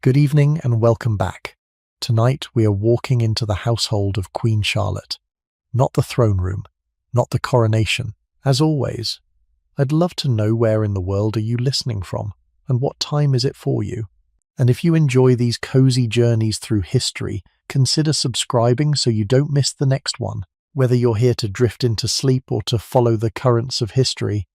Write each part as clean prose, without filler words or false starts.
Good evening and welcome back. Tonight we are walking into the household of Queen Charlotte. Not the throne room, not the coronation. As always, I'd love to know where in the world are you listening from and what time is it for you. And if you enjoy these cozy journeys through history, consider subscribing so you don't miss the next one. Whether you're here to drift into sleep or to follow the currents of history,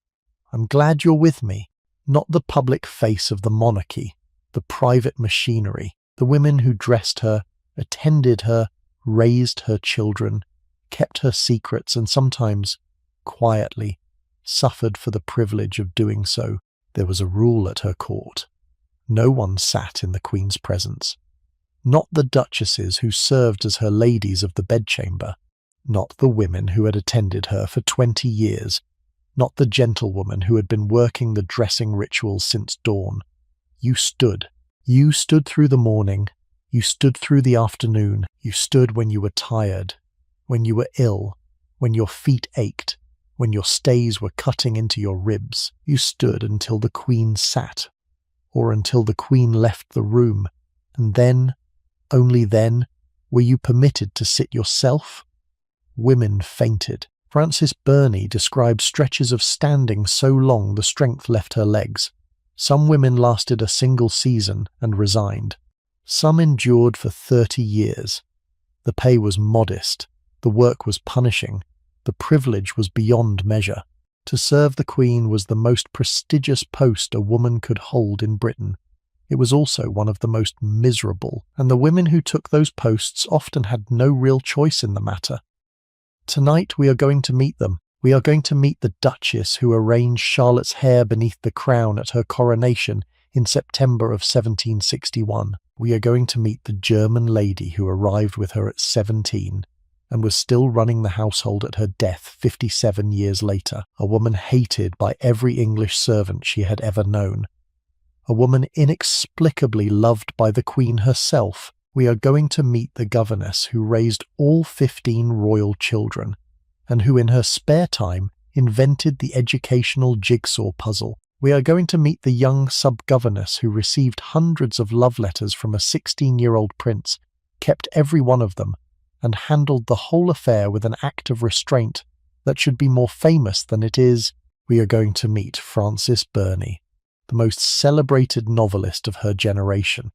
I'm glad you're with me. Not the public face of the monarchy, the private machinery, the women who dressed her, attended her, raised her children, kept her secrets, and sometimes, quietly, suffered for the privilege of doing so. There was a rule at her court. No one sat in the Queen's presence. Not the duchesses who served as her ladies of the bedchamber. Not the women who had attended her for 20 years. Not the gentlewoman who had been working the dressing rituals since dawn. You stood. You stood through the morning. You stood through the afternoon. You stood when you were tired, when you were ill, when your feet ached, when your stays were cutting into your ribs. You stood until the Queen sat, or until the Queen left the room, and then, only then, were you permitted to sit yourself. Women fainted. Frances Burney described stretches of standing so long the strength left her legs. Some women lasted a single season and resigned. Some endured for 30 years. The pay was modest. The work was punishing. The privilege was beyond measure. To serve the Queen was the most prestigious post a woman could hold in Britain. It was also one of the most miserable, and the women who took those posts often had no real choice in the matter. Tonight we are going to meet them. We are going to meet the Duchess who arranged Charlotte's hair beneath the crown at her coronation in September of 1761. We are going to meet the German lady who arrived with her at 17 and was still running the household at her death 57 years later. A woman hated by every English servant she had ever known. A woman inexplicably loved by the Queen herself. We are going to meet the governess who raised all 15 royal children, and who in her spare time invented the educational jigsaw puzzle. We are going to meet the young sub-governess who received hundreds of love letters from a 16-year-old prince, kept every one of them, and handled the whole affair with an act of restraint that should be more famous than it is. We are going to meet Frances Burney, the most celebrated novelist of her generation.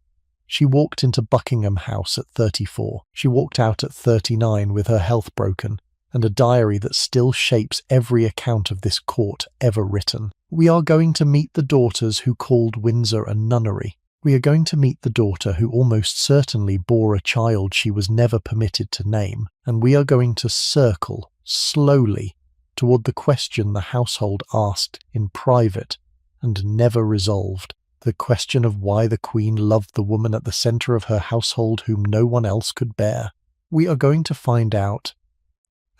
She walked into Buckingham House at 34. She walked out at 39 with her health broken, and a diary that still shapes every account of this court ever written. We are going to meet the daughters who called Windsor a nunnery. We are going to meet the daughter who almost certainly bore a child she was never permitted to name, and we are going to circle, slowly, toward the question the household asked in private and never resolved. The question of why the Queen loved the woman at the centre of her household whom no one else could bear. We are going to find out.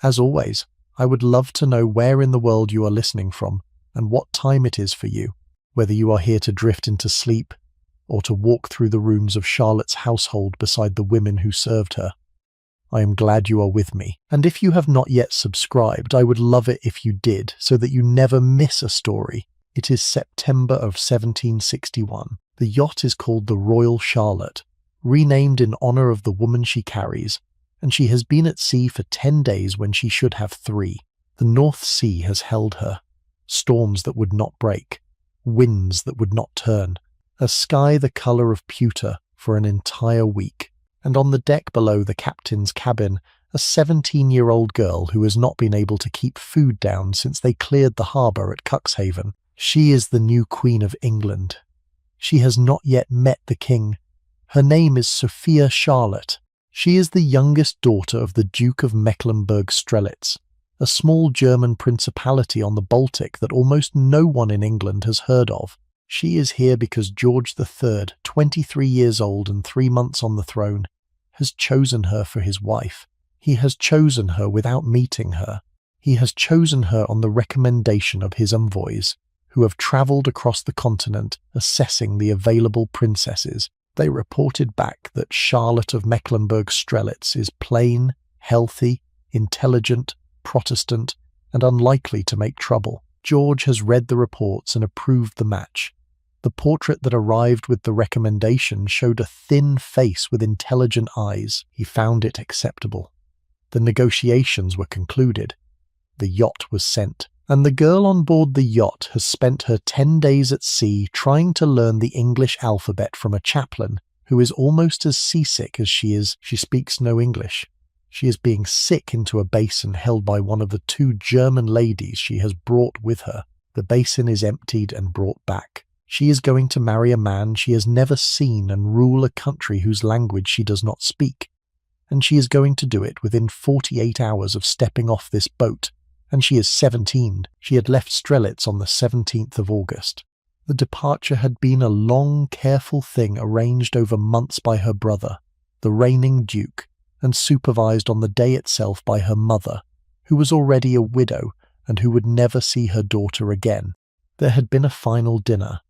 As always, I would love to know where in the world you are listening from and what time it is for you, whether you are here to drift into sleep or to walk through the rooms of Charlotte's household beside the women who served her. I am glad you are with me, and if you have not yet subscribed, I would love it if you did, so that you never miss a story. It is September of 1761. The yacht is called the Royal Charlotte, renamed in honour of the woman she carries, and she has been at sea for 10 days when she should have 3. The North Sea has held her. Storms that would not break, winds that would not turn, a sky the colour of pewter for an entire week, and on the deck below the captain's cabin, a 17-year-old girl who has not been able to keep food down since they cleared the harbour at Cuxhaven. She is the new Queen of England. She has not yet met the king. Her name is Sophia Charlotte. She is the youngest daughter of the Duke of Mecklenburg-Strelitz, a small German principality on the Baltic that almost no one in England has heard of. She is here because George III, 23 years old and 3 months on the throne, has chosen her for his wife. He has chosen her without meeting her. He has chosen her on the recommendation of his envoys, who have travelled across the continent assessing the available princesses. They reported back that Charlotte of Mecklenburg-Strelitz is plain, healthy, intelligent, Protestant, and unlikely to make trouble. George has read the reports and approved the match. The portrait that arrived with the recommendation showed a thin face with intelligent eyes. He found it acceptable. The negotiations were concluded. The yacht was sent, and the girl on board the yacht has spent her 10 days at sea trying to learn the English alphabet from a chaplain who is almost as seasick as she is. She speaks no English. She is being sick into a basin held by one of the 2 German ladies she has brought with her. The basin is emptied and brought back. She is going to marry a man she has never seen and rule a country whose language she does not speak. And she is going to do it within 48 hours of stepping off this boat. And she is 17. She had left Strelitz on the 17th of August. The departure had been a long, careful thing arranged over months by her brother, the reigning duke, and supervised on the day itself by her mother, who was already a widow and who would never see her daughter again. There had been a final dinner.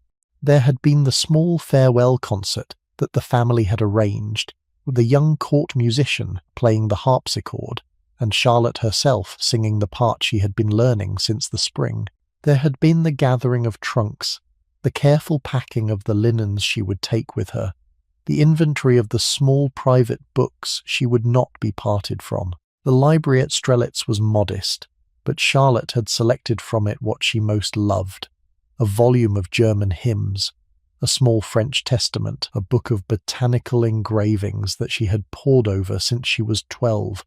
There had been the small farewell concert that the family had arranged, with the young court musician playing the harpsichord, and Charlotte herself singing the part she had been learning since the spring. There had been the gathering of trunks, the careful packing of the linens she would take with her, the inventory of the small private books she would not be parted from. The library at Strelitz was modest, but Charlotte had selected from it what she most loved: a volume of German hymns, a small French testament, a book of botanical engravings that she had pored over since she was 12.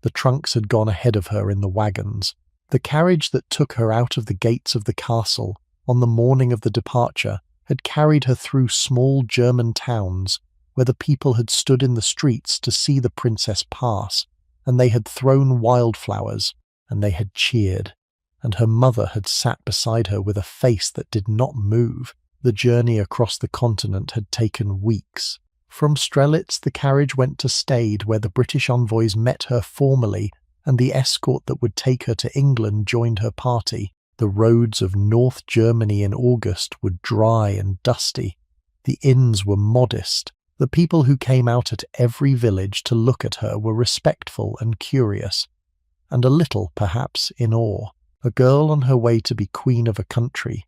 The trunks had gone ahead of her in the wagons. The carriage that took her out of the gates of the castle on the morning of the departure had carried her through small German towns where the people had stood in the streets to see the princess pass, and they had thrown wildflowers, and they had cheered, and her mother had sat beside her with a face that did not move. The journey across the continent had taken weeks. From Strelitz the carriage went to Stade, where the British envoys met her formally, and the escort that would take her to England joined her party. The roads of North Germany in August were dry and dusty. The inns were modest. The people who came out at every village to look at her were respectful and curious, and a little, perhaps, in awe. A girl on her way to be queen of a country.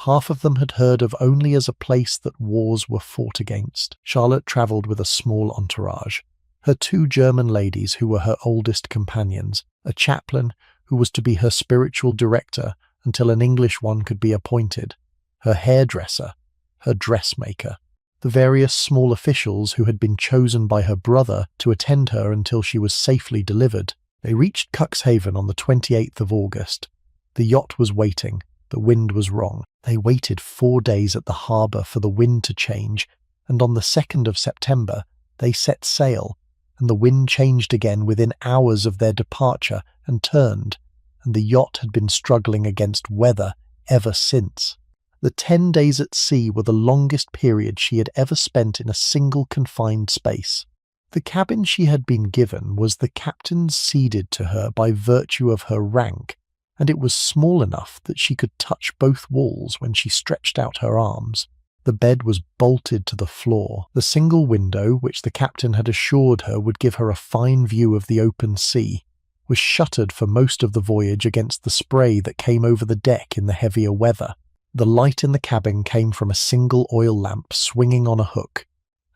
Half of them had heard of only as a place that wars were fought against. Charlotte travelled with a small entourage. Her 2 German ladies who were her oldest companions, a chaplain who was to be her spiritual director until an English one could be appointed, her hairdresser, her dressmaker, the various small officials who had been chosen by her brother to attend her until she was safely delivered. They reached Cuxhaven on the 28th of August. The yacht was waiting. The wind was wrong. They waited 4 days at the harbour for the wind to change, and on the 2nd of September they set sail, and the wind changed again within hours of their departure and turned, and the yacht had been struggling against weather ever since. The 10 days at sea were the longest period she had ever spent in a single confined space. The cabin she had been given was the captain's ceded to her by virtue of her rank, and it was small enough that she could touch both walls when she stretched out her arms. The bed was bolted to the floor. The single window, which the captain had assured her would give her a fine view of the open sea, was shuttered for most of the voyage against the spray that came over the deck in the heavier weather. The light in the cabin came from a single oil lamp swinging on a hook,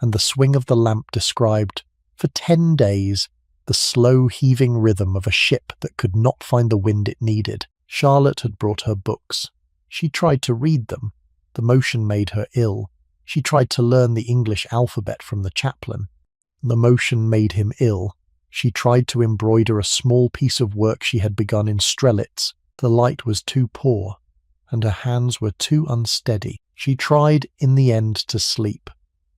and the swing of the lamp described, for 10 days, the slow heaving rhythm of a ship that could not find the wind it needed. Charlotte had brought her books. She tried to read them. The motion made her ill. She tried to learn the English alphabet from the chaplain. The motion made him ill. She tried to embroider a small piece of work she had begun in Strelitz. The light was too poor, and her hands were too unsteady. She tried in the end to sleep,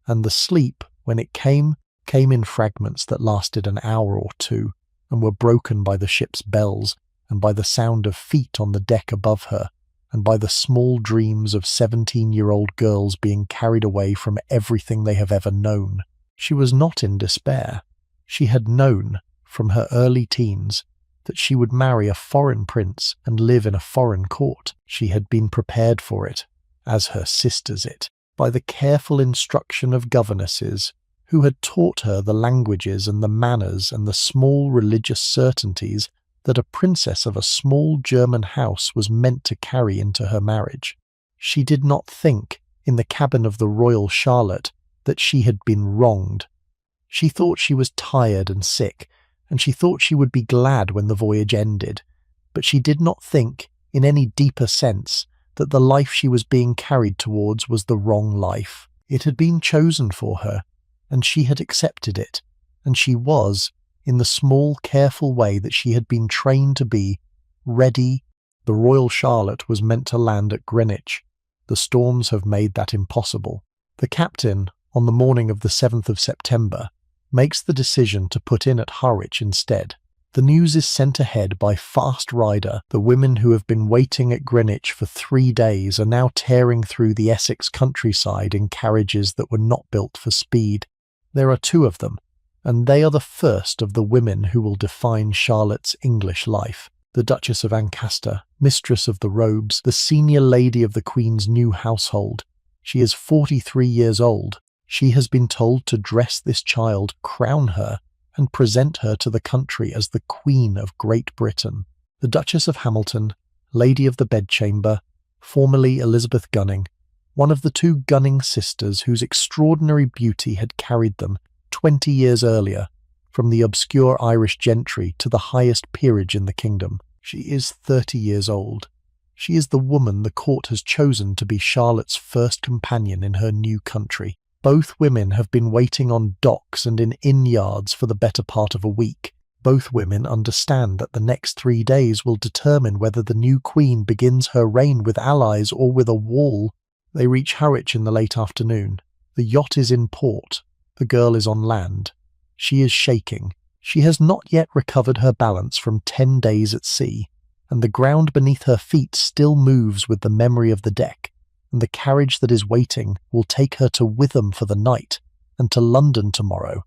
and the sleep, when it came in fragments that lasted an hour or 2, and were broken by the ship's bells, and by the sound of feet on the deck above her, and by the small dreams of 17-year-old girls being carried away from everything they have ever known. She was not in despair. She had known, from her early teens, that she would marry a foreign prince and live in a foreign court. She had been prepared for it, as her sisters it, by the careful instruction of governesses who had taught her the languages and the manners and the small religious certainties that a princess of a small German house was meant to carry into her marriage. She did not think in the cabin of the Royal Charlotte, that she had been wronged. She thought she was tired and sick, and she thought she would be glad when the voyage ended, but she did not think, in any deeper sense, that the life she was being carried towards was the wrong life. It had been chosen for her, and she had accepted it, and she was, in the small, careful way that she had been trained to be, ready. The Royal Charlotte was meant to land at Greenwich. The storms have made that impossible. The captain, on the morning of the 7th of September, makes the decision to put in at Harwich instead. The news is sent ahead by fast rider. The women who have been waiting at Greenwich for 3 days are now tearing through the Essex countryside in carriages that were not built for speed. There are 2 of them, and they are the first of the women who will define Charlotte's English life. The Duchess of Ancaster, mistress of the robes, the senior lady of the Queen's new household. She is 43 years old. She has been told to dress this child, crown her, and present her to the country as the Queen of Great Britain. The Duchess of Hamilton, Lady of the Bedchamber, formerly Elizabeth Gunning, one of the 2 Gunning sisters whose extraordinary beauty had carried them 20 years earlier from the obscure Irish gentry to the highest peerage in the kingdom. She is 30 years old. She is the woman the court has chosen to be Charlotte's first companion in her new country. Both women have been waiting on docks and in inn yards for the better part of a week. Both women understand that the next 3 days will determine whether the new queen begins her reign with allies or with a wall. They reach Harwich in the late afternoon. The yacht is in port. The girl is on land. She is shaking. She has not yet recovered her balance from 10 days at sea, and the ground beneath her feet still moves with the memory of the deck, and the carriage that is waiting will take her to Witham for the night and to London tomorrow.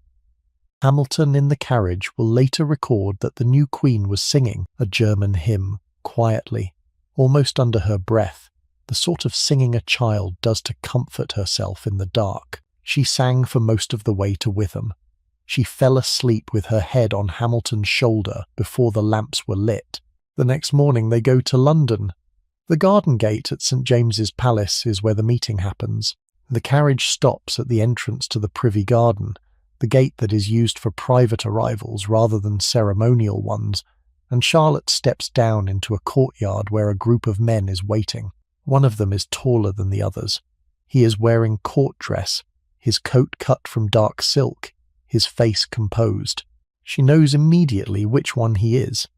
Hamilton in the carriage will later record that the new queen was singing a German hymn, quietly, almost under her breath, the sort of singing a child does to comfort herself in the dark. She sang for most of the way to Witham. She fell asleep with her head on Hamilton's shoulder before the lamps were lit. The next morning they go to London. The garden gate at St. James's Palace is where the meeting happens. The carriage stops at the entrance to the Privy Garden, the gate that is used for private arrivals rather than ceremonial ones, and Charlotte steps down into a courtyard where a group of men is waiting. One of them is taller than the others. He is wearing court dress, his coat cut from dark silk, his face composed. She knows immediately which one he is.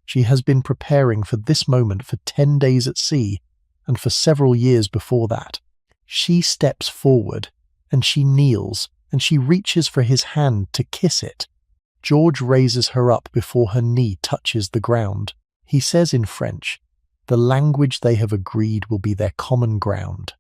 She has been preparing for this moment for 10 days at sea, and for several years before that. She steps forward, and she kneels, and she reaches for his hand to kiss it. George raises her up before her knee touches the ground. He says in French, the language they have agreed will be their common ground,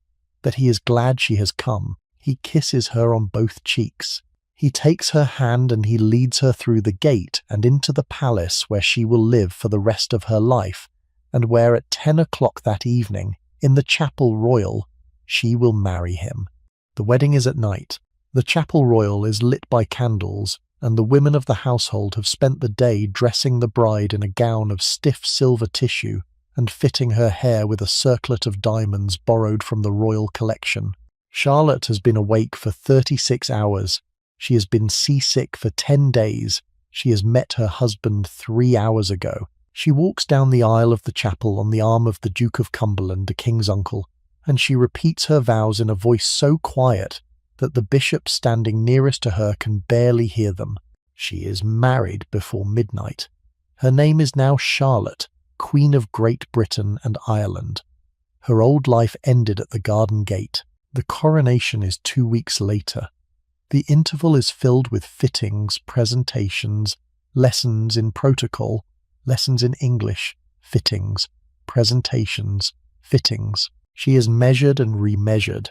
that he is glad she has come. He kisses her on both cheeks. He takes her hand and he leads her through the gate and into the palace where she will live for the rest of her life, and where at 10 o'clock that evening, in the Chapel Royal, she will marry him. The wedding is at night. The Chapel Royal is lit by candles, and the women of the household have spent the day dressing the bride in a gown of stiff silver tissue and fitting her hair with a circlet of diamonds borrowed from the royal collection. Charlotte has been awake for 36 hours. She has been seasick for 10 days. She has met her husband 3 hours ago. She walks down the aisle of the chapel on the arm of the Duke of Cumberland, the king's uncle, and she repeats her vows in a voice so quiet that the bishop standing nearest to her can barely hear them. She is married before midnight. Her name is now Charlotte, Queen of Great Britain and Ireland. Her old life ended at the garden gate. The coronation is 2 weeks later. The interval is filled with fittings, presentations, lessons in protocol, lessons in English, fittings, presentations, fittings. She is measured and remeasured.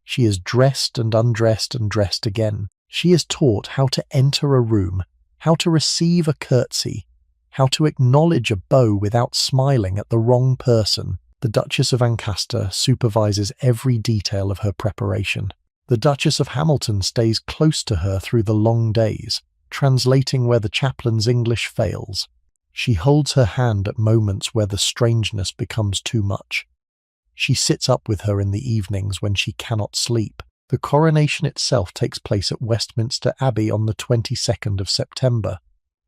She is dressed and dressed again. She is taught how to enter a room, how to receive a curtsy, how to acknowledge a bow without smiling at the wrong person. The Duchess of Ancaster supervises every detail of her preparation. The Duchess of Hamilton stays close to her through the long days, translating where the chaplain's English fails. She holds her hand at moments where the strangeness becomes too much. She sits up with her in the evenings when she cannot sleep. The coronation itself takes place at Westminster Abbey on the 22nd of September.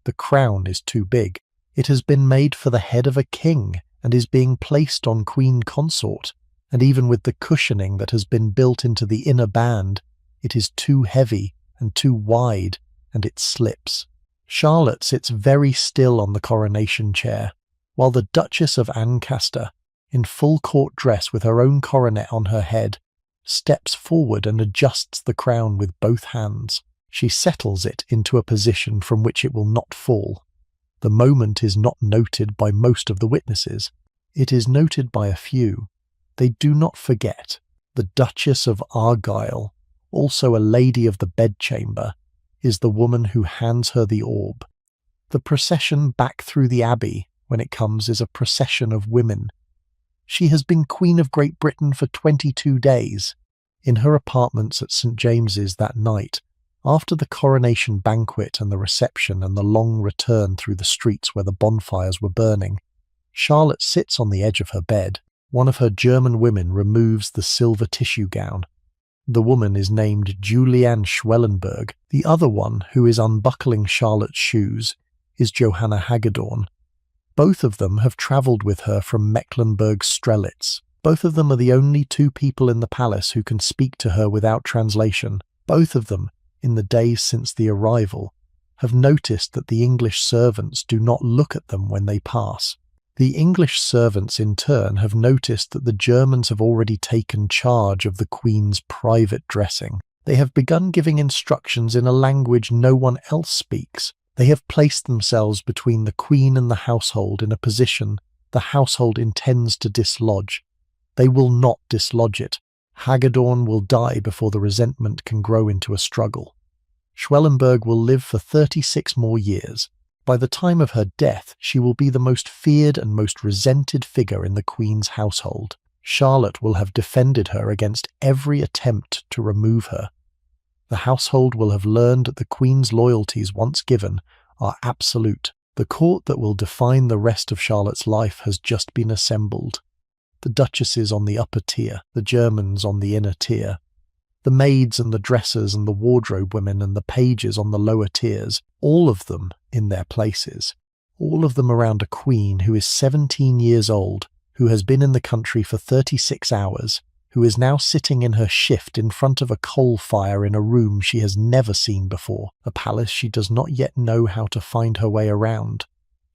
The crown is too big. It has been made for the head of a king and is being placed on Queen Consort, and even with the cushioning that has been built into the inner band, it is too heavy and too wide, and it slips. Charlotte sits very still on the coronation chair, while the Duchess of Ancaster, in full court dress with her own coronet on her head, steps forward and adjusts the crown with both hands. She settles it into a position from which it will not fall. The moment is not noted by most of the witnesses. It is noted by a few. They do not forget. The Duchess of Argyll, also a lady of the bedchamber, is the woman who hands her the orb. The procession back through the abbey, when it comes, is a procession of women. She has been Queen of Great Britain for 22 days. In her apartments at St. James's that night, after the coronation banquet and the reception and the long return through the streets where the bonfires were burning, Charlotte sits on the edge of her bed. One of her German women removes the silver tissue gown. The woman is named Juliane Schwellenberg. The other one, who is unbuckling Charlotte's shoes, is Johanna Hagedorn. Both of them have travelled with her from Mecklenburg-Strelitz. Both of them are the only two people in the palace who can speak to her without translation. Both of them, in the days since the arrival, have noticed that the English servants do not look at them when they pass. The English servants in turn have noticed that the Germans have already taken charge of the Queen's private dressing. They have begun giving instructions in a language no one else speaks. They have placed themselves between the Queen and the household in a position the household intends to dislodge. They will not dislodge it. Hagedorn will die before the resentment can grow into a struggle. Schwellenberg will live for 36 more years. By the time of her death, she will be the most feared and most resented figure in the Queen's household. Charlotte will have defended her against every attempt to remove her. The household will have learned that the Queen's loyalties once given are absolute. The court that will define the rest of Charlotte's life has just been assembled. The duchesses on the upper tier, the Germans on the inner tier, the maids and the dressers and the wardrobe women and the pages on the lower tiers, all of them in their places, all of them around a queen who is 17 years old, who has been in the country for 36 hours, who is now sitting in her shift in front of a coal fire in a room she has never seen before, a palace she does not yet know how to find her way around,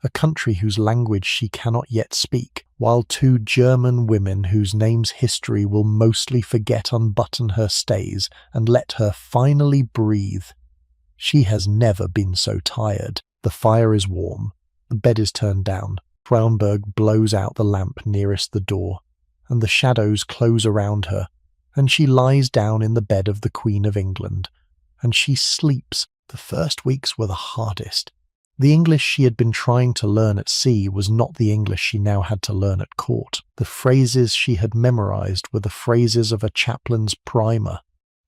a country whose language she cannot yet speak, while two German women whose names history will mostly forget unbutton her stays and let her finally breathe. She has never been so tired. The fire is warm. The bed is turned down. Schwellenberg blows out the lamp nearest the door, and the shadows close around her, and she lies down in the bed of the Queen of England, and she sleeps. The first weeks were the hardest. The English she had been trying to learn at sea was not the English she now had to learn at court. The phrases she had memorized were the phrases of a chaplain's primer,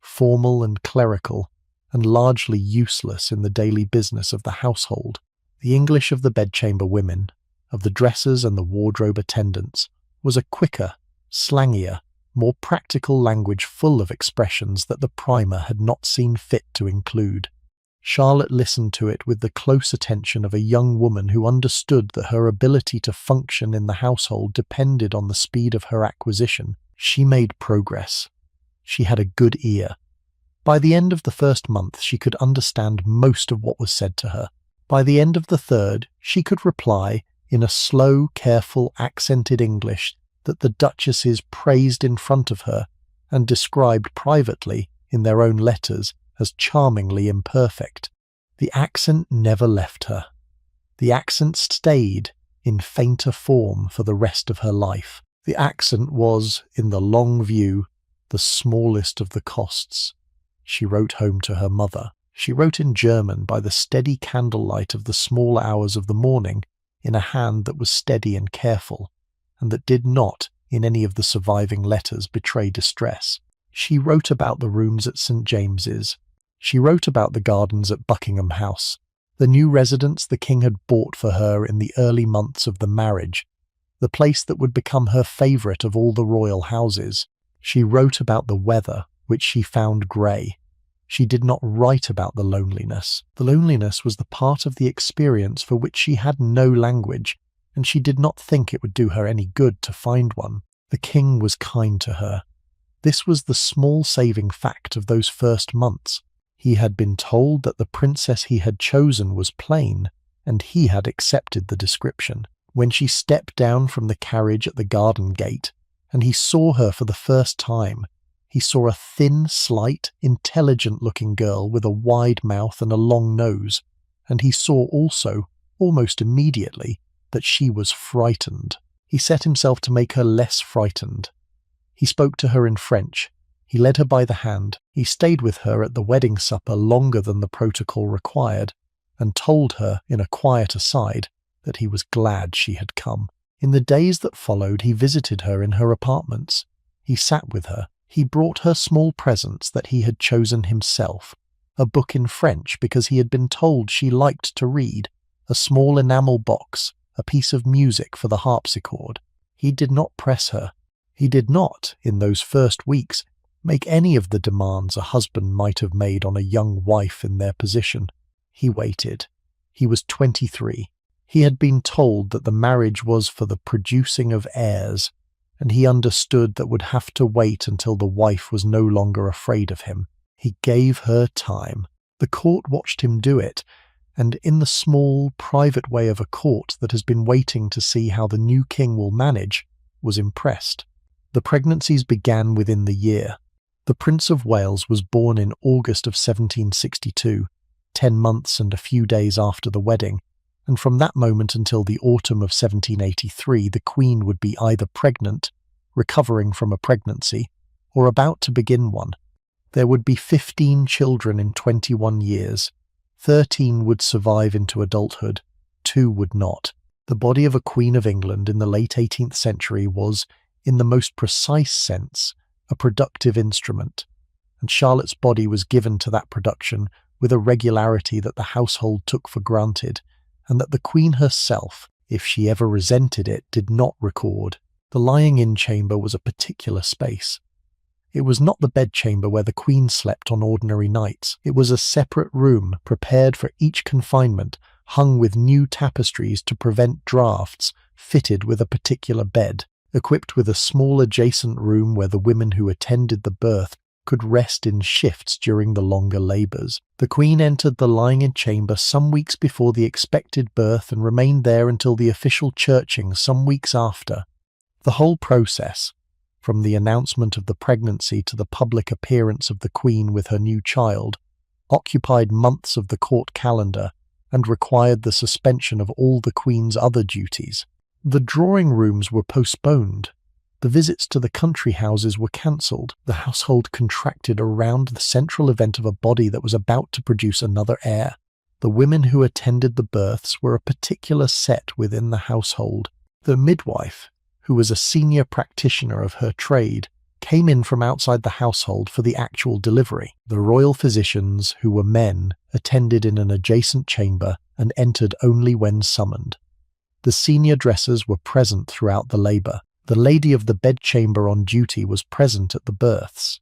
formal and clerical, and largely useless in the daily business of the household. The English of the bedchamber women, of the dressers and the wardrobe attendants, was a quicker, slangier, more practical language full of expressions that the primer had not seen fit to include. Charlotte listened to it with the close attention of a young woman who understood that her ability to function in the household depended on the speed of her acquisition. She made progress. She had a good ear. By the end of the first month, she could understand most of what was said to her. By the end of the third, she could reply, in a slow, careful, accented English that the duchesses praised in front of her and described privately, in their own letters, as charmingly imperfect. The accent never left her. The accent stayed in fainter form for the rest of her life. The accent was, in the long view, the smallest of the costs. She wrote home to her mother. She wrote in German by the steady candlelight of the small hours of the morning, in a hand that was steady and careful, and that did not, in any of the surviving letters, betray distress. She wrote about the rooms at St. James's. She wrote about the gardens at Buckingham House, the new residence the king had bought for her in the early months of the marriage, the place that would become her favourite of all the royal houses. She wrote about the weather, which she found grey. She did not write about the loneliness. The loneliness was the part of the experience for which she had no language, and she did not think it would do her any good to find one. The king was kind to her. This was the small saving fact of those first months. He had been told that the princess he had chosen was plain, and he had accepted the description. When she stepped down from the carriage at the garden gate, and he saw her for the first time, he saw a thin, slight, intelligent-looking girl with a wide mouth and a long nose, and he saw also, almost immediately, that she was frightened. He set himself to make her less frightened. He spoke to her in French. He led her by the hand. He stayed with her at the wedding supper longer than the protocol required, and told her, in a quiet aside, that he was glad she had come. In the days that followed, he visited her in her apartments. He sat with her. He brought her small presents that he had chosen himself, a book in French because he had been told she liked to read, a small enamel box, a piece of music for the harpsichord. He did not press her. He did not, in those first weeks, make any of the demands a husband might have made on a young wife in their position. He waited. He was 23. He had been told that the marriage was for the producing of heirs, and he understood that would have to wait until the wife was no longer afraid of him. He gave her time. The court watched him do it, and in the small, private way of a court that has been waiting to see how the new king will manage, was impressed. The pregnancies began within the year. The Prince of Wales was born in August of 1762, 10 months and a few days after the wedding, and from that moment until the autumn of 1783 the Queen would be either pregnant, recovering from a pregnancy, or about to begin one. There would be 15 children in 21 years. 13 would survive into adulthood, 2 would not. The body of a Queen of England in the late 18th century was, in the most precise sense, a productive instrument, and Charlotte's body was given to that production with a regularity that the household took for granted, and that the Queen herself, if she ever resented it, did not record. The lying-in chamber was a particular space. It was not the bedchamber where the Queen slept on ordinary nights. It was a separate room prepared for each confinement, hung with new tapestries to prevent draughts, fitted with a particular bed, equipped with a small adjacent room where the women who attended the birth could rest in shifts during the longer labours. The Queen entered the lying-in chamber some weeks before the expected birth and remained there until the official churching some weeks after. The whole process, from the announcement of the pregnancy to the public appearance of the Queen with her new child, occupied months of the court calendar and required the suspension of all the Queen's other duties. The drawing rooms were postponed. The visits to the country houses were cancelled. The household contracted around the central event of a body that was about to produce another heir. The women who attended the births were a particular set within the household. The midwife, who was a senior practitioner of her trade, came in from outside the household for the actual delivery. The royal physicians, who were men, attended in an adjacent chamber and entered only when summoned. The senior dressers were present throughout the labour. The lady of the bedchamber on duty was present at the births.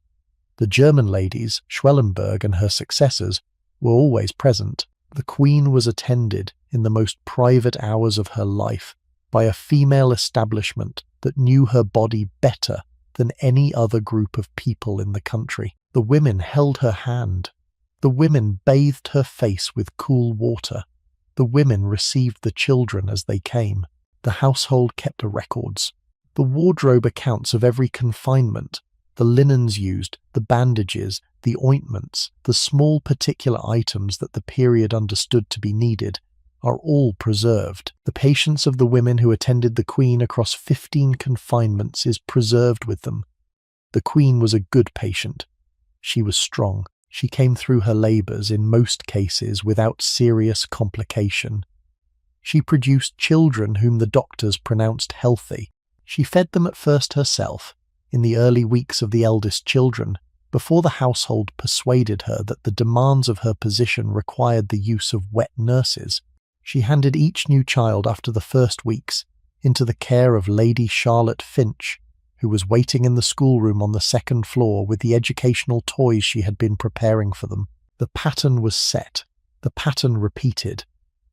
The German ladies, Schwellenberg and her successors, were always present. The Queen was attended, in the most private hours of her life, by a female establishment that knew her body better than any other group of people in the country. The women held her hand. The women bathed her face with cool water. The women received the children as they came. The household kept the records. The wardrobe accounts of every confinement, the linens used, the bandages, the ointments, the small particular items that the period understood to be needed, are all preserved. The patience of the women who attended the Queen across 15 confinements is preserved with them. The Queen was a good patient. She was strong. She came through her labours in most cases without serious complication. She produced children whom the doctors pronounced healthy. She fed them at first herself, in the early weeks of the eldest children, before the household persuaded her that the demands of her position required the use of wet nurses. She handed each new child after the first weeks into the care of Lady Charlotte Finch, who was waiting in the schoolroom on the second floor with the educational toys she had been preparing for them. The pattern was set, the pattern repeated,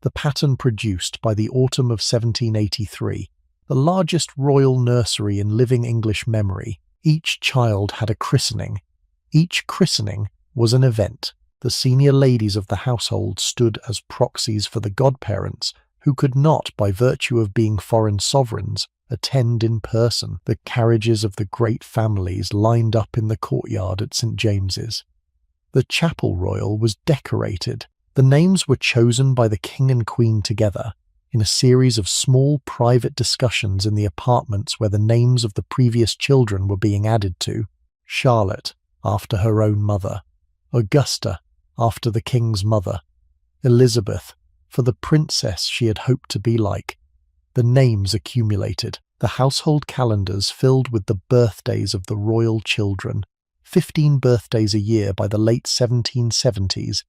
the pattern produced by the autumn of 1783, the largest royal nursery in living English memory. Each child had a christening. Each christening was an event. The senior ladies of the household stood as proxies for the godparents, who could not, by virtue of being foreign sovereigns, attend in person. The carriages of the great families lined up in the courtyard at St. James's. The chapel royal was decorated. The names were chosen by the king and queen together, in a series of small private discussions in the apartments where the names of the previous children were being added to. Charlotte, after her own mother. Augusta, after the king's mother. Elizabeth, for the princess she had hoped to be like. The names accumulated, the household calendars filled with the birthdays of the royal children, 15 birthdays a year by the late 1770s,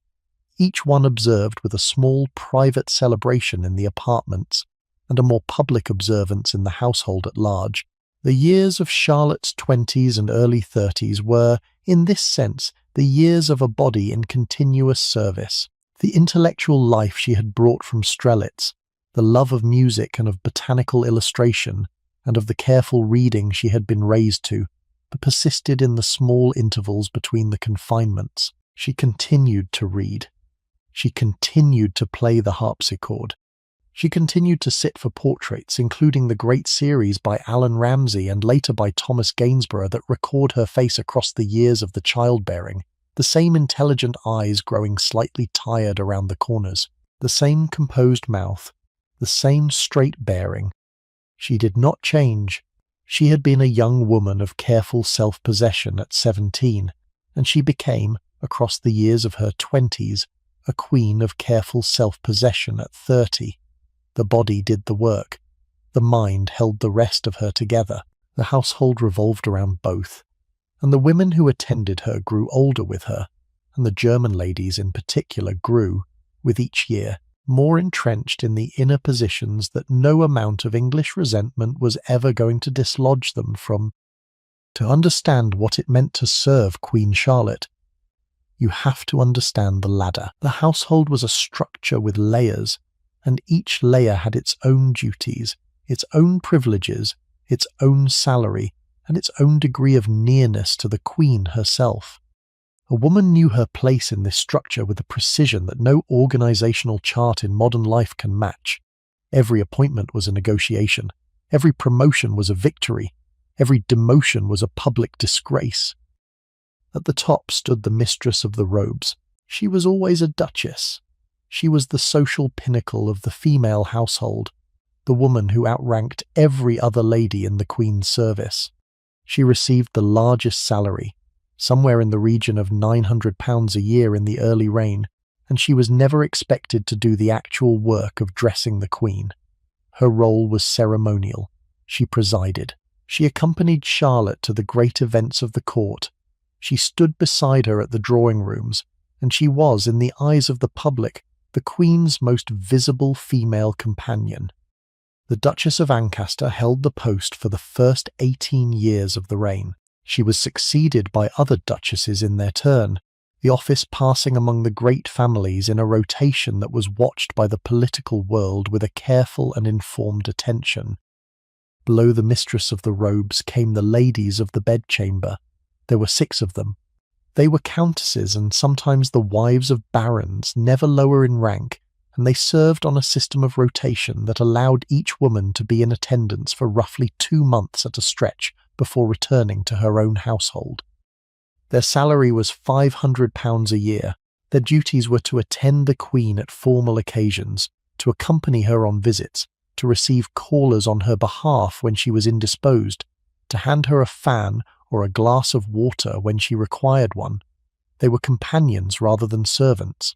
each one observed with a small private celebration in the apartments and a more public observance in the household at large. The years of Charlotte's 20s and early 30s were, in this sense, the years of a body in continuous service. The intellectual life she had brought from Strelitz, the love of music and of botanical illustration, and of the careful reading she had been raised to, persisted in the small intervals between the confinements. She continued to read. She continued to play the harpsichord. She continued to sit for portraits, including the great series by Alan Ramsay and later by Thomas Gainsborough that record her face across the years of the childbearing, the same intelligent eyes growing slightly tired around the corners, the same composed mouth, the same straight bearing. She did not change. She had been a young woman of careful self-possession at 17, and she became, across the years of her 20s, a queen of careful self-possession at 30. The body did the work. The mind held the rest of her together. The household revolved around both, and the women who attended her grew older with her, and the German ladies in particular grew, with each year, more entrenched in the inner positions that no amount of English resentment was ever going to dislodge them from. To understand what it meant to serve Queen Charlotte, you have to understand the ladder. The household was a structure with layers, and each layer had its own duties, its own privileges, its own salary, and its own degree of nearness to the Queen herself. A woman knew her place in this structure with a precision that no organizational chart in modern life can match. Every appointment was a negotiation. Every promotion was a victory. Every demotion was a public disgrace. At the top stood the mistress of the robes. She was always a duchess. She was the social pinnacle of the female household, the woman who outranked every other lady in the Queen's service. She received the largest salary, somewhere in the region of £900 a year in the early reign, and she was never expected to do the actual work of dressing the Queen. Her role was ceremonial. She presided. She accompanied Charlotte to the great events of the court. She stood beside her at the drawing rooms, and she was, in the eyes of the public, the Queen's most visible female companion. The Duchess of Ancaster held the post for the first 18 years of the reign. She was succeeded by other duchesses in their turn, the office passing among the great families in a rotation that was watched by the political world with a careful and informed attention. Below the mistress of the robes came the ladies of the bedchamber. There were 6 of them. They were countesses and sometimes the wives of barons, never lower in rank, and they served on a system of rotation that allowed each woman to be in attendance for roughly 2 months at a stretch before returning to her own household. Their salary was £500 a year. Their duties were to attend the Queen at formal occasions, to accompany her on visits, to receive callers on her behalf when she was indisposed, to hand her a fan or a glass of water when she required one. They were companions rather than servants.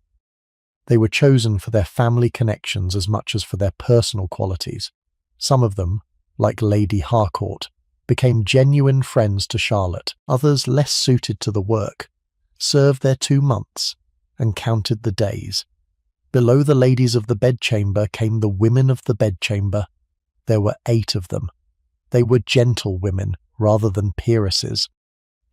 They were chosen for their family connections as much as for their personal qualities. Some of them, like Lady Harcourt, became genuine friends to Charlotte. Others, less suited to the work, served their 2 months and counted the days. Below the ladies of the bedchamber came the women of the bedchamber. There were 8 of them. They were gentlewomen rather than peeresses.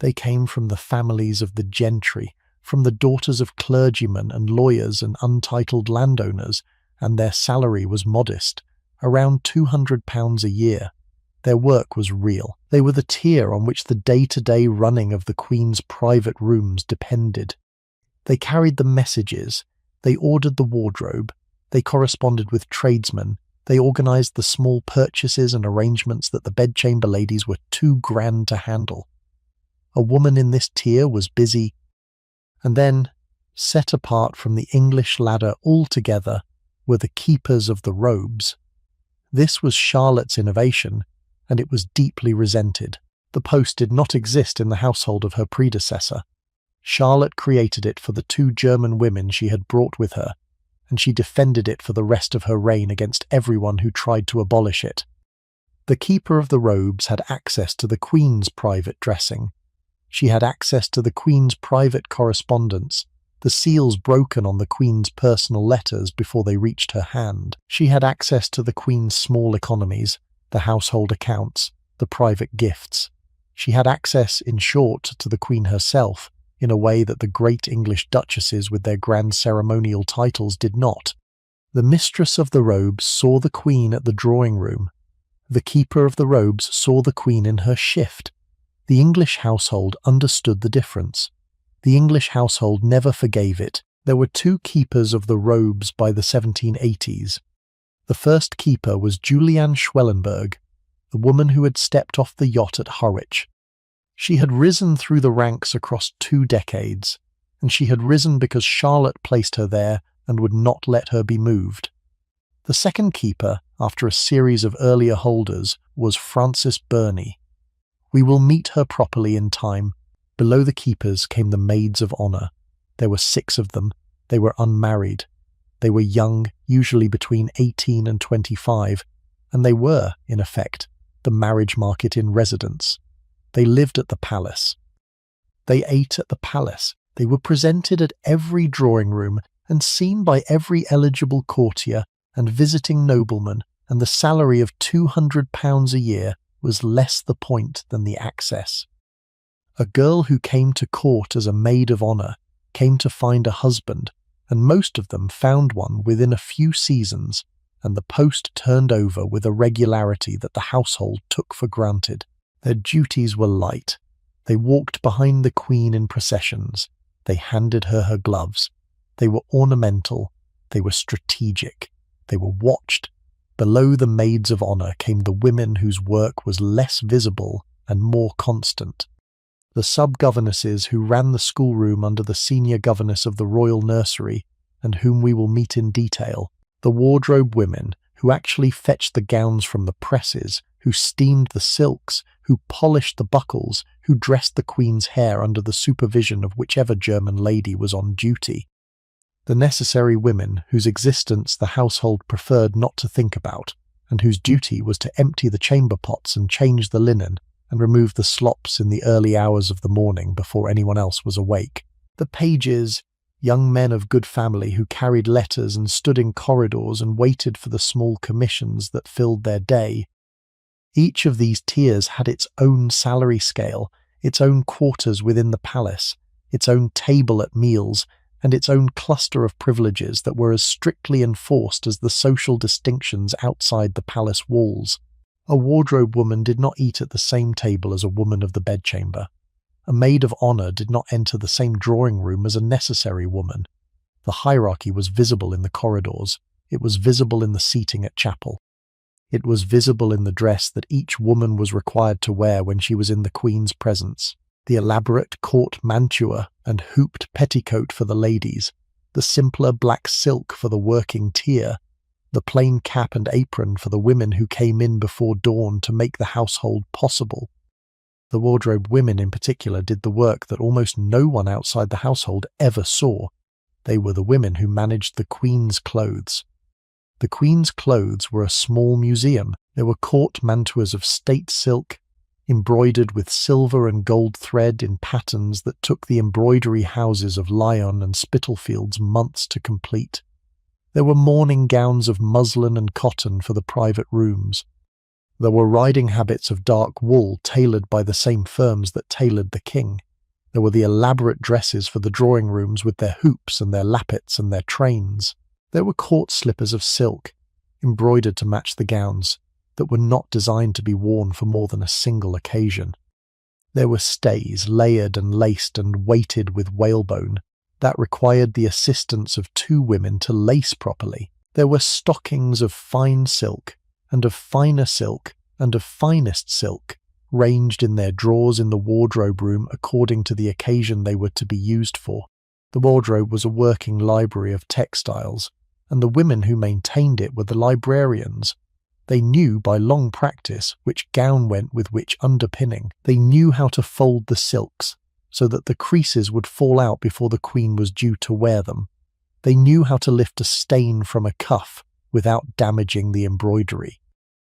They came from the families of the gentry, from the daughters of clergymen and lawyers and untitled landowners, and their salary was modest, around £200 a year. Their work was real. They were the tier on which the day-to-day running of the Queen's private rooms depended. They carried the messages, they ordered the wardrobe, they corresponded with tradesmen, they organised the small purchases and arrangements that the bedchamber ladies were too grand to handle. A woman in this tier was busy. And then, set apart from the English ladder altogether, were the keepers of the robes. This was Charlotte's innovation, and it was deeply resented. The post did not exist in the household of her predecessor. Charlotte created it for the 2 German women she had brought with her, and she defended it for the rest of her reign against everyone who tried to abolish it. The keeper of the robes had access to the Queen's private dressing. She had access to the Queen's private correspondence, the seals broken on the Queen's personal letters before they reached her hand. She had access to the Queen's small economies, the household accounts, the private gifts. She had access, in short, to the Queen herself, in a way that the great English duchesses with their grand ceremonial titles did not. The mistress of the robes saw the Queen at the drawing room. The keeper of the robes saw the Queen in her shift. The English household understood the difference. The English household never forgave it. There were 2 keepers of the robes by the 1780s. The first keeper was Juliane Schwellenberg, the woman who had stepped off the yacht at Harwich. She had risen through the ranks across 2 decades, and she had risen because Charlotte placed her there and would not let her be moved. The second keeper, after a series of earlier holders, was Frances Burney. We will meet her properly in time. Below the keepers came the maids of honour. There were 6 of them. They were unmarried. They were young, usually between 18 and 25, and they were, in effect, the marriage market in residence. They lived at the palace. They ate at the palace. They were presented at every drawing room and seen by every eligible courtier and visiting nobleman, and the salary of £200 a year was less the point than the access. A girl who came to court as a maid of honour came to find a husband, and most of them found one within a few seasons, and the post turned over with a regularity that the household took for granted. Their duties were light. They walked behind the Queen in processions. They handed her her gloves. They were ornamental. They were strategic. They were watched. Below the maids of honour came the women whose work was less visible and more constant. The sub-governesses who ran the schoolroom under the senior governess of the royal nursery, and whom we will meet in detail. The wardrobe women who actually fetched the gowns from the presses, who steamed the silks, who polished the buckles, who dressed the Queen's hair under the supervision of whichever German lady was on duty. The necessary women whose existence the household preferred not to think about, and whose duty was to empty the chamber pots and change the linen, and remove the slops in the early hours of the morning before anyone else was awake. The pages, young men of good family who carried letters and stood in corridors and waited for the small commissions that filled their day. Each of these tiers had its own salary scale, its own quarters within the palace, its own table at meals, and its own cluster of privileges that were as strictly enforced as the social distinctions outside the palace walls. A wardrobe woman did not eat at the same table as a woman of the bedchamber. A maid of honour did not enter the same drawing room as a necessary woman. The hierarchy was visible in the corridors. It was visible in the seating at chapel. It was visible in the dress that each woman was required to wear when she was in the Queen's presence. The elaborate court mantua and hooped petticoat for the ladies, the simpler black silk for the working tier, the plain cap and apron for the women who came in before dawn to make the household possible. The wardrobe women in particular did the work that almost no one outside the household ever saw. They were the women who managed the Queen's clothes. The Queen's clothes were a small museum. There were court mantuas of state silk, embroidered with silver and gold thread in patterns that took the embroidery houses of Lyon and Spitalfields months to complete. There were morning gowns of muslin and cotton for the private rooms. There were riding habits of dark wool tailored by the same firms that tailored the king. There were the elaborate dresses for the drawing rooms with their hoops and their lappets and their trains. There were court slippers of silk, embroidered to match the gowns, that were not designed to be worn for more than a single occasion. There were stays layered and laced and weighted with whalebone that required the assistance of two women to lace properly. There were stockings of fine silk and of finer silk and of finest silk, ranged in their drawers in the wardrobe room according to the occasion they were to be used for. The wardrobe was a working library of textiles, and the women who maintained it were the librarians. They knew by long practice which gown went with which underpinning. They knew how to fold the silks so that the creases would fall out before the queen was due to wear them. They knew how to lift a stain from a cuff without damaging the embroidery.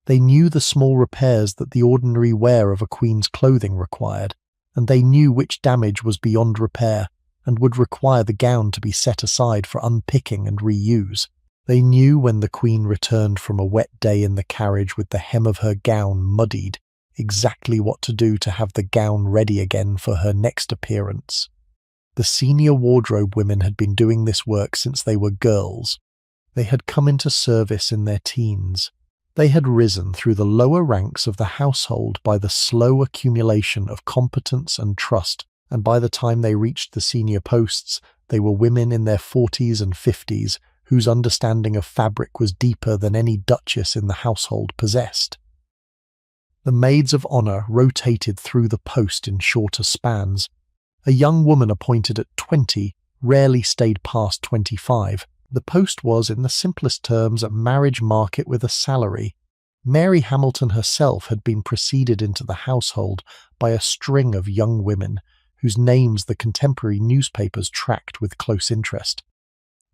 They knew the small repairs that the ordinary wear of a queen's clothing required, and they knew which damage was beyond repair and would require the gown to be set aside for unpicking and reuse. They knew when the queen returned from a wet day in the carriage with the hem of her gown muddied, exactly what to do to have the gown ready again for her next appearance. The senior wardrobe women had been doing this work since they were girls. They had come into service in their teens. They had risen through the lower ranks of the household by the slow accumulation of competence and trust, and by the time they reached the senior posts, they were women in their 40s and 50s whose understanding of fabric was deeper than any duchess in the household possessed. The maids of honor rotated through the post in shorter spans. A young woman appointed at 20 rarely stayed past 25. The post was, in the simplest terms, a marriage market with a salary. Mary Hamilton herself had been preceded into the household by a string of young women whose names the contemporary newspapers tracked with close interest.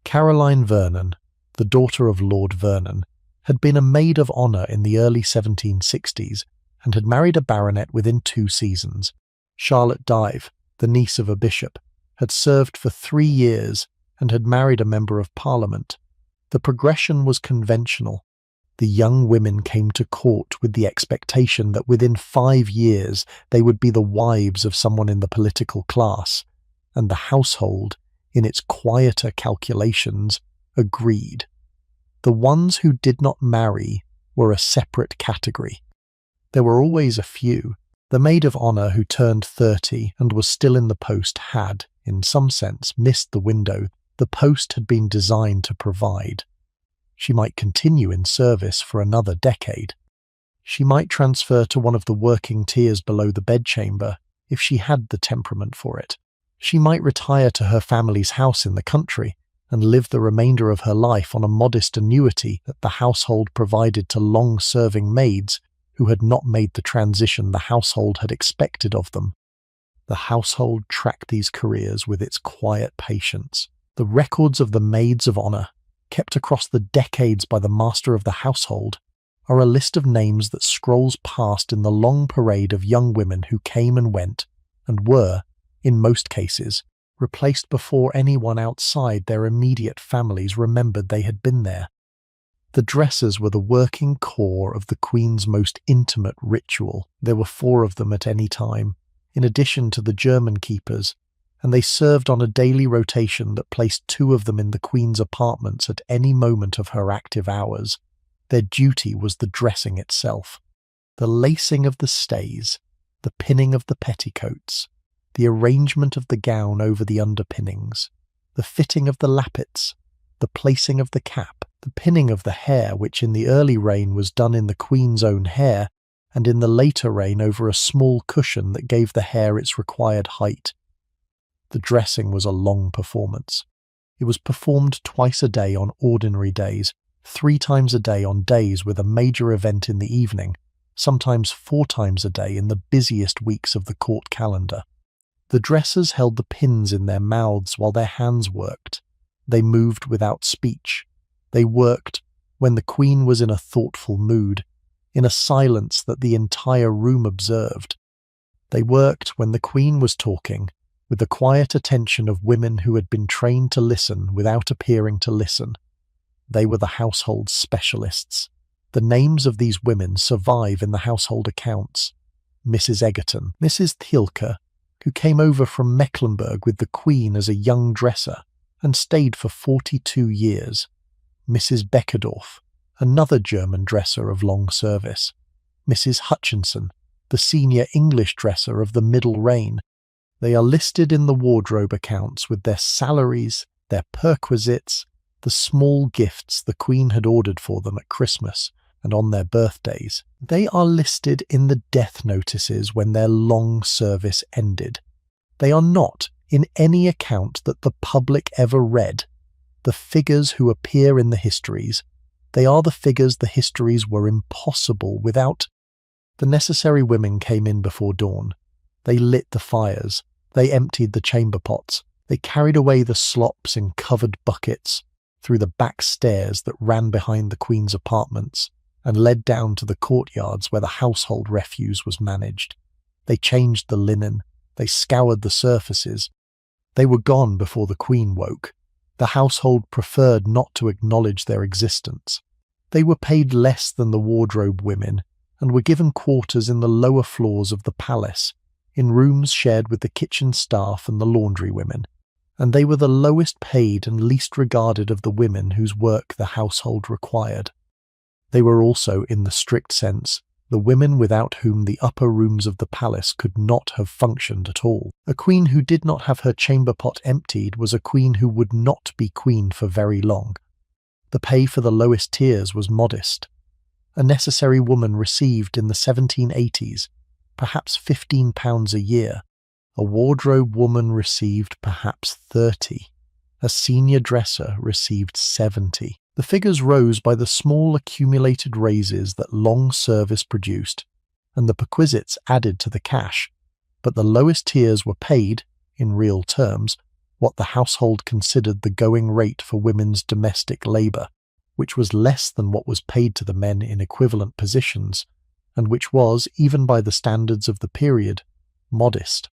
Caroline Vernon, the daughter of Lord Vernon, had been a maid of honour in the early 1760s and had married a baronet within 2 seasons. Charlotte Dive, the niece of a bishop, had served for 3 years and had married a member of Parliament. The progression was conventional. The young women came to court with the expectation that within 5 years they would be the wives of someone in the political class, and the household, in its quieter calculations, agreed. The ones who did not marry were a separate category. There were always a few. The maid of honour who turned 30 and was still in the post had, in some sense, missed the window the post had been designed to provide. She might continue in service for another decade. She might transfer to one of the working tiers below the bedchamber if she had the temperament for it. She might retire to her family's house in the country and live the remainder of her life on a modest annuity that the household provided to long-serving maids who had not made the transition the household had expected of them. The household tracked these careers with its quiet patience. The records of the maids of honour, kept across the decades by the master of the household, are a list of names that scrolls past in the long parade of young women who came and went, and were, in most cases, replaced before anyone outside their immediate families remembered they had been there. The dresses were the working core of the Queen's most intimate ritual. There were 4 of them at any time, in addition to the German keepers, and they served on a daily rotation that placed 2 of them in the Queen's apartments at any moment of her active hours. Their duty was the dressing itself. The lacing of the stays, the pinning of the petticoats, the arrangement of the gown over the underpinnings, the fitting of the lappets, the placing of the cap, the pinning of the hair, which in the early reign was done in the Queen's own hair, and in the later reign over a small cushion that gave the hair its required height. The dressing was a long performance. It was performed twice a day on ordinary days, 3 times a day on days with a major event in the evening, sometimes 4 times a day in the busiest weeks of the court calendar. The dressers held the pins in their mouths while their hands worked. They moved without speech. They worked when the Queen was in a thoughtful mood, in a silence that the entire room observed. They worked when the Queen was talking, with the quiet attention of women who had been trained to listen without appearing to listen. They were the household specialists, The names of these women survive in the household accounts. Mrs. Egerton, Mrs. Thielke, who came over from Mecklenburg with the Queen as a young dresser and stayed for 42 years. Mrs. Beckerdorf, another German dresser of long service. Mrs. Hutchinson, the senior English dresser of the Middle Reign. They are listed in the wardrobe accounts with their salaries, their perquisites, the small gifts the Queen had ordered for them at Christmas and on their birthdays. They are listed in the death notices when their long service ended. They are not in any account that the public ever read. The figures who appear in the histories, they are the figures the histories were impossible without. The necessary women came in before dawn. They lit the fires. They emptied the chamber pots. They carried away the slops in covered buckets through the back stairs that ran behind the Queen's apartments and led down to the courtyards where the household refuse was managed. They changed the linen. They scoured the surfaces. They were gone before the Queen woke. The household preferred not to acknowledge their existence. They were paid less than the wardrobe women and were given quarters in the lower floors of the palace, in rooms shared with the kitchen staff and the laundry women, and they were the lowest paid and least regarded of the women whose work the household required. They were also, in the strict sense, the women without whom the upper rooms of the palace could not have functioned at all. A queen who did not have her chamber pot emptied was a queen who would not be queen for very long. The pay for the lowest tiers was modest. A necessary woman received in the 1780s perhaps £15 a year. A wardrobe woman received perhaps 30. A senior dresser received 70. The figures rose by the small accumulated raises that long service produced, and the perquisites added to the cash, but the lowest tiers were paid, in real terms, what the household considered the going rate for women's domestic labour, which was less than what was paid to the men in equivalent positions, and which was, even by the standards of the period, modest.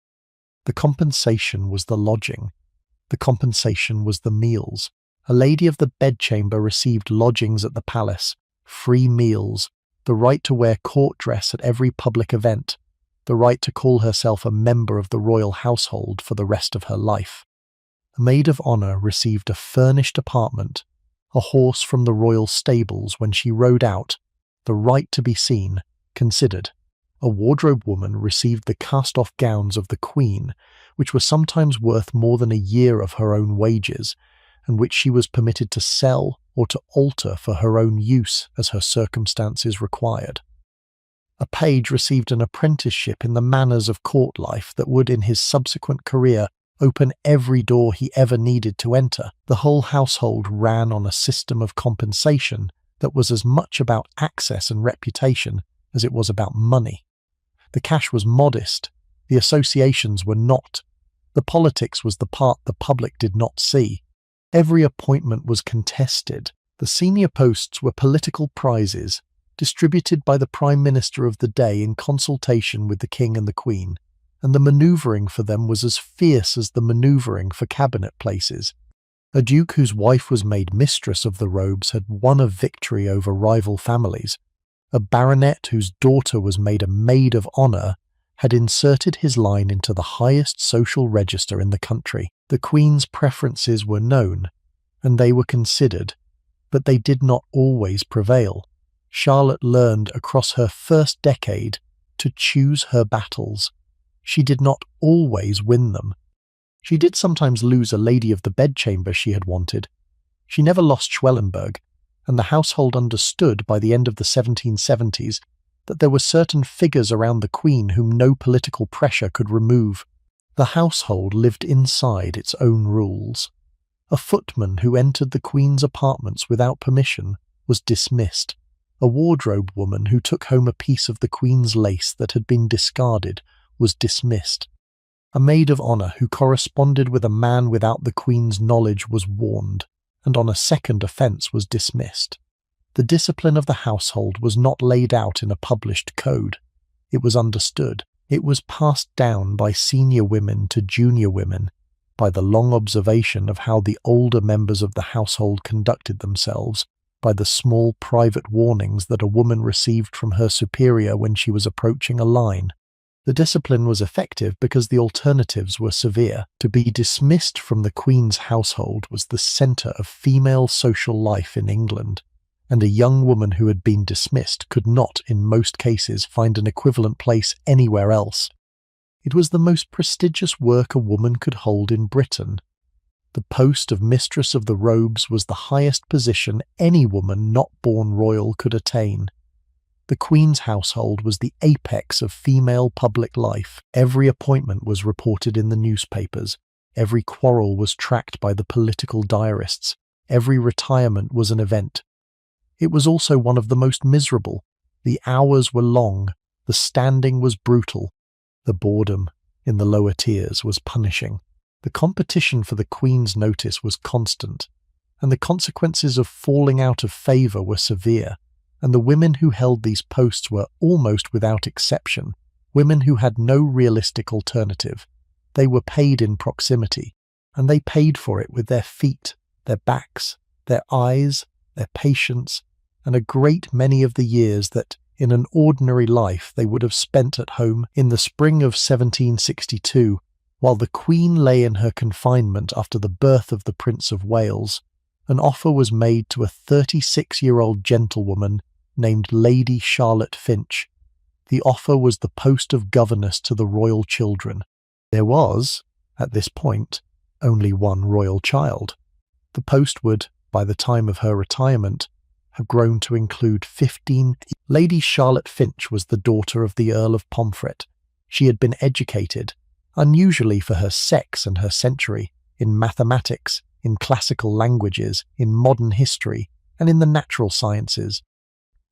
The compensation was the lodging. The compensation was the meals. A lady of the bedchamber received lodgings at the palace, free meals, the right to wear court dress at every public event, the right to call herself a member of the royal household for the rest of her life. A maid of honour received a furnished apartment, a horse from the royal stables when she rode out, the right to be seen, considered. A wardrobe woman received the cast-off gowns of the Queen, which were sometimes worth more than a year of her own wages, and which she was permitted to sell or to alter for her own use as her circumstances required. A page received an apprenticeship in the manners of court life that would in his subsequent career open every door he ever needed to enter. The whole household ran on a system of compensation that was as much about access and reputation as it was about money. The cash was modest, the associations were not. The politics was the part the public did not see. Every appointment was contested. The senior posts were political prizes, distributed by the Prime Minister of the day in consultation with the King and the Queen, and the manoeuvring for them was as fierce as the manoeuvring for cabinet places. A duke whose wife was made mistress of the robes had won a victory over rival families. A baronet whose daughter was made a maid of honour had inserted his line into the highest social register in the country. The Queen's preferences were known, and they were considered, but they did not always prevail. Charlotte learned across her first decade to choose her battles. She did not always win them. She did sometimes lose a lady of the bedchamber she had wanted. She never lost Schwellenberg, and the household understood by the end of the 1770s that there were certain figures around the Queen whom no political pressure could remove. The household lived inside its own rules. A footman who entered the Queen's apartments without permission was dismissed. A wardrobe woman who took home a piece of the Queen's lace that had been discarded was dismissed. A maid of honour who corresponded with a man without the Queen's knowledge was warned, and on a second offence was dismissed. The discipline of the household was not laid out in a published code. It was understood. It was passed down by senior women to junior women, by the long observation of how the older members of the household conducted themselves, by the small private warnings that a woman received from her superior when she was approaching a line. The discipline was effective because the alternatives were severe. To be dismissed from the Queen's household was the centre of female social life in England, and a young woman who had been dismissed could not, in most cases, find an equivalent place anywhere else. It was the most prestigious work a woman could hold in Britain. The post of Mistress of the Robes was the highest position any woman not born royal could attain. The Queen's household was the apex of female public life. Every appointment was reported in the newspapers. Every quarrel was tracked by the political diarists. Every retirement was an event. It was also one of the most miserable. The hours were long. The standing was brutal. The boredom in the lower tiers was punishing. The competition for the Queen's notice was constant, and the consequences of falling out of favour were severe. And the women who held these posts were, almost without exception, women who had no realistic alternative. They were paid in proximity, and they paid for it with their feet, their backs, their eyes, their patience, and a great many of the years that, in an ordinary life, they would have spent at home. In the spring of 1762, while the Queen lay in her confinement after the birth of the Prince of Wales, an offer was made to a 36-year-old gentlewoman named Lady Charlotte Finch. The offer was the post of governess to the royal children. There was, at this point, only one royal child. The post would, by the time of her retirement, have grown to include 15. Lady Charlotte Finch was the daughter of the Earl of Pomfret. She had been educated, unusually for her sex and her century, in mathematics, in classical languages, in modern history, and in the natural sciences.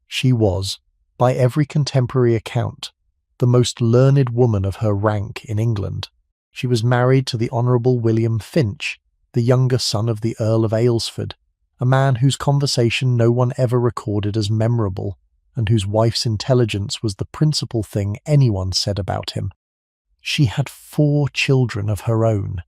She was, by every contemporary account, the most learned woman of her rank in England. She was married to the Honourable William Finch, the younger son of the Earl of Aylesford, a man whose conversation no one ever recorded as memorable, and whose wife's intelligence was the principal thing anyone said about him. She had 4 children of her own.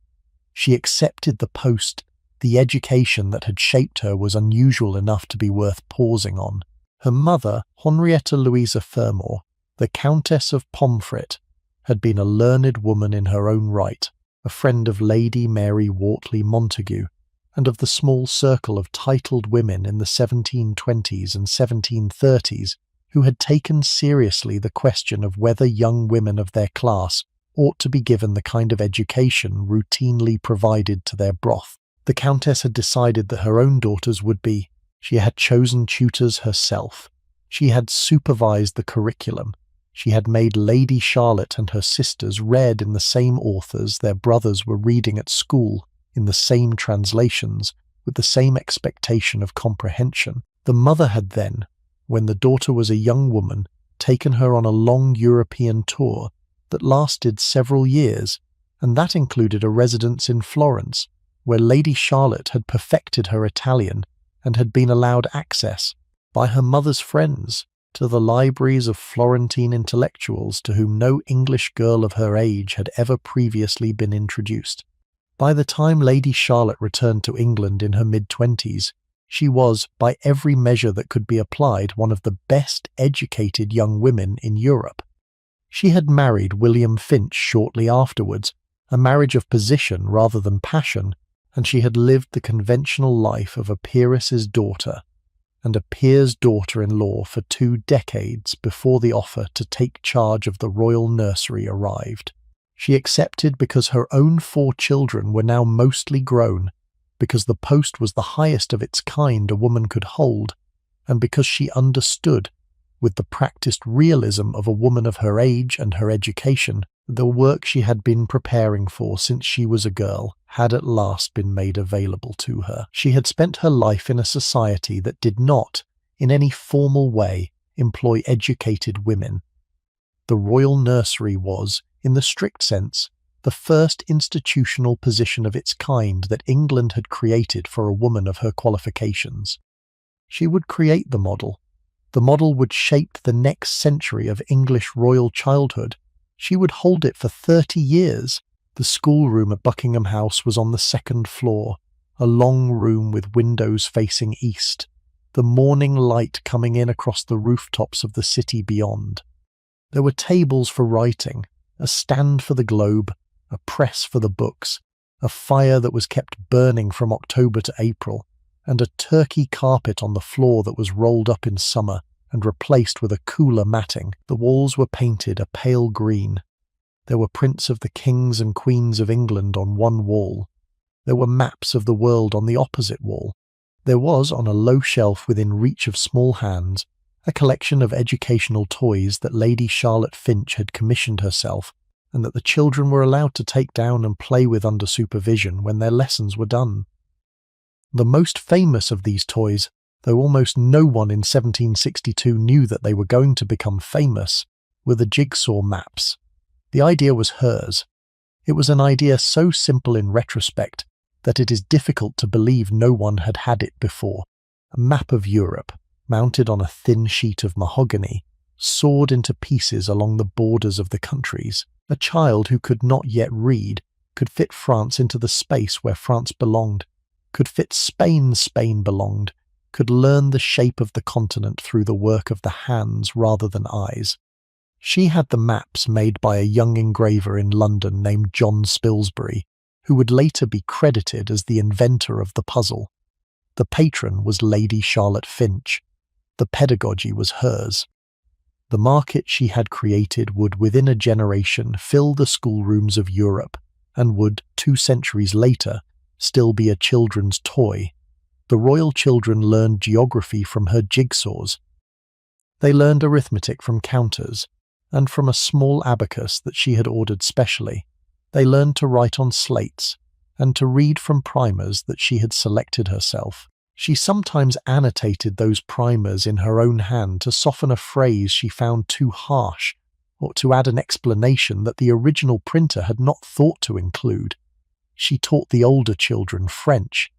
She accepted the post. The education that had shaped her was unusual enough to be worth pausing on. Her mother, Henrietta Louisa Fermor, the Countess of Pomfret, had been a learned woman in her own right, a friend of Lady Mary Wortley Montagu, and of the small circle of titled women in the 1720s and 1730s who had taken seriously the question of whether young women of their class ought to be given the kind of education routinely provided to their broth. The Countess had decided that her own daughters would be. She had chosen tutors herself. She had supervised the curriculum. She had made Lady Charlotte and her sisters read in the same authors their brothers were reading at school, in the same translations, with the same expectation of comprehension. The mother had then, when the daughter was a young woman, taken her on a long European tour that lasted several years, and that included a residence in Florence, where Lady Charlotte had perfected her Italian and had been allowed access, by her mother's friends, to the libraries of Florentine intellectuals to whom no English girl of her age had ever previously been introduced. By the time Lady Charlotte returned to England in her mid-20s, she was, by every measure that could be applied, one of the best educated young women in Europe. She had married William Finch shortly afterwards, a marriage of position rather than passion, and she had lived the conventional life of a peeress's daughter and a peer's daughter-in-law for 2 decades before the offer to take charge of the royal nursery arrived. She accepted because her own 4 children were now mostly grown, because the post was the highest of its kind a woman could hold, and because she understood, with the practiced realism of a woman of her age and her education, the work she had been preparing for since she was a girl had at last been made available to her. She had spent her life in a society that did not, in any formal way, employ educated women. The royal nursery was, in the strict sense, the first institutional position of its kind that England had created for a woman of her qualifications. She would create the model. The model would shape the next century of English royal childhood. She would hold it for 30 years. The schoolroom at Buckingham House was on the 2nd floor, a long room with windows facing east. the morning light coming in across the rooftops of the city beyond. There were tables for writing, a stand for the globe, a press for the books, a fire that was kept burning from October to April, and a turkey carpet on the floor that was rolled up in summer and replaced with a cooler matting. The walls were painted a pale green. There were prints of the kings and queens of England on one wall. There were maps of the world on the opposite wall. There was, on a low shelf within reach of small hands, a collection of educational toys that Lady Charlotte Finch had commissioned herself and that the children were allowed to take down and play with under supervision when their lessons were done. The most famous of these toys, though almost no one in 1762 knew that they were going to become famous, were the jigsaw maps. The idea was hers. It was an idea so simple in retrospect that it is difficult to believe no one had had it before. A map of Europe, mounted on a thin sheet of mahogany, sawed into pieces along the borders of the countries. A child who could not yet read could fit France into the space where France belonged, could fit Spain belonged, could learn the shape of the continent through the work of the hands rather than eyes. She had the maps made by a young engraver in London named John Spilsbury, who would later be credited as the inventor of the puzzle. The patron was Lady Charlotte Finch. The pedagogy was hers. The market she had created would, within a generation, fill the schoolrooms of Europe, and would, 2 centuries later, still be a children's toy. The royal children learned geography from her jigsaws. They learned arithmetic from counters, and from a small abacus that she had ordered specially. They learned to write on slates, and to read from primers that she had selected herself. She sometimes annotated those primers in her own hand to soften a phrase she found too harsh, or to add an explanation that the original printer had not thought to include. She taught the older children French.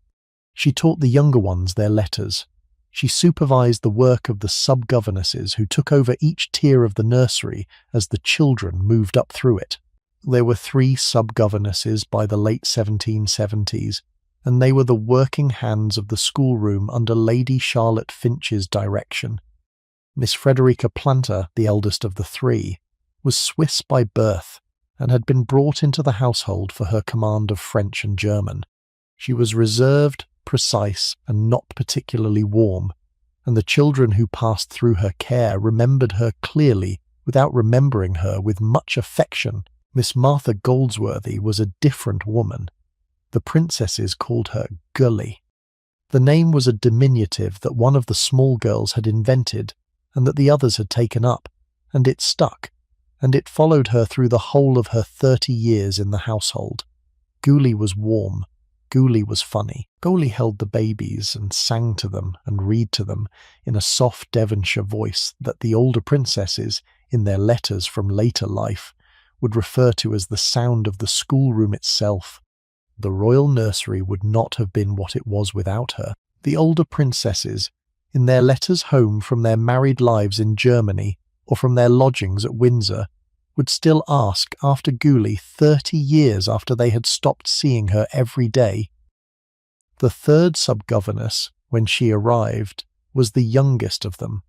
She taught the younger ones their letters. She supervised the work of the sub-governesses who took over each tier of the nursery as the children moved up through it. There were 3 sub-governesses by the late 1770s, and they were the working hands of the schoolroom under Lady Charlotte Finch's direction. Miss Frederica Planter, the eldest of the 3, was Swiss by birth and had been brought into the household for her command of French and German. She was reserved, precise, and not particularly warm, and the children who passed through her care remembered her clearly without remembering her with much affection. Miss Martha Goldsworthy was a different woman. The princesses called her Gully. The name was a diminutive that one of the small girls had invented and that the others had taken up, and it stuck, and it followed her through the whole of her 30 years in the household. Gully was warm. Gully was funny. Gully held the babies and sang to them and read to them in a soft Devonshire voice that the older princesses, in their letters from later life, would refer to as the sound of the schoolroom itself. The royal nursery would not have been what it was without her. The older princesses, in their letters home from their married lives in Germany or from their lodgings at Windsor, would still ask after Gully 30 years after they had stopped seeing her every day. The 3rd sub-governess, when she arrived, was the youngest of them.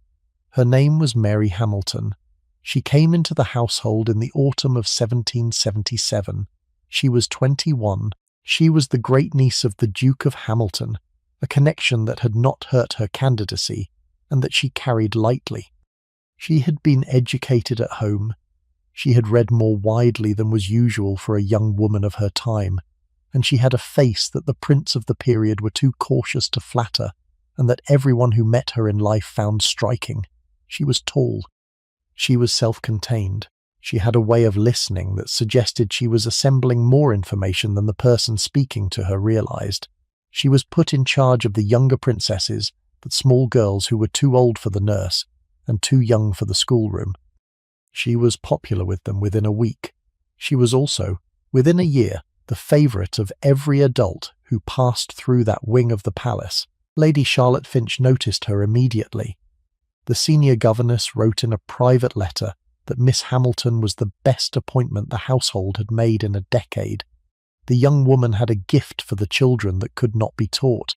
Her name was Mary Hamilton. She came into the household in the autumn of 1777. She was 21. She was the great-niece of the Duke of Hamilton, a connection that had not hurt her candidacy and that she carried lightly. She had been educated at home. She had read more widely than was usual for a young woman of her time, and she had a face that the prints of the period were too cautious to flatter, and that everyone who met her in life found striking. She was tall. She was self-contained. She had a way of listening that suggested she was assembling more information than the person speaking to her realized. She was put in charge of the younger princesses, the small girls who were too old for the nurse and too young for the schoolroom. She was popular with them within a week. She was also, within a year, the favourite of every adult who passed through that wing of the palace. Lady Charlotte Finch noticed her immediately. The senior governess wrote in a private letter that Miss Hamilton was the best appointment the household had made in a decade. The young woman had a gift for the children that could not be taught.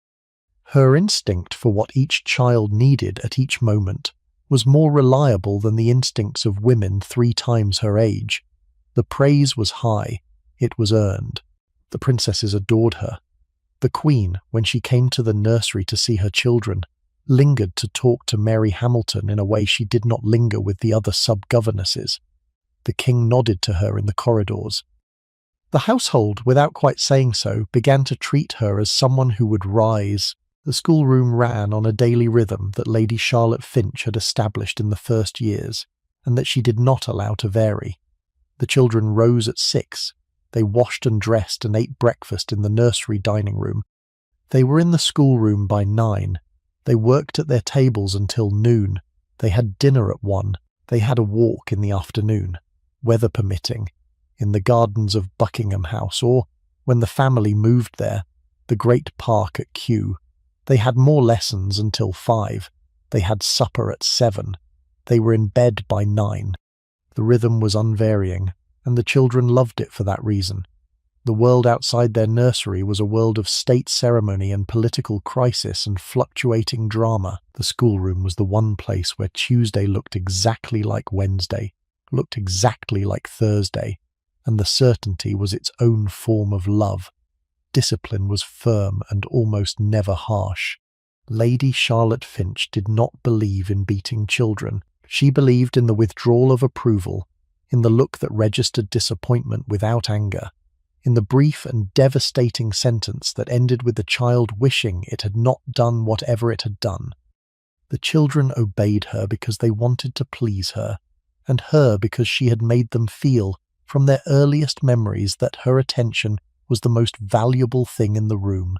Her instinct for what each child needed at each moment was more reliable than the instincts of women 3 times her age. The praise was high, it was earned. The princesses adored her. The Queen, when she came to the nursery to see her children, lingered to talk to Mary Hamilton in a way she did not linger with the other sub-governesses. The King nodded to her in the corridors. The household, without quite saying so, began to treat her as someone who would rise. The schoolroom ran on a daily rhythm that Lady Charlotte Finch had established in the first years, and that she did not allow to vary. The children rose at 6. They washed and dressed and ate breakfast in the nursery dining room. They were in the schoolroom by 9. They worked at their tables until noon. They had dinner at 1. They had a walk in the afternoon, weather permitting, in the gardens of Buckingham House, or, when the family moved there, the great park at Kew. They had more lessons until 5. They had supper at 7. They were in bed by 9. The rhythm was unvarying, and the children loved it for that reason. The world outside their nursery was a world of state ceremony and political crisis and fluctuating drama. The schoolroom was the one place where Tuesday looked exactly like Wednesday, looked exactly like Thursday, and the certainty was its own form of love. Discipline was firm and almost never harsh. Lady Charlotte Finch did not believe in beating children. She believed in the withdrawal of approval, in the look that registered disappointment without anger, in the brief and devastating sentence that ended with the child wishing it had not done whatever it had done. The children obeyed her because they wanted to please her, and her because she had made them feel, from their earliest memories, that her attention was the most valuable thing in the room.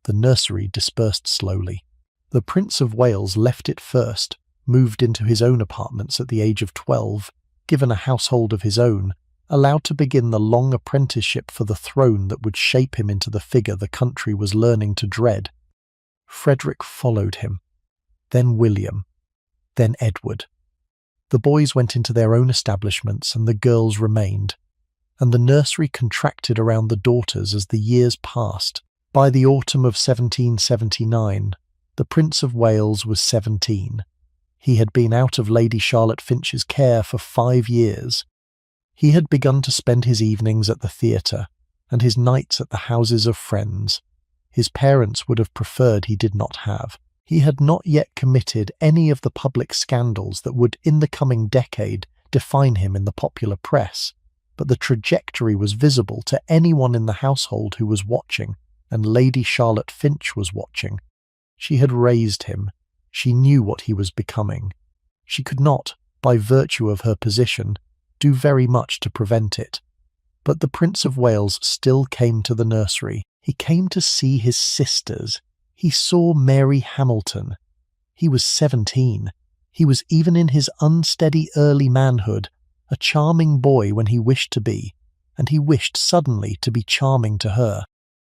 The nursery dispersed slowly. The Prince of Wales left it first, moved into his own apartments at the age of 12, given a household of his own, allowed to begin the long apprenticeship for the throne that would shape him into the figure the country was learning to dread. Frederick followed him, then William, then Edward. The boys went into their own establishments and the girls remained, and the nursery contracted around the daughters as the years passed. By the autumn of 1779, the Prince of Wales was 17. He had been out of Lady Charlotte Finch's care for 5 years. He had begun to spend his evenings at the theatre, and his nights at the houses of friends. His parents would have preferred he did not have. He had not yet committed any of the public scandals that would, in the coming decade, define him in the popular press, but the trajectory was visible to anyone in the household who was watching, and Lady Charlotte Finch was watching. She had raised him. She knew what he was becoming. She could not, by virtue of her position, do very much to prevent it. But the Prince of Wales still came to the nursery. He came to see his sisters. He saw Mary Hamilton. He was 17. He was, even in his unsteady early manhood, a charming boy when he wished to be, and he wished suddenly to be charming to her.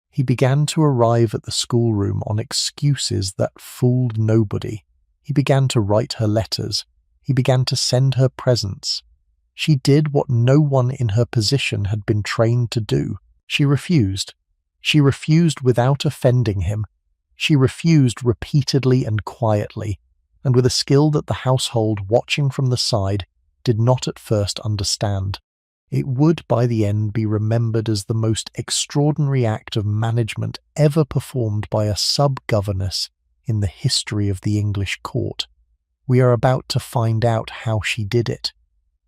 He began to arrive at the schoolroom on excuses that fooled nobody. He began to write her letters. He began to send her presents. She did what no one in her position had been trained to do. She refused. She refused without offending him. She refused repeatedly and quietly, and with a skill that the household, watching from the side, did not at first understand. It would by the end be remembered as the most extraordinary act of management ever performed by a sub-governess in the history of the English court. We are about to find out how she did it.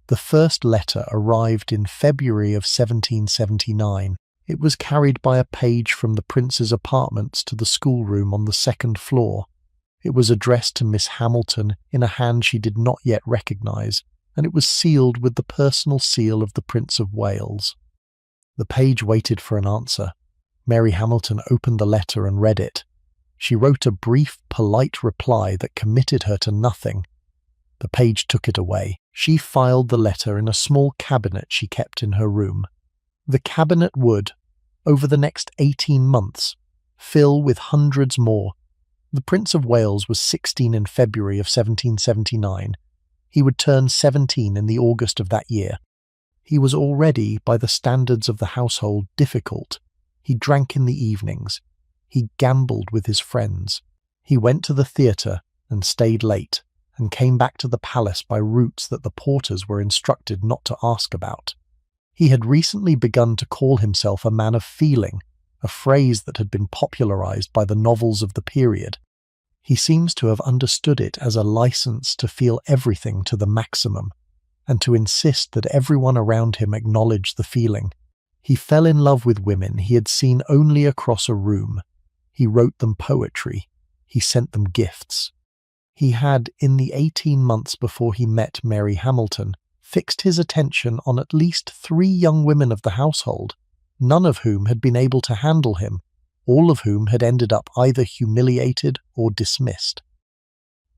The first letter arrived in February of 1779. It was carried by a page from the prince's apartments to the schoolroom on the 2nd floor. It was addressed to Miss Hamilton in a hand she did not yet recognise, and it was sealed with the personal seal of the Prince of Wales. The page waited for an answer. Mary Hamilton opened the letter and read it. She wrote a brief, polite reply that committed her to nothing. The page took it away. She filed the letter in a small cabinet she kept in her room. The cabinet would, over the next 18 months, fill with hundreds more. The Prince of Wales was 16 in February of 1779. He would turn 17 in the August of that year. He was already, by the standards of the household, difficult. He drank in the evenings. He gambled with his friends. He went to the theatre and stayed late, and came back to the palace by routes that the porters were instructed not to ask about. He had recently begun to call himself a man of feeling, a phrase that had been popularized by the novels of the period. He seems to have understood it as a license to feel everything to the maximum, and to insist that everyone around him acknowledge the feeling. He fell in love with women he had seen only across a room. He wrote them poetry. He sent them gifts. He had, in the 18 months before he met Mary Hamilton, fixed his attention on at least 3 young women of the household, none of whom had been able to handle him, all of whom had ended up either humiliated or dismissed.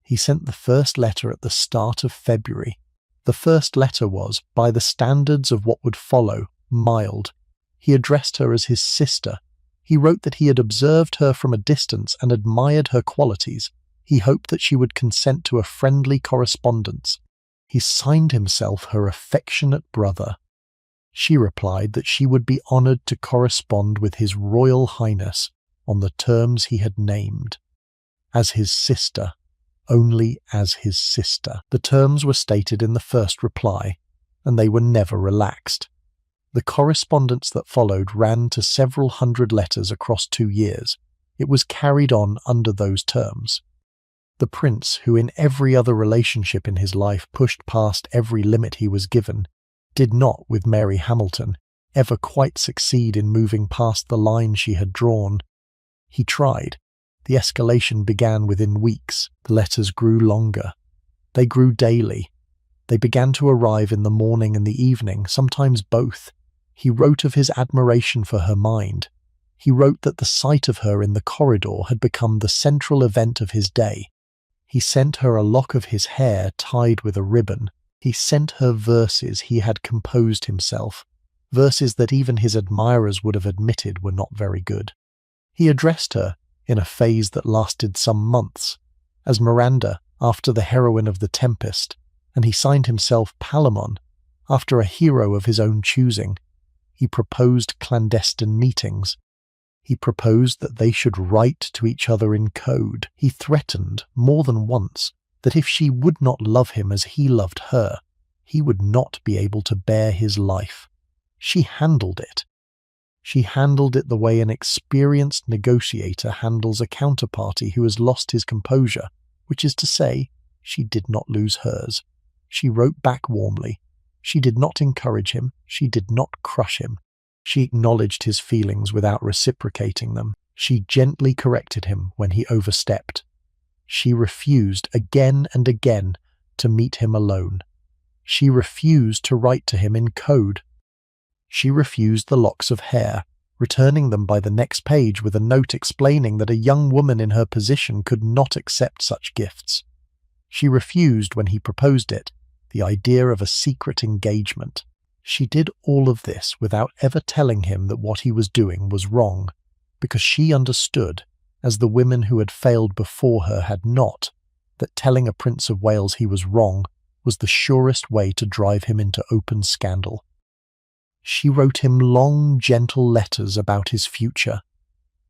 He sent the first letter at the start of February. The first letter was, by the standards of what would follow, mild. He addressed her as his sister. He wrote that he had observed her from a distance and admired her qualities. He hoped that she would consent to a friendly correspondence. He signed himself her affectionate brother. She replied that she would be honoured to correspond with His Royal Highness on the terms he had named. As his sister, only as his sister. The terms were stated in the first reply, and they were never relaxed. The correspondence that followed ran to several hundred letters across 2 years. It was carried on under those terms. The prince, who in every other relationship in his life pushed past every limit he was given, did not, with Mary Hamilton, ever quite succeed in moving past the line she had drawn. He tried. The escalation began within weeks. The letters grew longer. They grew daily. They began to arrive in the morning and the evening, sometimes both. He wrote of his admiration for her mind. He wrote that the sight of her in the corridor had become the central event of his day. He sent her a lock of his hair tied with a ribbon. He sent her verses he had composed himself, verses that even his admirers would have admitted were not very good. He addressed her, in a phase that lasted some months, as Miranda after the heroine of The Tempest, and he signed himself Palamon after a hero of his own choosing. He proposed clandestine meetings. He proposed that they should write to each other in code. He threatened, more than once, that if she would not love him as he loved her, he would not be able to bear his life. She handled it. She handled it the way an experienced negotiator handles a counterparty who has lost his composure, which is to say, she did not lose hers. She wrote back warmly. She did not encourage him. She did not crush him. She acknowledged his feelings without reciprocating them. She gently corrected him when he overstepped. She refused again and again to meet him alone. She refused to write to him in code. She refused the locks of hair, returning them by the next page with a note explaining that a young woman in her position could not accept such gifts. She refused, when he proposed it, the idea of a secret engagement. She did all of this without ever telling him that what he was doing was wrong, because she understood, as the women who had failed before her had not, that telling a Prince of Wales he was wrong was the surest way to drive him into open scandal. She wrote him long, gentle letters about his future.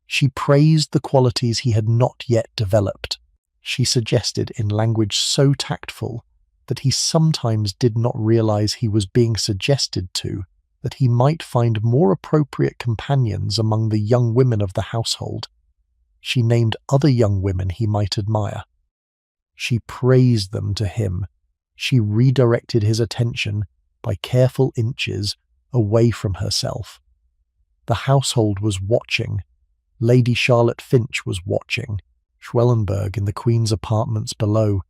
She praised the qualities he had not yet developed. She suggested, in language so tactful that he sometimes did not realize he was being suggested to, that he might find more appropriate companions among the young women of the household. She named other young women he might admire. She praised them to him. She redirected his attention, by careful inches, away from herself. The household was watching. Lady Charlotte Finch was watching. Schwellenberg, in the Queen's apartments below,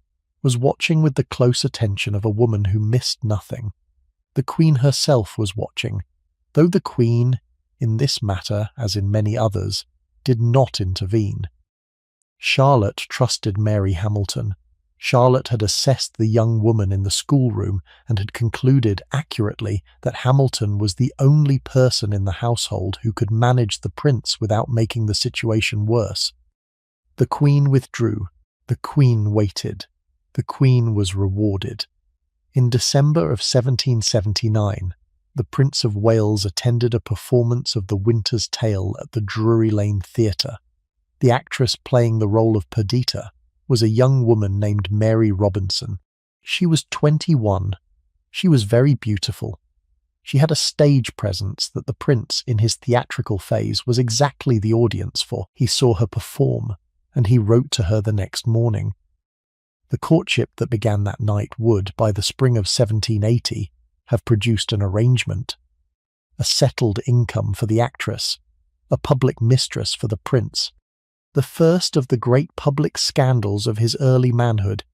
was watching with the close attention of a woman who missed nothing. The Queen herself was watching, though the Queen, in this matter as in many others, did not intervene. Charlotte trusted Mary Hamilton. Charlotte had assessed the young woman in the schoolroom and had concluded accurately that Hamilton was the only person in the household who could manage the prince without making the situation worse. The Queen withdrew. The Queen waited. The Queen was rewarded. In December of 1779, the Prince of Wales attended a performance of The Winter's Tale at the Drury Lane Theatre. The actress playing the role of Perdita was a young woman named Mary Robinson. She was 21. She was very beautiful. She had a stage presence that the prince, in his theatrical phase, was exactly the audience for. He saw her perform, and he wrote to her the next morning. The courtship that began that night would, by the spring of 1780, have produced an arrangement, a settled income for the actress, a public mistress for the prince, the first of the great public scandals of his early manhood.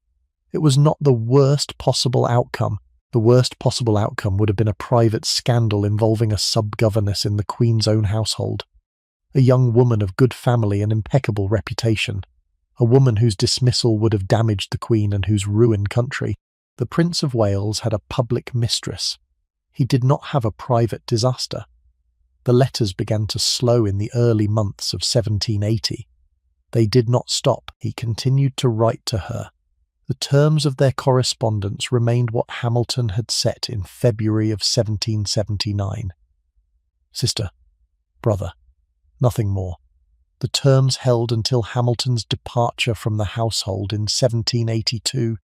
It was not the worst possible outcome. The worst possible outcome would have been a private scandal involving a sub-governess in the Queen's own household, a young woman of good family and impeccable reputation, a woman whose dismissal would have damaged the Queen and whose ruined country. The Prince of Wales had a public mistress. He did not have a private disaster. The letters began to slow in the early months of 1780. They did not stop. He continued to write to her. The terms of their correspondence remained what Hamilton had set in February of 1779. Sister, brother, nothing more. The terms held until Hamilton's departure from the household in 1782.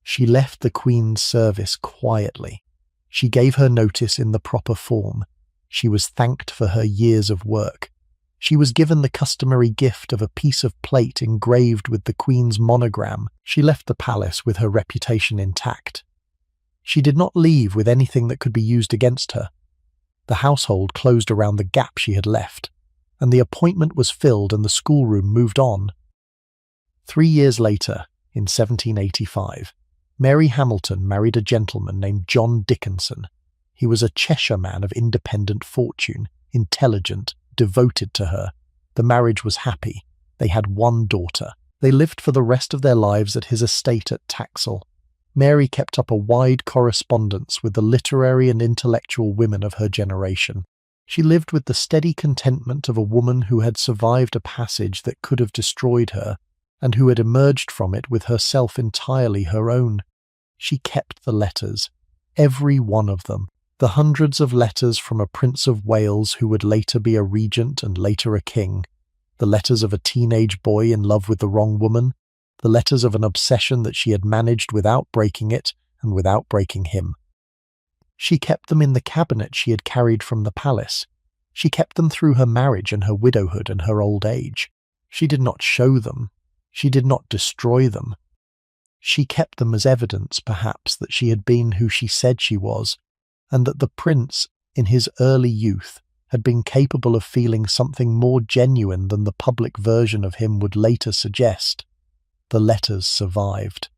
She left the Queen's service quietly. She gave her notice in the proper form. She was thanked for her years of work. She was given the customary gift of a piece of plate engraved with the Queen's monogram. She left the palace with her reputation intact. She did not leave with anything that could be used against her. The household closed around the gap she had left, and the appointment was filled and the schoolroom moved on. 3 years later, in 1785, Mary Hamilton married a gentleman named John Dickinson. He was a Cheshire man of independent fortune, intelligent, devoted to her. The marriage was happy. They had one daughter. They lived for the rest of their lives at his estate at Taxal. Mary kept up a wide correspondence with the literary and intellectual women of her generation. She lived with the steady contentment of a woman who had survived a passage that could have destroyed her, and who had emerged from it with herself entirely her own. She kept the letters, every one of them. The hundreds of letters from a Prince of Wales who would later be a regent and later a king, the letters of a teenage boy in love with the wrong woman, the letters of an obsession that she had managed without breaking it and without breaking him. She kept them in the cabinet she had carried from the palace. She kept them through her marriage and her widowhood and her old age. She did not show them. She did not destroy them. She kept them as evidence, perhaps, that she had been who she said she was, and that the prince, in his early youth, had been capable of feeling something more genuine than the public version of him would later suggest. The letters survived.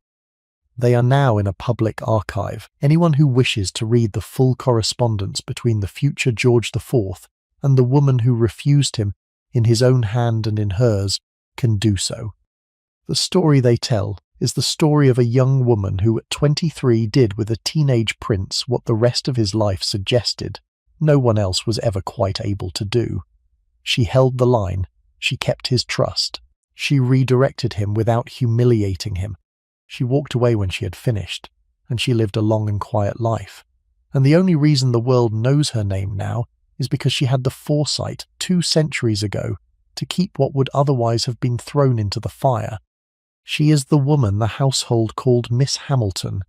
They are now in a public archive. Anyone who wishes to read the full correspondence between the future George IV and the woman who refused him, in his own hand and in hers, can do so. The story they tell is the story of a young woman who at 23 did with a teenage prince what the rest of his life suggested no one else was ever quite able to do. She held the line. She kept his trust. She redirected him without humiliating him. She walked away when she had finished, and she lived a long and quiet life. And the only reason the world knows her name now is because she had the foresight 2 centuries ago to keep what would otherwise have been thrown into the fire. She is the woman the household called Miss Hamilton.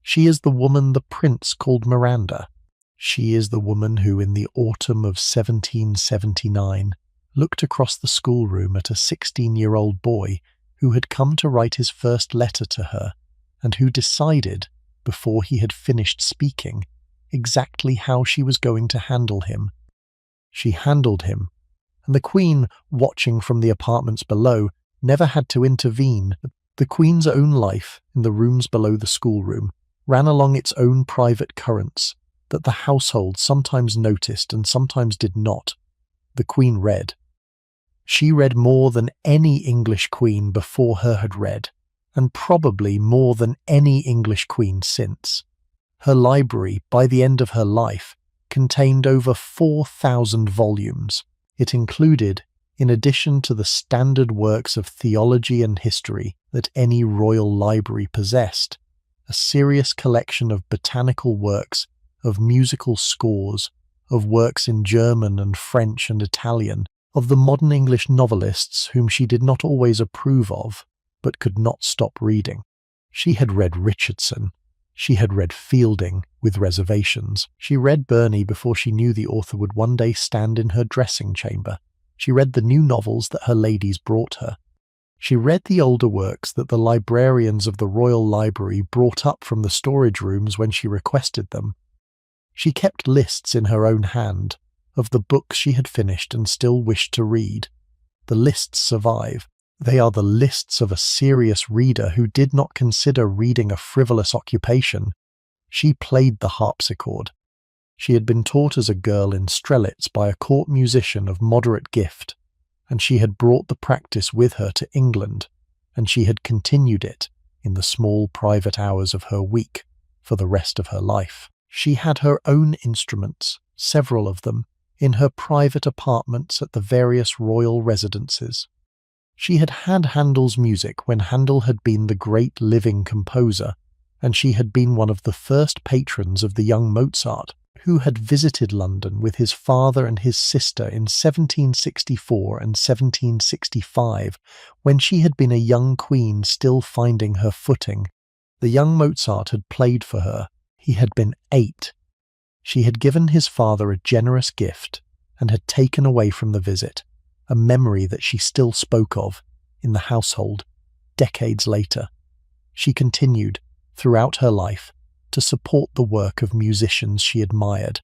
She is the woman the prince called Miranda. She is the woman who, in the autumn of 1779, looked across the schoolroom at a 16-year-old boy who had come to write his first letter to her, and who decided, before he had finished speaking, exactly how she was going to handle him. She handled him, and the Queen, watching from the apartments below, never had to intervene. The Queen's own life, in the rooms below the schoolroom, ran along its own private currents, that the household sometimes noticed and sometimes did not. The Queen read. She read more than any English queen before her had read, and probably more than any English queen since. Her library, by the end of her life, contained over 4,000 volumes. It included, in addition to the standard works of theology and history that any royal library possessed, a serious collection of botanical works, of musical scores, of works in German and French and Italian, of the modern English novelists whom she did not always approve of, but could not stop reading. She had read Richardson. She had read Fielding, with reservations. She read Burney before she knew the author would one day stand in her dressing chamber. She read the new novels that her ladies brought her. She read the older works that the librarians of the Royal Library brought up from the storage rooms when she requested them. She kept lists in her own hand of the books she had finished and still wished to read. The lists survive. They are the lists of a serious reader who did not consider reading a frivolous occupation. She played the harpsichord. She had been taught as a girl in Strelitz by a court musician of moderate gift, and she had brought the practice with her to England, and she had continued it in the small private hours of her week for the rest of her life. She had her own instruments, several of them, in her private apartments at the various royal residences. She had had Handel's music when Handel had been the great living composer, and she had been one of the first patrons of the young Mozart, who had visited London with his father and his sister in 1764 and 1765, when she had been a young queen still finding her footing. The young Mozart had played for her. He had been 8. She had given his father a generous gift and had taken away from the visit a memory that she still spoke of in the household decades later. She continued, throughout her life, to support the work of musicians she admired.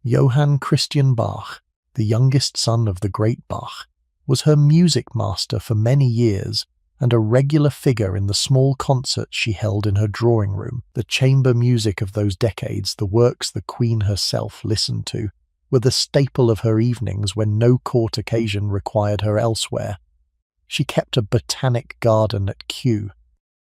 Johann Christian Bach, the youngest son of the great Bach, was her music master for many years and a regular figure in the small concerts she held in her drawing room. The chamber music of those decades, the works the Queen herself listened to, were the staple of her evenings when no court occasion required her elsewhere. She kept a botanic garden at Kew.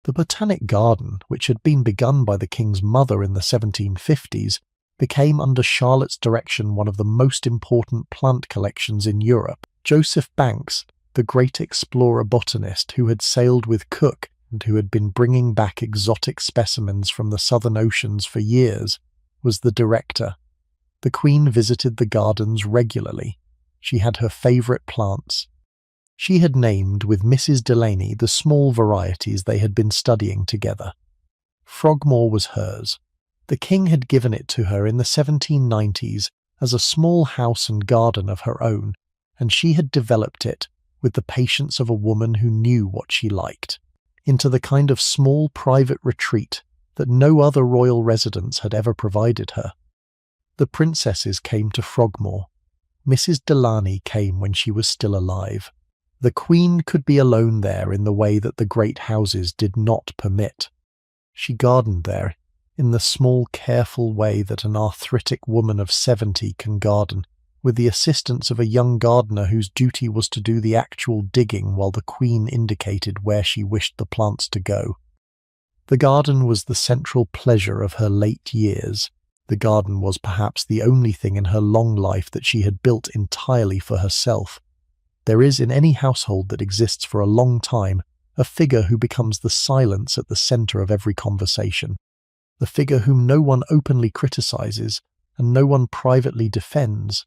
The botanic garden, which had been begun by the King's mother in the 1750s, became under Charlotte's direction one of the most important plant collections in Europe. Joseph Banks, the great explorer botanist who had sailed with Cook and who had been bringing back exotic specimens from the southern oceans for years, was the director. The Queen visited the gardens regularly. She had her favourite plants. She had named with Mrs. Delaney the small varieties they had been studying together. Frogmore was hers. The King had given it to her in the 1790s as a small house and garden of her own, and she had developed it, with the patience of a woman who knew what she liked, into the kind of small private retreat that no other royal residence had ever provided her. The princesses came to Frogmore. Mrs. Delaney came when she was still alive. The Queen could be alone there in the way that the great houses did not permit. She gardened there, in the small careful way that an arthritic woman of 70 can garden, with the assistance of a young gardener whose duty was to do the actual digging while the Queen indicated where she wished the plants to go. The garden was the central pleasure of her late years. The garden was perhaps the only thing in her long life that she had built entirely for herself. There is in any household that exists for a long time a figure who becomes the silence at the centre of every conversation, the figure whom no one openly criticizes and no one privately defends,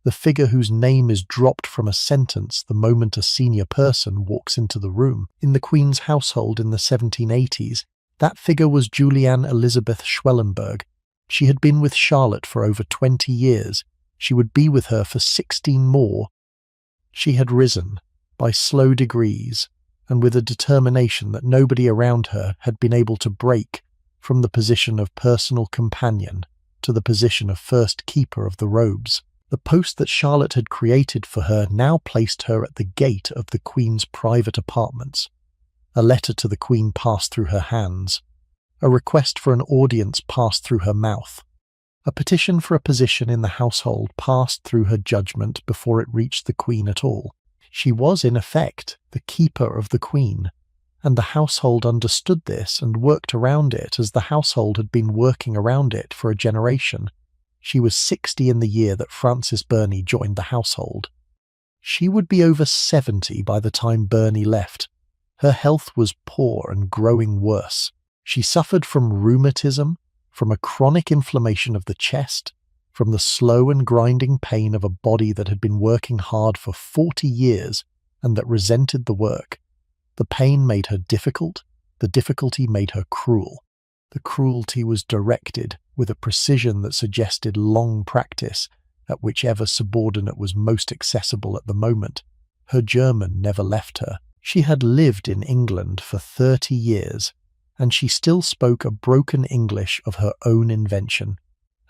the figure whose name is dropped from a sentence the moment a senior person walks into the room. In the Queen's household in the 1780s, that figure was Juliane Elizabeth Schwellenberg. She had been with Charlotte for over 20 years. She would be with her for 16 more. She had risen, by slow degrees, and with a determination that nobody around her had been able to break, from the position of personal companion to the position of first keeper of the robes. The post that Charlotte had created for her now placed her at the gate of the Queen's private apartments. A letter to the Queen passed through her hands. A request for an audience passed through her mouth. A petition for a position in the household passed through her judgment before it reached the Queen at all. She was, in effect, the keeper of the Queen, and the household understood this and worked around it as the household had been working around it for a generation. She was 60 in the year that Frances Burney joined the household. She would be over 70 by the time Burney left. Her health was poor and growing worse. She suffered from rheumatism, from a chronic inflammation of the chest, from the slow and grinding pain of a body that had been working hard for 40 years and that resented the work. The pain made her difficult, the difficulty made her cruel. The cruelty was directed with a precision that suggested long practice at whichever subordinate was most accessible at the moment. Her German never left her. She had lived in England for 30 years, and she still spoke a broken English of her own invention,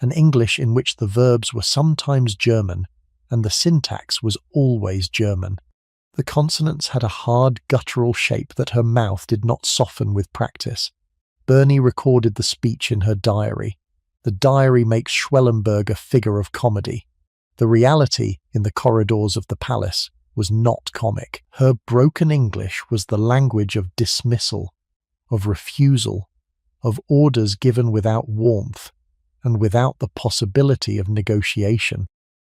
an English in which the verbs were sometimes German and the syntax was always German. The consonants had a hard guttural shape that her mouth did not soften with practice. Bernie recorded the speech in her diary. The diary makes Schwellenberg a figure of comedy. The reality in the corridors of the palace was not comic. Her broken English was the language of dismissal, of refusal, of orders given without warmth and without the possibility of negotiation.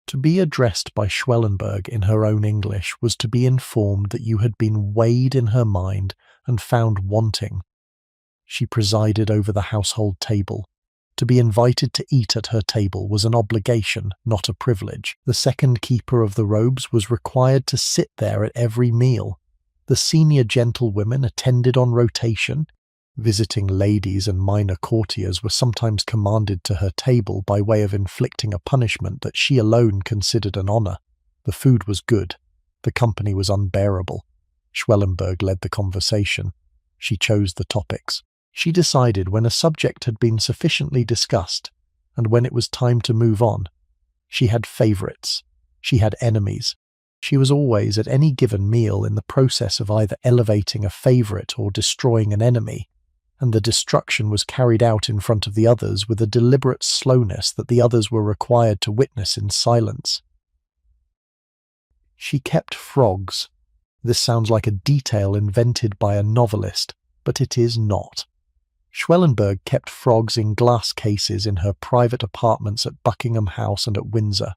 To be addressed by Schwellenberg in her own English was to be informed that you had been weighed in her mind and found wanting. She presided over the household table. To be invited to eat at her table was an obligation, not a privilege. The second keeper of the robes was required to sit there at every meal. The senior gentlewomen attended on rotation. Visiting ladies and minor courtiers were sometimes commanded to her table by way of inflicting a punishment that she alone considered an honour. The food was good. The company was unbearable. Schwellenberg led the conversation. She chose the topics. She decided when a subject had been sufficiently discussed, and when it was time to move on. She had favourites. She had enemies. She was always, at any given meal, in the process of either elevating a favourite or destroying an enemy, and the destruction was carried out in front of the others with a deliberate slowness that the others were required to witness in silence. She kept frogs. This sounds like a detail invented by a novelist, but it is not. Schwellenberg kept frogs in glass cases in her private apartments at Buckingham House and at Windsor.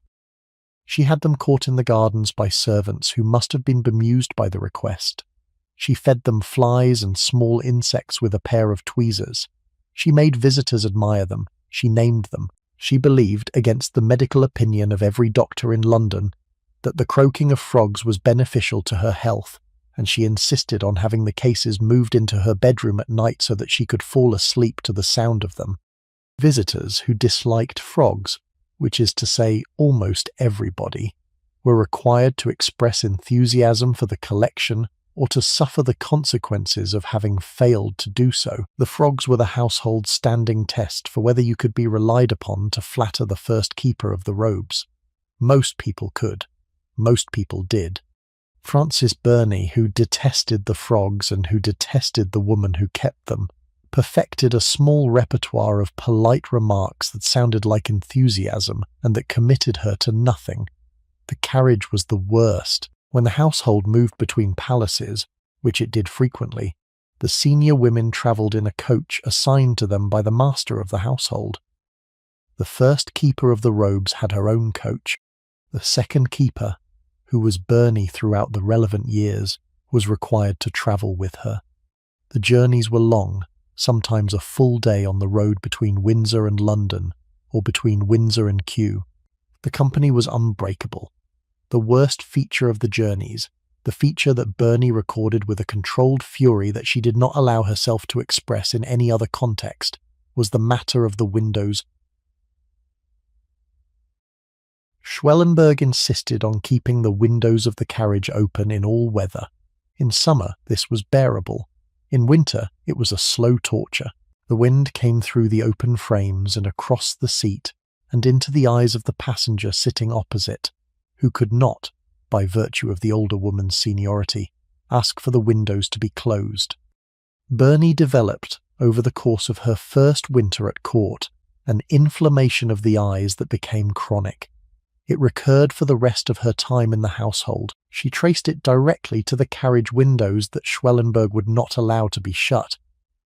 She had them caught in the gardens by servants who must have been bemused by the request. She fed them flies and small insects with a pair of tweezers. She made visitors admire them. She named them. She believed, against the medical opinion of every doctor in London, that the croaking of frogs was beneficial to her health, and she insisted on having the cases moved into her bedroom at night so that she could fall asleep to the sound of them. Visitors who disliked frogs, which is to say almost everybody, were required to express enthusiasm for the collection or to suffer the consequences of having failed to do so. The frogs were the household standing test for whether you could be relied upon to flatter the first keeper of the robes. Most people could. Most people did. Francis Burney, who detested the frogs and who detested the woman who kept them, perfected a small repertoire of polite remarks that sounded like enthusiasm and that committed her to nothing. The carriage was the worst. When the household moved between palaces, which it did frequently, the senior women travelled in a coach assigned to them by the master of the household. The first keeper of the robes had her own coach. The second keeper, who was Burney throughout the relevant years, was required to travel with her. The journeys were long, sometimes a full day on the road between Windsor and London, or between Windsor and Kew. The company was unbreakable. The worst feature of the journeys, the feature that Burney recorded with a controlled fury that she did not allow herself to express in any other context, was the matter of the windows. Schwellenberg insisted on keeping the windows of the carriage open in all weather. In summer, this was bearable. In winter, it was a slow torture. The wind came through the open frames and across the seat and into the eyes of the passenger sitting opposite, who could not, by virtue of the older woman's seniority, ask for the windows to be closed. Burney developed, over the course of her first winter at court, an inflammation of the eyes that became chronic. It recurred for the rest of her time in the household. She traced it directly to the carriage windows that Schwellenberg would not allow to be shut.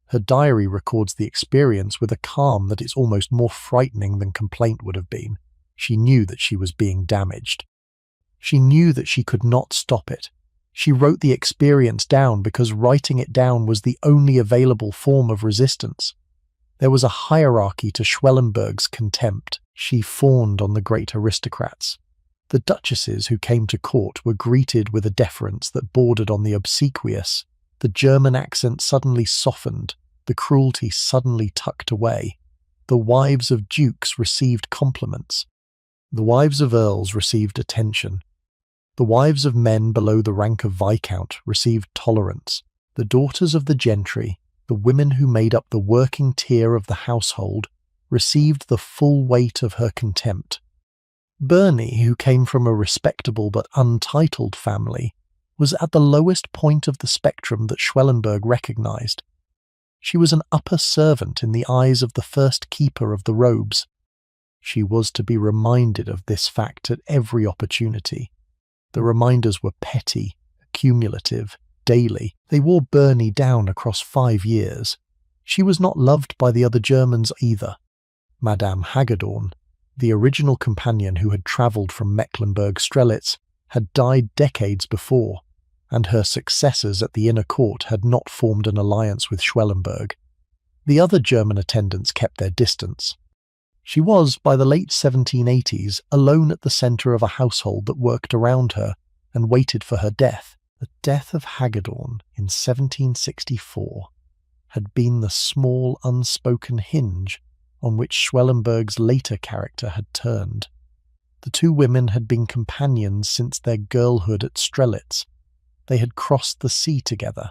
Her diary records the experience with a calm that is almost more frightening than complaint would have been. She knew that she was being damaged. She knew that she could not stop it. She wrote the experience down because writing it down was the only available form of resistance. There was a hierarchy to Schwellenberg's contempt. She fawned on the great aristocrats. The duchesses who came to court were greeted with a deference that bordered on the obsequious. The German accent suddenly softened, the cruelty suddenly tucked away. The wives of dukes received compliments. The wives of earls received attention. The wives of men below the rank of viscount received tolerance. The daughters of the gentry, the women who made up the working tier of the household, received the full weight of her contempt. Bernie, who came from a respectable but untitled family, was at the lowest point of the spectrum that Schwellenberg recognized. She was an upper servant in the eyes of the first keeper of the robes. She was to be reminded of this fact at every opportunity. The reminders were petty, accumulative, daily. They wore Bernie down across 5 years. She was not loved by the other Germans either. Madame Hagedorn, the original companion who had travelled from Mecklenburg-Strelitz, had died decades before, and her successors at the inner court had not formed an alliance with Schwellenberg. The other German attendants kept their distance. She was, by the late 1780s, alone at the centre of a household that worked around her and waited for her death. The death of Hagedorn in 1764 had been the small unspoken hinge on which Schwellenberg's later character had turned. The two women had been companions since their girlhood at Strelitz. They had crossed the sea together.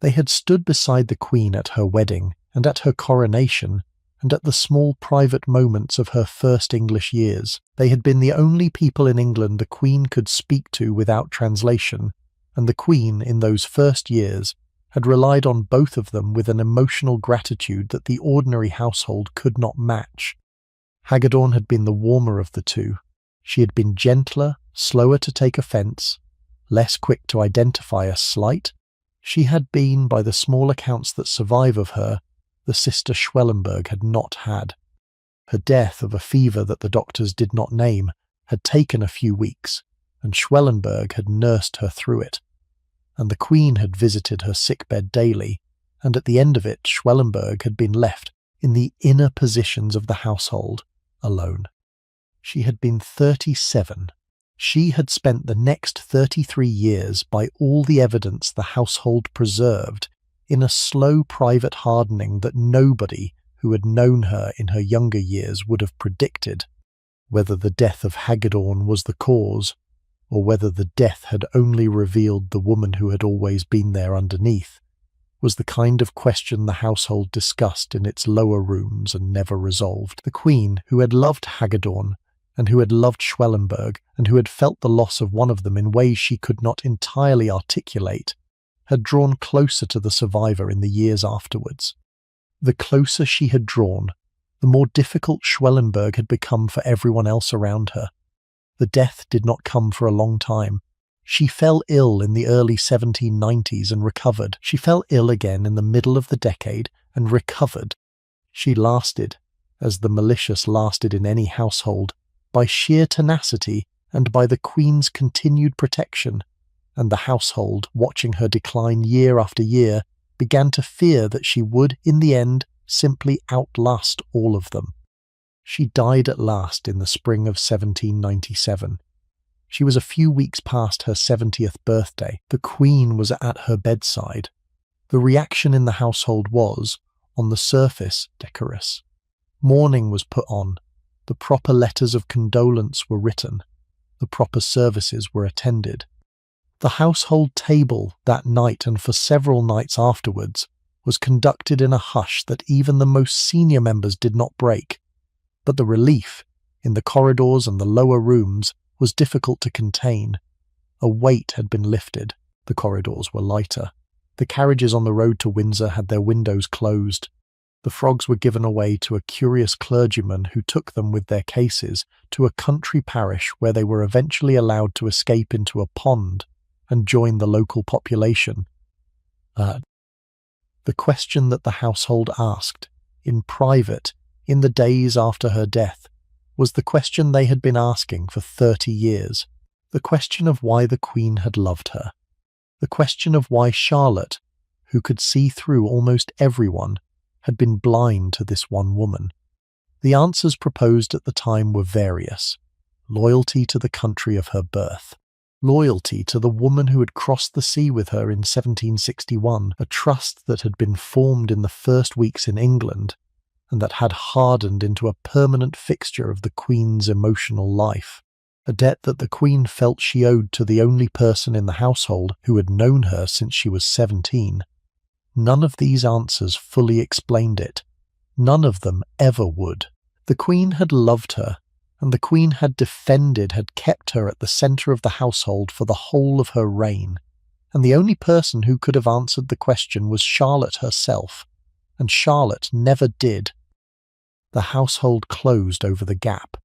They had stood beside the Queen at her wedding and at her coronation, and at the small private moments of her first English years. They had been the only people in England the Queen could speak to without translation, and the Queen, in those first years, had relied on both of them with an emotional gratitude that the ordinary household could not match. Hagedorn had been the warmer of the two. She had been gentler, slower to take offence, less quick to identify a slight. She had been, by the small accounts that survive of her, the sister Schwellenberg had not had. Her death of a fever that the doctors did not name had taken a few weeks, and Schwellenberg had nursed her through it. And the Queen had visited her sickbed daily, and at the end of it Schwellenberg had been left in the inner positions of the household, alone. She had been 37. She had spent the next 33 years, by all the evidence the household preserved, in a slow private hardening that nobody who had known her in her younger years would have predicted. Whether the death of Hagedorn was the cause, or whether the death had only revealed the woman who had always been there underneath, was the kind of question the household discussed in its lower rooms and never resolved. The Queen, who had loved Hagedorn, and who had loved Schwellenberg, and who had felt the loss of one of them in ways she could not entirely articulate, had drawn closer to the survivor in the years afterwards. The closer she had drawn, the more difficult Schwellenberg had become for everyone else around her. The death did not come for a long time. She fell ill in the early 1790s and recovered. She fell ill again in the middle of the decade and recovered. She lasted, as the malicious lasted in any household, by sheer tenacity and by the Queen's continued protection, and the household, watching her decline year after year, began to fear that she would, in the end, simply outlast all of them. She died at last in the spring of 1797. She was a few weeks past her 70th birthday. The Queen was at her bedside. The reaction in the household was, on the surface, decorous. Mourning was put on. The proper letters of condolence were written. The proper services were attended. The household table that night and for several nights afterwards was conducted in a hush that even the most senior members did not break. But the relief, in the corridors and the lower rooms, was difficult to contain. A weight had been lifted. The corridors were lighter. The carriages on the road to Windsor had their windows closed. The frogs were given away to a curious clergyman who took them with their cases to a country parish where they were eventually allowed to escape into a pond and join the local population. The question that the household asked, in private, in the days after her death, was the question they had been asking for 30 years. The question of why the Queen had loved her. The question of why Charlotte, who could see through almost everyone, had been blind to this one woman? The answers proposed at the time were various. Loyalty to the country of her birth. Loyalty to the woman who had crossed the sea with her in 1761, a trust that had been formed in the first weeks in England, and that had hardened into a permanent fixture of the Queen's emotional life. A debt that the Queen felt she owed to the only person in the household who had known her since she was 17. None of these answers fully explained it. None of them ever would. The Queen had loved her, and the Queen had kept her at the centre of the household for the whole of her reign, and the only person who could have answered the question was Charlotte herself, and Charlotte never did. The household closed over the gap.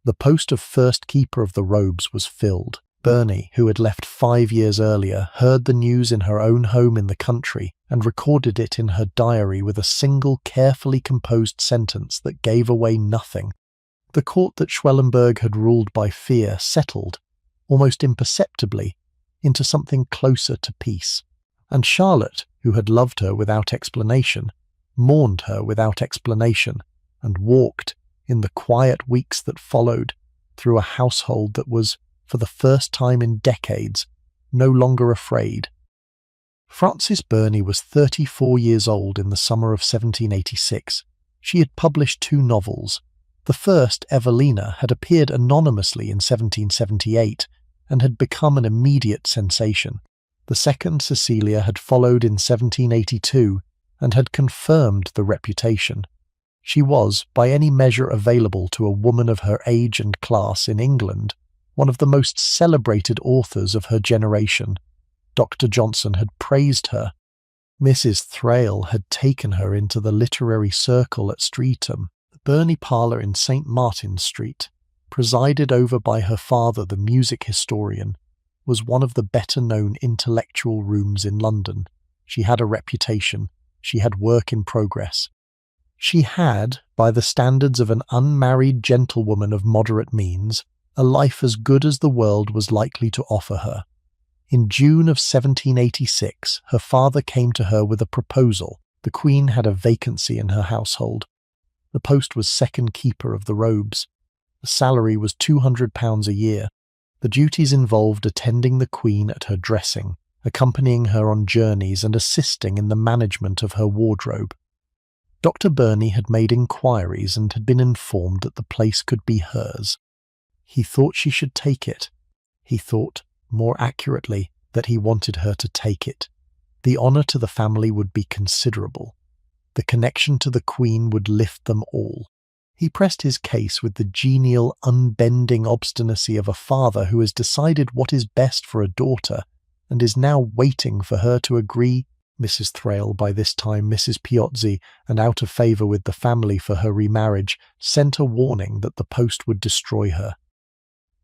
The post of first keeper of the robes was filled. Bernie, who had left 5 years earlier, heard the news in her own home in the country and recorded it in her diary with a single carefully composed sentence that gave away nothing. The court that Schwellenberg had ruled by fear settled, almost imperceptibly, into something closer to peace. And Charlotte, who had loved her without explanation, mourned her without explanation, and walked, in the quiet weeks that followed, through a household that was, for the first time in decades, no longer afraid. Frances Burney was 34 years old in the summer of 1786. She had published 2 novels. The first, Evelina, had appeared anonymously in 1778 and had become an immediate sensation. The second, Cecilia, had followed in 1782 and had confirmed the reputation. She was, by any measure available to a woman of her age and class in England, one of the most celebrated authors of her generation. Dr. Johnson had praised her. Mrs. Thrale had taken her into the literary circle at Streatham. The Burney Parlour in St. Martin's Street, presided over by her father, the music historian, was one of the better-known intellectual rooms in London. She had a reputation. She had work in progress. She had, by the standards of an unmarried gentlewoman of moderate means, a life as good as the world was likely to offer her. In June of 1786, her father came to her with a proposal. The Queen had a vacancy in her household. The post was second keeper of the robes. The salary was £200 a year. The duties involved attending the Queen at her dressing, accompanying her on journeys and assisting in the management of her wardrobe. Dr. Burney had made inquiries and had been informed that the place could be hers. He thought she should take it. He thought, more accurately, that he wanted her to take it. The honour to the family would be considerable. The connection to the Queen would lift them all. He pressed his case with the genial, unbending obstinacy of a father who has decided what is best for a daughter and is now waiting for her to agree. Mrs. Thrale, by this time Mrs. Piozzi, and out of favour with the family for her remarriage, sent a warning that the post would destroy her.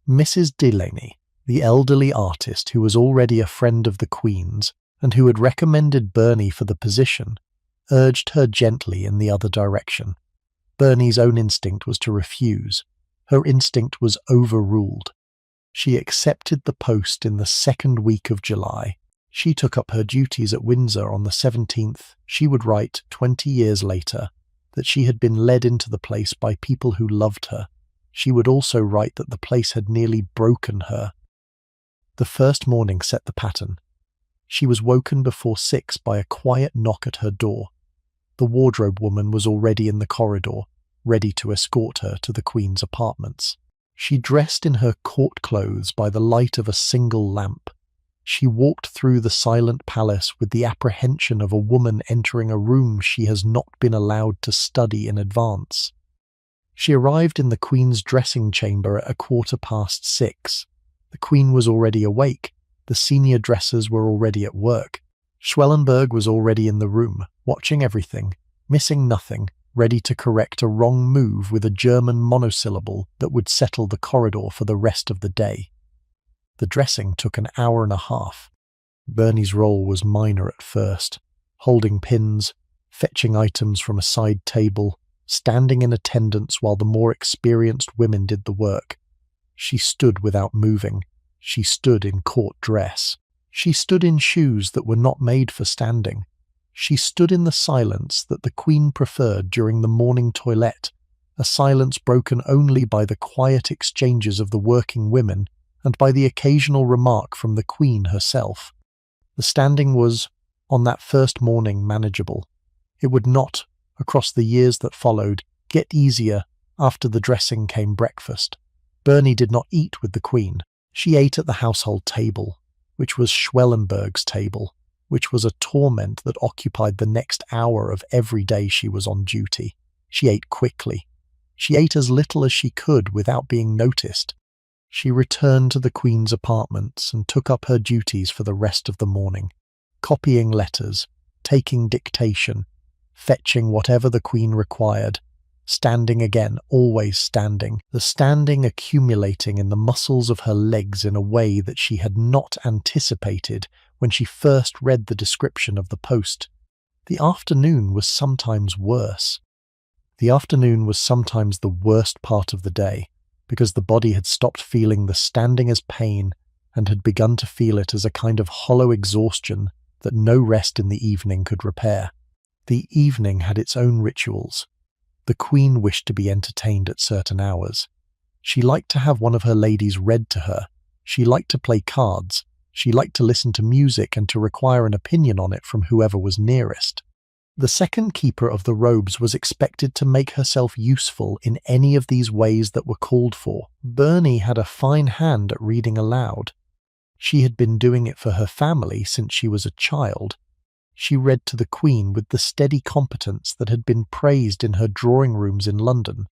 Mrs. Delaney, the elderly artist who was already a friend of the Queen's, and who had recommended Burney for the position, urged her gently in the other direction. Burney's own instinct was to refuse. Her instinct was overruled. She accepted the post in the second week of July. She took up her duties at Windsor on the 17th. She would write, 20 years later, that she had been led into the place by people who loved her. She would also write that the place had nearly broken her. The first morning set the pattern. She was woken before 6 by a quiet knock at her door. The wardrobe woman was already in the corridor, ready to escort her to the Queen's apartments. She dressed in her court clothes by the light of a single lamp. She walked through the silent palace with the apprehension of a woman entering a room she has not been allowed to study in advance. She arrived in the Queen's dressing chamber at 6:15. The Queen was already awake. The senior dressers were already at work. Schwellenberg was already in the room, watching everything, missing nothing, ready to correct a wrong move with a German monosyllable that would settle the corridor for the rest of the day. The dressing took an hour and a half. Burney's role was minor at first, holding pins, fetching items from a side table, standing in attendance while the more experienced women did the work. She stood without moving. She stood in court dress. She stood in shoes that were not made for standing. She stood in the silence that the Queen preferred during the morning toilette, a silence broken only by the quiet exchanges of the working women and by the occasional remark from the Queen herself. The standing was, on that first morning, manageable. It would not, across the years that followed, get easier after the dressing came breakfast. Bernie did not eat with the Queen. She ate at the household table, which was Schwellenberg's table, which was a torment that occupied the next hour of every day she was on duty. She ate quickly. She ate as little as she could without being noticed. She returned to the Queen's apartments and took up her duties for the rest of the morning, copying letters, taking dictation, fetching whatever the Queen required, standing again, always standing, the standing accumulating in the muscles of her legs in a way that she had not anticipated when she first read the description of the post. The afternoon was sometimes worse. The afternoon was sometimes the worst part of the day, because the body had stopped feeling the standing as pain and had begun to feel it as a kind of hollow exhaustion that no rest in the evening could repair. The evening had its own rituals. The Queen wished to be entertained at certain hours. She liked to have one of her ladies read to her. She liked to play cards. She liked to listen to music and to require an opinion on it from whoever was nearest. The second keeper of the robes was expected to make herself useful in any of these ways that were called for. Bernie had a fine hand at reading aloud. She had been doing it for her family since she was a child. She read to the Queen with the steady competence that had been praised in her drawing rooms in London.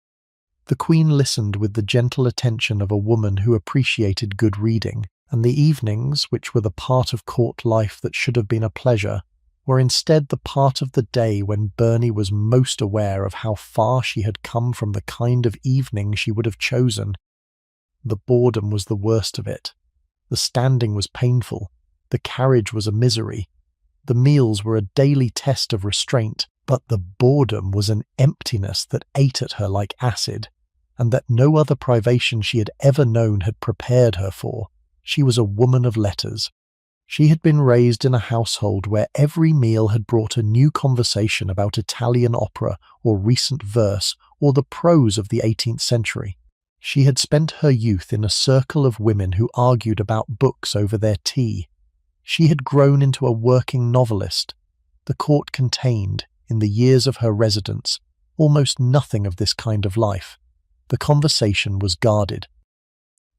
The Queen listened with the gentle attention of a woman who appreciated good reading, and the evenings, which were the part of court life that should have been a pleasure, were instead the part of the day when Bernie was most aware of how far she had come from the kind of evening she would have chosen. The boredom was the worst of it. The standing was painful. The carriage was a misery. The meals were a daily test of restraint, but the boredom was an emptiness that ate at her like acid, and that no other privation she had ever known had prepared her for. She was a woman of letters. She had been raised in a household where every meal had brought a new conversation about Italian opera or recent verse or the prose of the 18th century. She had spent her youth in a circle of women who argued about books over their tea. She had grown into a working novelist. The court contained, in the years of her residence, almost nothing of this kind of life. The conversation was guarded.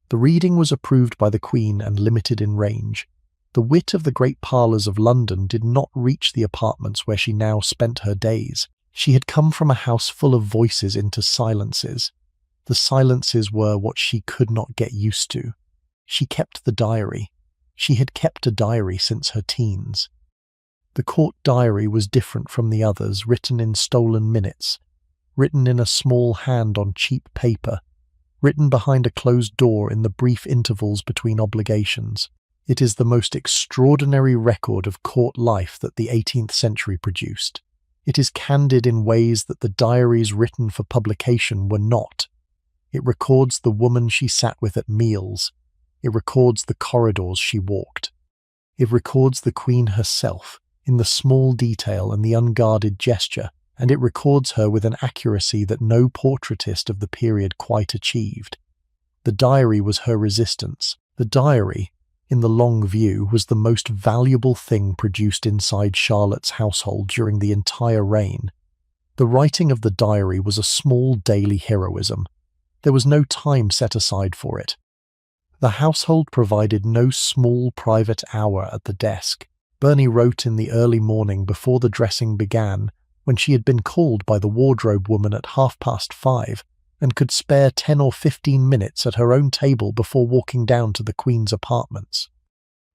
The reading was approved by the Queen and limited in range. The wit of the great parlours of London did not reach the apartments where she now spent her days. She had come from a house full of voices into silences. The silences were what she could not get used to. She kept the diary. She had kept a diary since her teens. The court diary was different from the others, written in stolen minutes, written in a small hand on cheap paper, written behind a closed door in the brief intervals between obligations. It is the most extraordinary record of court life that the 18th century produced. It is candid in ways that the diaries written for publication were not. It records the woman she sat with at meals. It records the corridors she walked. It records the Queen herself, in the small detail and the unguarded gesture, and it records her with an accuracy that no portraitist of the period quite achieved. The diary was her resistance. The diary, in the long view, was the most valuable thing produced inside Charlotte's household during the entire reign. The writing of the diary was a small daily heroism. There was no time set aside for it. The household provided no small private hour at the desk. Bernie wrote in the early morning before the dressing began, when she had been called by the wardrobe woman at 5:30, and could spare 10 or 15 minutes at her own table before walking down to the Queen's apartments.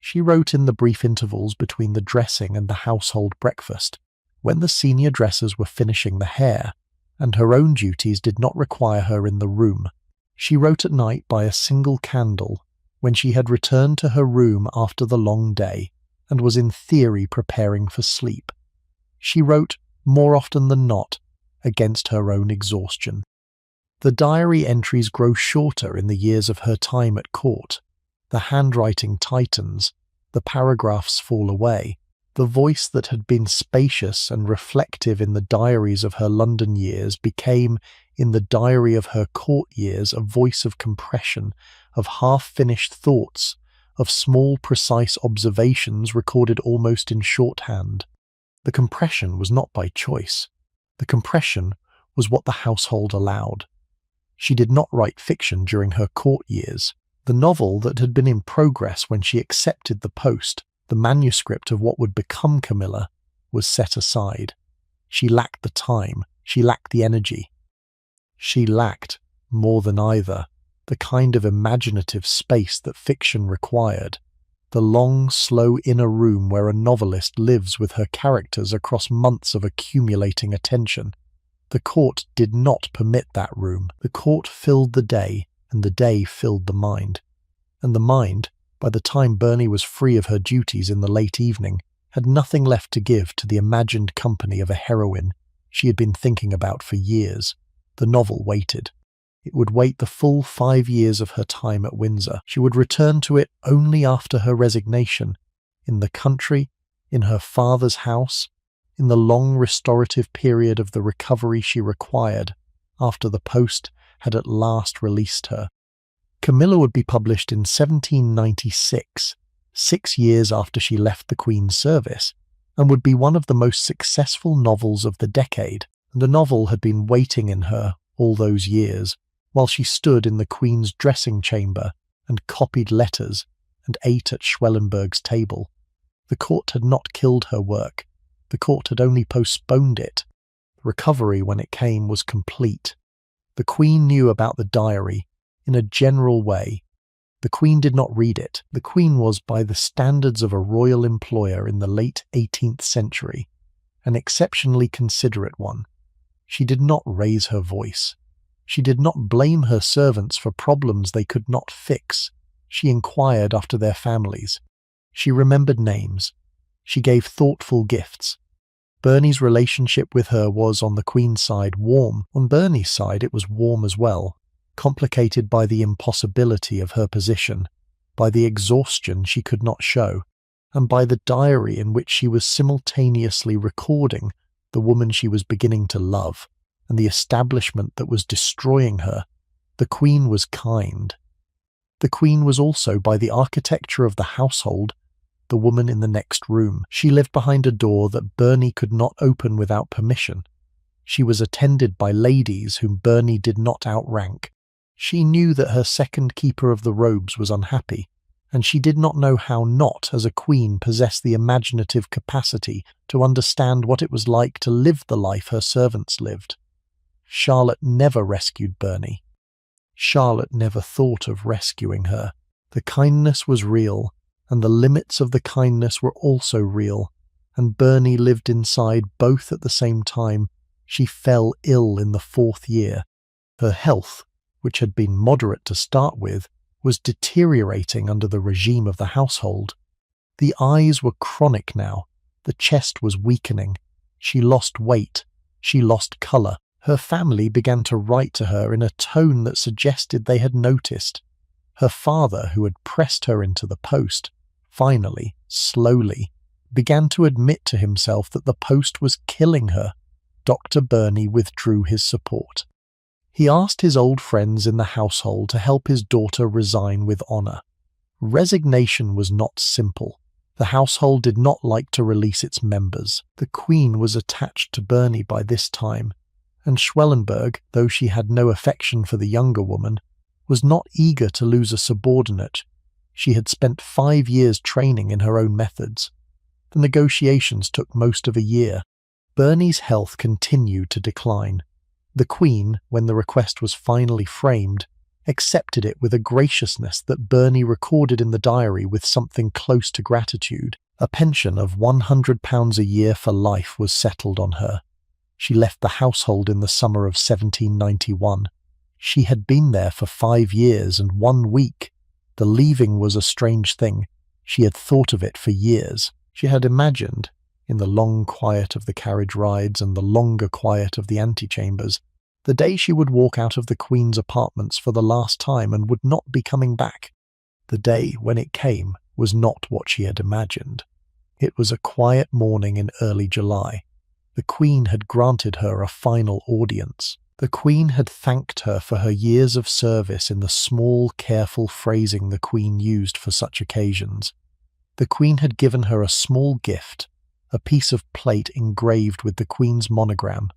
She wrote in the brief intervals between the dressing and the household breakfast, when the senior dressers were finishing the hair, and her own duties did not require her in the room. She wrote at night by a single candle, when she had returned to her room after the long day, and was in theory preparing for sleep. She wrote, more often than not, against her own exhaustion. The diary entries grow shorter in the years of her time at court. The handwriting tightens, the paragraphs fall away. The voice that had been spacious and reflective in the diaries of her London years became, in the diary of her court years, a voice of compression, of half-finished thoughts, of small, precise observations recorded almost in shorthand. The compression was not by choice. The compression was what the household allowed. She did not write fiction during her court years. The novel that had been in progress when she accepted the post, the manuscript of what would become Camilla, was set aside. She lacked the time. She lacked the energy. She lacked, more than either, the kind of imaginative space that fiction required. The long, slow inner room where a novelist lives with her characters across months of accumulating attention. The court did not permit that room. The court filled the day, and the day filled the mind. And the mind, by the time Bernie was free of her duties in the late evening, had nothing left to give to the imagined company of a heroine she had been thinking about for years. The novel waited. It would wait the full 5 years of her time at Windsor. She would return to it only after her resignation, in the country, in her father's house, in the long restorative period of the recovery she required, after the post had at last released her. Camilla would be published in 1796, 6 years after she left the Queen's service, and would be one of the most successful novels of the decade. And a novel had been waiting in her all those years, while she stood in the Queen's dressing chamber and copied letters and ate at Schwellenberg's table. The court had not killed her work. The court had only postponed it. Recovery, when it came, was complete. The Queen knew about the diary, in a general way. The Queen did not read it. The Queen was, by the standards of a royal employer in the late 18th century, an exceptionally considerate one. She did not raise her voice. She did not blame her servants for problems they could not fix. She inquired after their families. She remembered names. She gave thoughtful gifts. Bernie's relationship with her was, on the Queen's side, warm. On Bernie's side, it was warm as well, complicated by the impossibility of her position, by the exhaustion she could not show, and by the diary in which she was simultaneously recording the woman she was beginning to love, and the establishment that was destroying her. The Queen was kind. The Queen was also, by the architecture of the household, the woman in the next room. She lived behind a door that Bernie could not open without permission. She was attended by ladies whom Bernie did not outrank. She knew that her second keeper of the robes was unhappy, and she did not know how not, as a queen, possess the imaginative capacity to understand what it was like to live the life her servants lived. Charlotte never rescued Bernie. Charlotte never thought of rescuing her. The kindness was real, and the limits of the kindness were also real, and Bernie lived inside both at the same time. She fell ill in the 4th year. Her health, which had been moderate to start with, was deteriorating under the regime of the household. The eyes were chronic now. The chest was weakening. She lost weight. She lost colour. Her family began to write to her in a tone that suggested they had noticed. Her father, who had pressed her into the post, finally, slowly, began to admit to himself that the post was killing her. Dr. Bernie withdrew his support. He asked his old friends in the household to help his daughter resign with honour. Resignation was not simple. The household did not like to release its members. The Queen was attached to Bernie by this time, and Schwellenberg, though she had no affection for the younger woman, was not eager to lose a subordinate. She had spent 5 years training in her own methods. The negotiations took most of a year. Bernie's health continued to decline. The Queen, when the request was finally framed, accepted it with a graciousness that Bernie recorded in the diary with something close to gratitude. A pension of £100 a year for life was settled on her. She left the household in the summer of 1791. She had been there for 5 years and 1 week. The leaving was a strange thing. She had thought of it for years. She had imagined, in the long quiet of the carriage rides and the longer quiet of the antechambers, the day she would walk out of the Queen's apartments for the last time and would not be coming back. The day, when it came, was not what she had imagined. It was a quiet morning in early July. The Queen had granted her a final audience. The Queen had thanked her for her years of service in the small, careful phrasing the Queen used for such occasions. The Queen had given her a small gift, a piece of plate engraved with the Queen's monogram.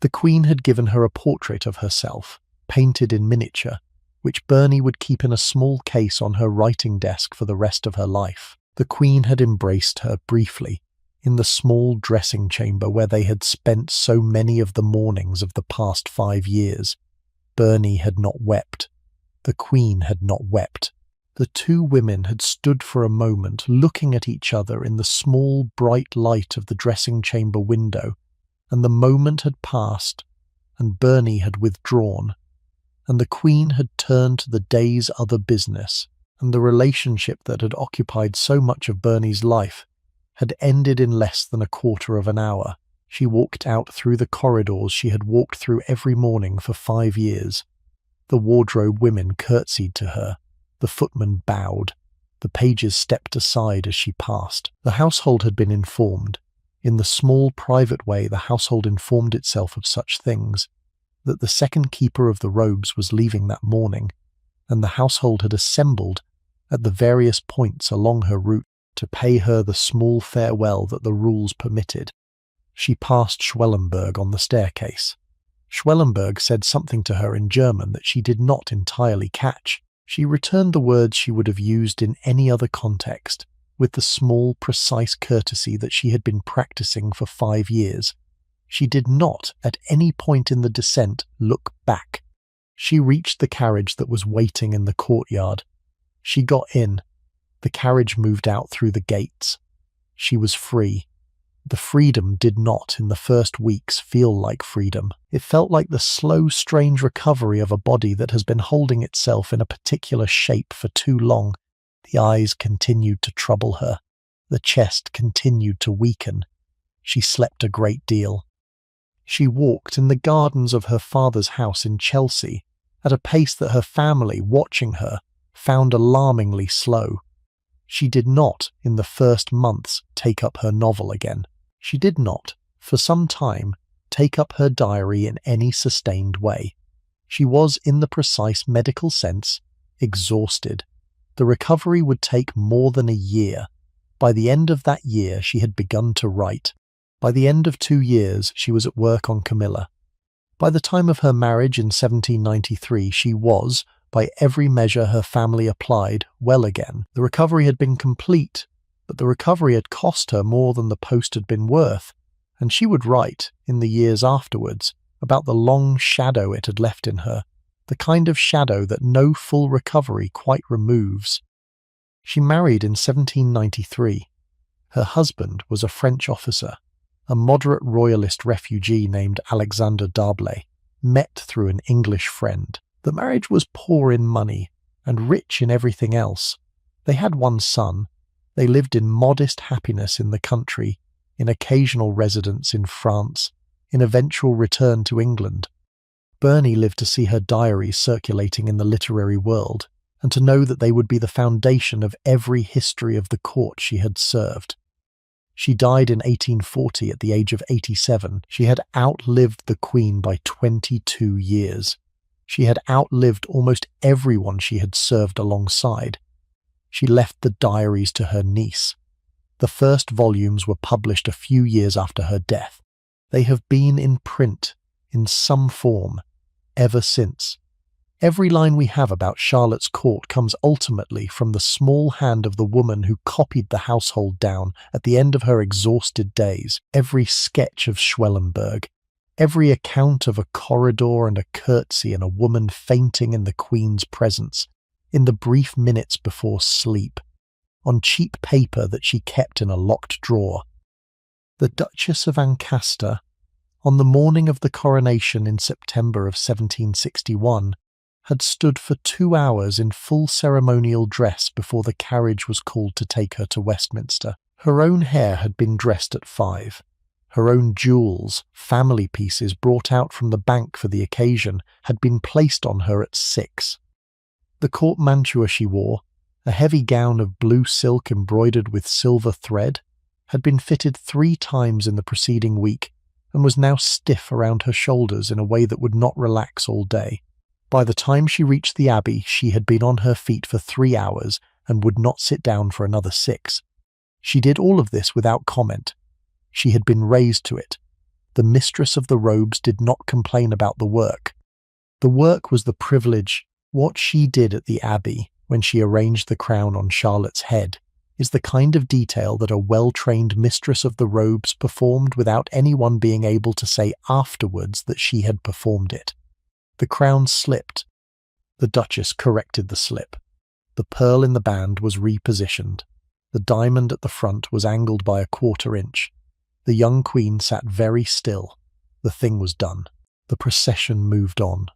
The Queen had given her a portrait of herself, painted in miniature, which Bernie would keep in a small case on her writing desk for the rest of her life. The Queen had embraced her briefly, in the small dressing chamber where they had spent so many of the mornings of the past 5 years. Bernie had not wept. The Queen had not wept. The two women had stood for a moment looking at each other in the small bright light of the dressing chamber window, and the moment had passed, and Bernie had withdrawn, and the Queen had turned to the day's other business, and the relationship that had occupied so much of Bernie's life had ended in less than a quarter of an hour. She walked out through the corridors she had walked through every morning for 5 years. The wardrobe women curtsied to her. The footman bowed. The pages stepped aside as she passed. The household had been informed. In the small private way the household informed itself of such things, that the second keeper of the robes was leaving that morning, and the household had assembled at the various points along her route to pay her the small farewell that the rules permitted. She passed Schwellenberg on the staircase. Schwellenberg said something to her in German that she did not entirely catch. She returned the words she would have used in any other context, with the small, precise courtesy that she had been practicing for 5 years. She did not, at any point in the descent, look back. She reached the carriage that was waiting in the courtyard. She got in. The carriage moved out through the gates. She was free. The freedom did not, in the first weeks, feel like freedom. It felt like the slow, strange recovery of a body that has been holding itself in a particular shape for too long. The eyes continued to trouble her. The chest continued to weaken. She slept a great deal. She walked in the gardens of her father's house in Chelsea, at a pace that her family, watching her, found alarmingly slow. She did not, in the first months, take up her novel again. She did not, for some time, take up her diary in any sustained way. She was, in the precise medical sense, exhausted. The recovery would take more than a year. By the end of that year, she had begun to write. By the end of 2 years, she was at work on Camilla. By the time of her marriage in 1793, she was, by every measure her family applied, well again. The recovery had been complete, but the recovery had cost her more than the post had been worth, and she would write, in the years afterwards, about the long shadow it had left in her, the kind of shadow that no full recovery quite removes. She married in 1793. Her husband was a French officer, a moderate royalist refugee named Alexander D'Arblay, met through an English friend. The marriage was poor in money and rich in everything else. They had 1 son. They lived in modest happiness in the country, in occasional residence in France, in eventual return to England. Bernie lived to see her diaries circulating in the literary world, and to know that they would be the foundation of every history of the court she had served. She died in 1840 at the age of 87. She had outlived the Queen by 22 years. She had outlived almost everyone she had served alongside. She left the diaries to her niece. The first volumes were published a few years after her death. They have been in print, in some form, ever since. Every line we have about Charlotte's court comes ultimately from the small hand of the woman who copied the household down at the end of her exhausted days. Every sketch of Schwellenberg, every account of a corridor and a curtsy and a woman fainting in the Queen's presence, in the brief minutes before sleep, on cheap paper that she kept in a locked drawer. The Duchess of Ancaster, on the morning of the coronation in September of 1761, had stood for 2 hours in full ceremonial dress before the carriage was called to take her to Westminster. Her own hair had been dressed at 5. Her own jewels, family pieces brought out from the bank for the occasion, had been placed on her at 6. The court mantua she wore, a heavy gown of blue silk embroidered with silver thread, had been fitted 3 times in the preceding week and was now stiff around her shoulders in a way that would not relax all day. By the time she reached the abbey, she had been on her feet for 3 hours and would not sit down for another 6. She did all of this without comment. She had been raised to it. The mistress of the robes did not complain about the work. The work was the privilege. What she did at the abbey when she arranged the crown on Charlotte's head is the kind of detail that a well-trained mistress of the robes performed without anyone being able to say afterwards that she had performed it. The crown slipped. The Duchess corrected the slip. The pearl in the band was repositioned. The diamond at the front was angled by a 1/4 inch. The young queen sat very still. The thing was done. The procession moved on.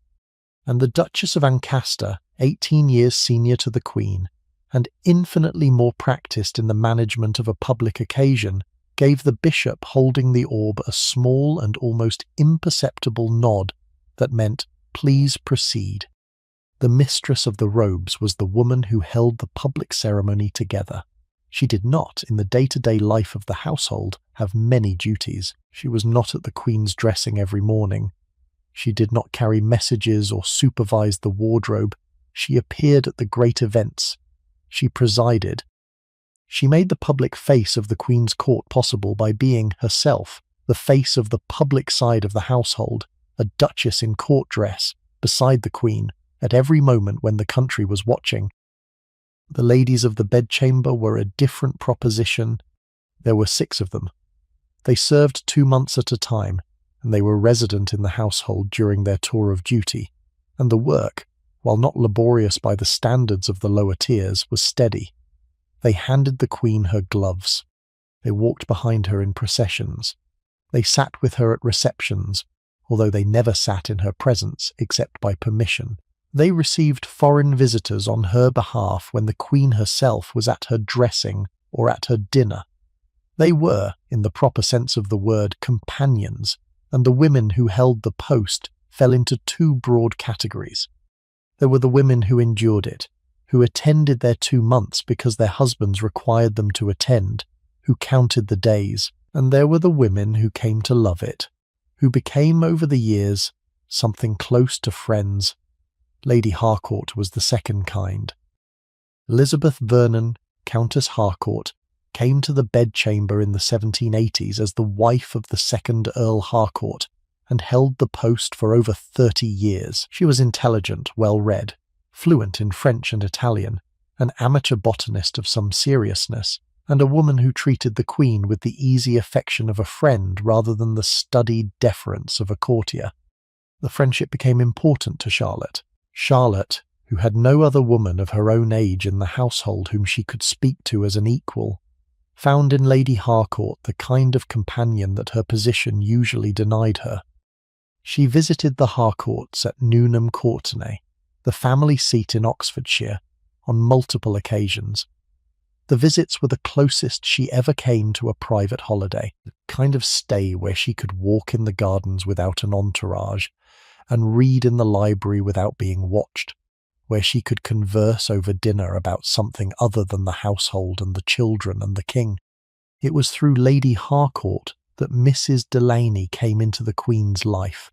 And the Duchess of Ancaster, 18 years senior to the queen, and infinitely more practiced in the management of a public occasion, gave the bishop holding the orb a small and almost imperceptible nod that meant, "Please proceed." The mistress of the robes was the woman who held the public ceremony together. She did not, in the day-to-day life of the household, have many duties. She was not at the Queen's dressing every morning. She did not carry messages or supervise the wardrobe. She appeared at the great events. She presided. She made the public face of the Queen's court possible by being, herself, the face of the public side of the household, a duchess in court dress, beside the Queen, at every moment when the country was watching. The ladies of the bedchamber were a different proposition. There were 6 of them. They served 2 months at a time, and they were resident in the household during their tour of duty, and the work, while not laborious by the standards of the lower tiers, was steady. They handed the Queen her gloves. They walked behind her in processions. They sat with her at receptions, although they never sat in her presence except by permission. They received foreign visitors on her behalf when the Queen herself was at her dressing or at her dinner. They were, in the proper sense of the word, companions, and the women who held the post fell into 2 broad categories. There were the women who endured it, who attended their 2 months because their husbands required them to attend, who counted the days, and there were the women who came to love it, who became over the years something close to friends. Lady Harcourt was the second kind. Elizabeth Vernon, Countess Harcourt, came to the bedchamber in the 1780s as the wife of the 2nd Earl Harcourt, and held the post for over 30 years. She was intelligent, well-read, fluent in French and Italian, an amateur botanist of some seriousness, and a woman who treated the Queen with the easy affection of a friend rather than the studied deference of a courtier. The friendship became important to Charlotte. Charlotte, who had no other woman of her own age in the household whom she could speak to as an equal, found in Lady Harcourt the kind of companion that her position usually denied her. She visited the Harcourts at Newnham Courtenay, the family seat in Oxfordshire, on multiple occasions. The visits were the closest she ever came to a private holiday, the kind of stay where she could walk in the gardens without an entourage, and read in the library without being watched, where she could converse over dinner about something other than the household and the children and the king. It was through Lady Harcourt that Mrs. Delaney came into the Queen's life.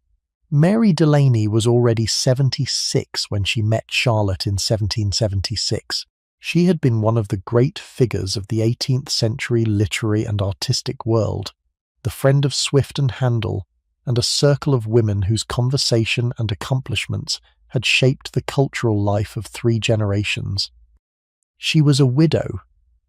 Mary Delaney was already 76 when she met Charlotte in 1776. She had been one of the great figures of the 18th century literary and artistic world, the friend of Swift and Handel, and a circle of women whose conversation and accomplishments had shaped the cultural life of 3 generations. She was a widow.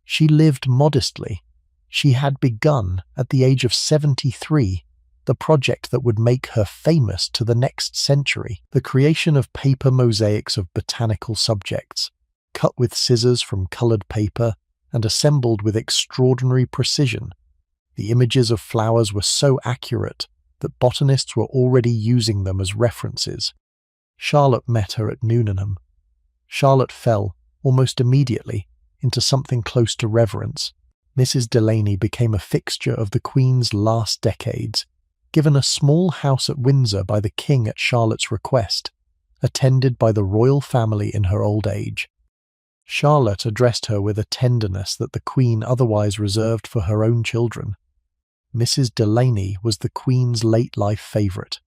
She lived modestly. She had begun, at the age of 73, the project that would make her famous to the next century, the creation of paper mosaics of botanical subjects, cut with scissors from coloured paper and assembled with extraordinary precision. The images of flowers were so accurate that botanists were already using them as references. Charlotte met her at Newnham. Charlotte fell, almost immediately, into something close to reverence. Mrs. Delaney became a fixture of the Queen's last decades, given a small house at Windsor by the King at Charlotte's request, attended by the royal family in her old age. Charlotte addressed her with a tenderness that the Queen otherwise reserved for her own children. Mrs. Delaney was the Queen's late-life favourite.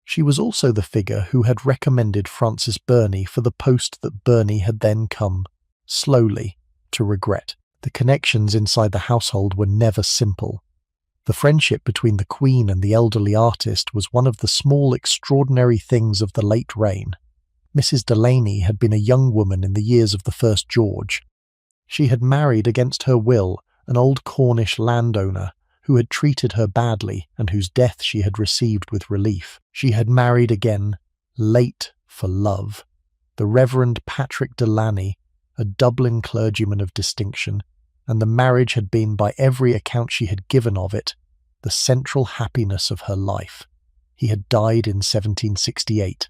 She was also the figure who had recommended Frances Burney for the post that Burney had then come, slowly, to regret. The connections inside the household were never simple. The friendship between the Queen and the elderly artist was one of the small extraordinary things of the late reign. Mrs. Delaney had been a young woman in the years of the first George. She had married against her will an old Cornish landowner who had treated her badly and whose death she had received with relief. She had married again, late for love, the Reverend Patrick Delaney, a Dublin clergyman of distinction, and the marriage had been, by every account she had given of it, the central happiness of her life. He had died in 1768.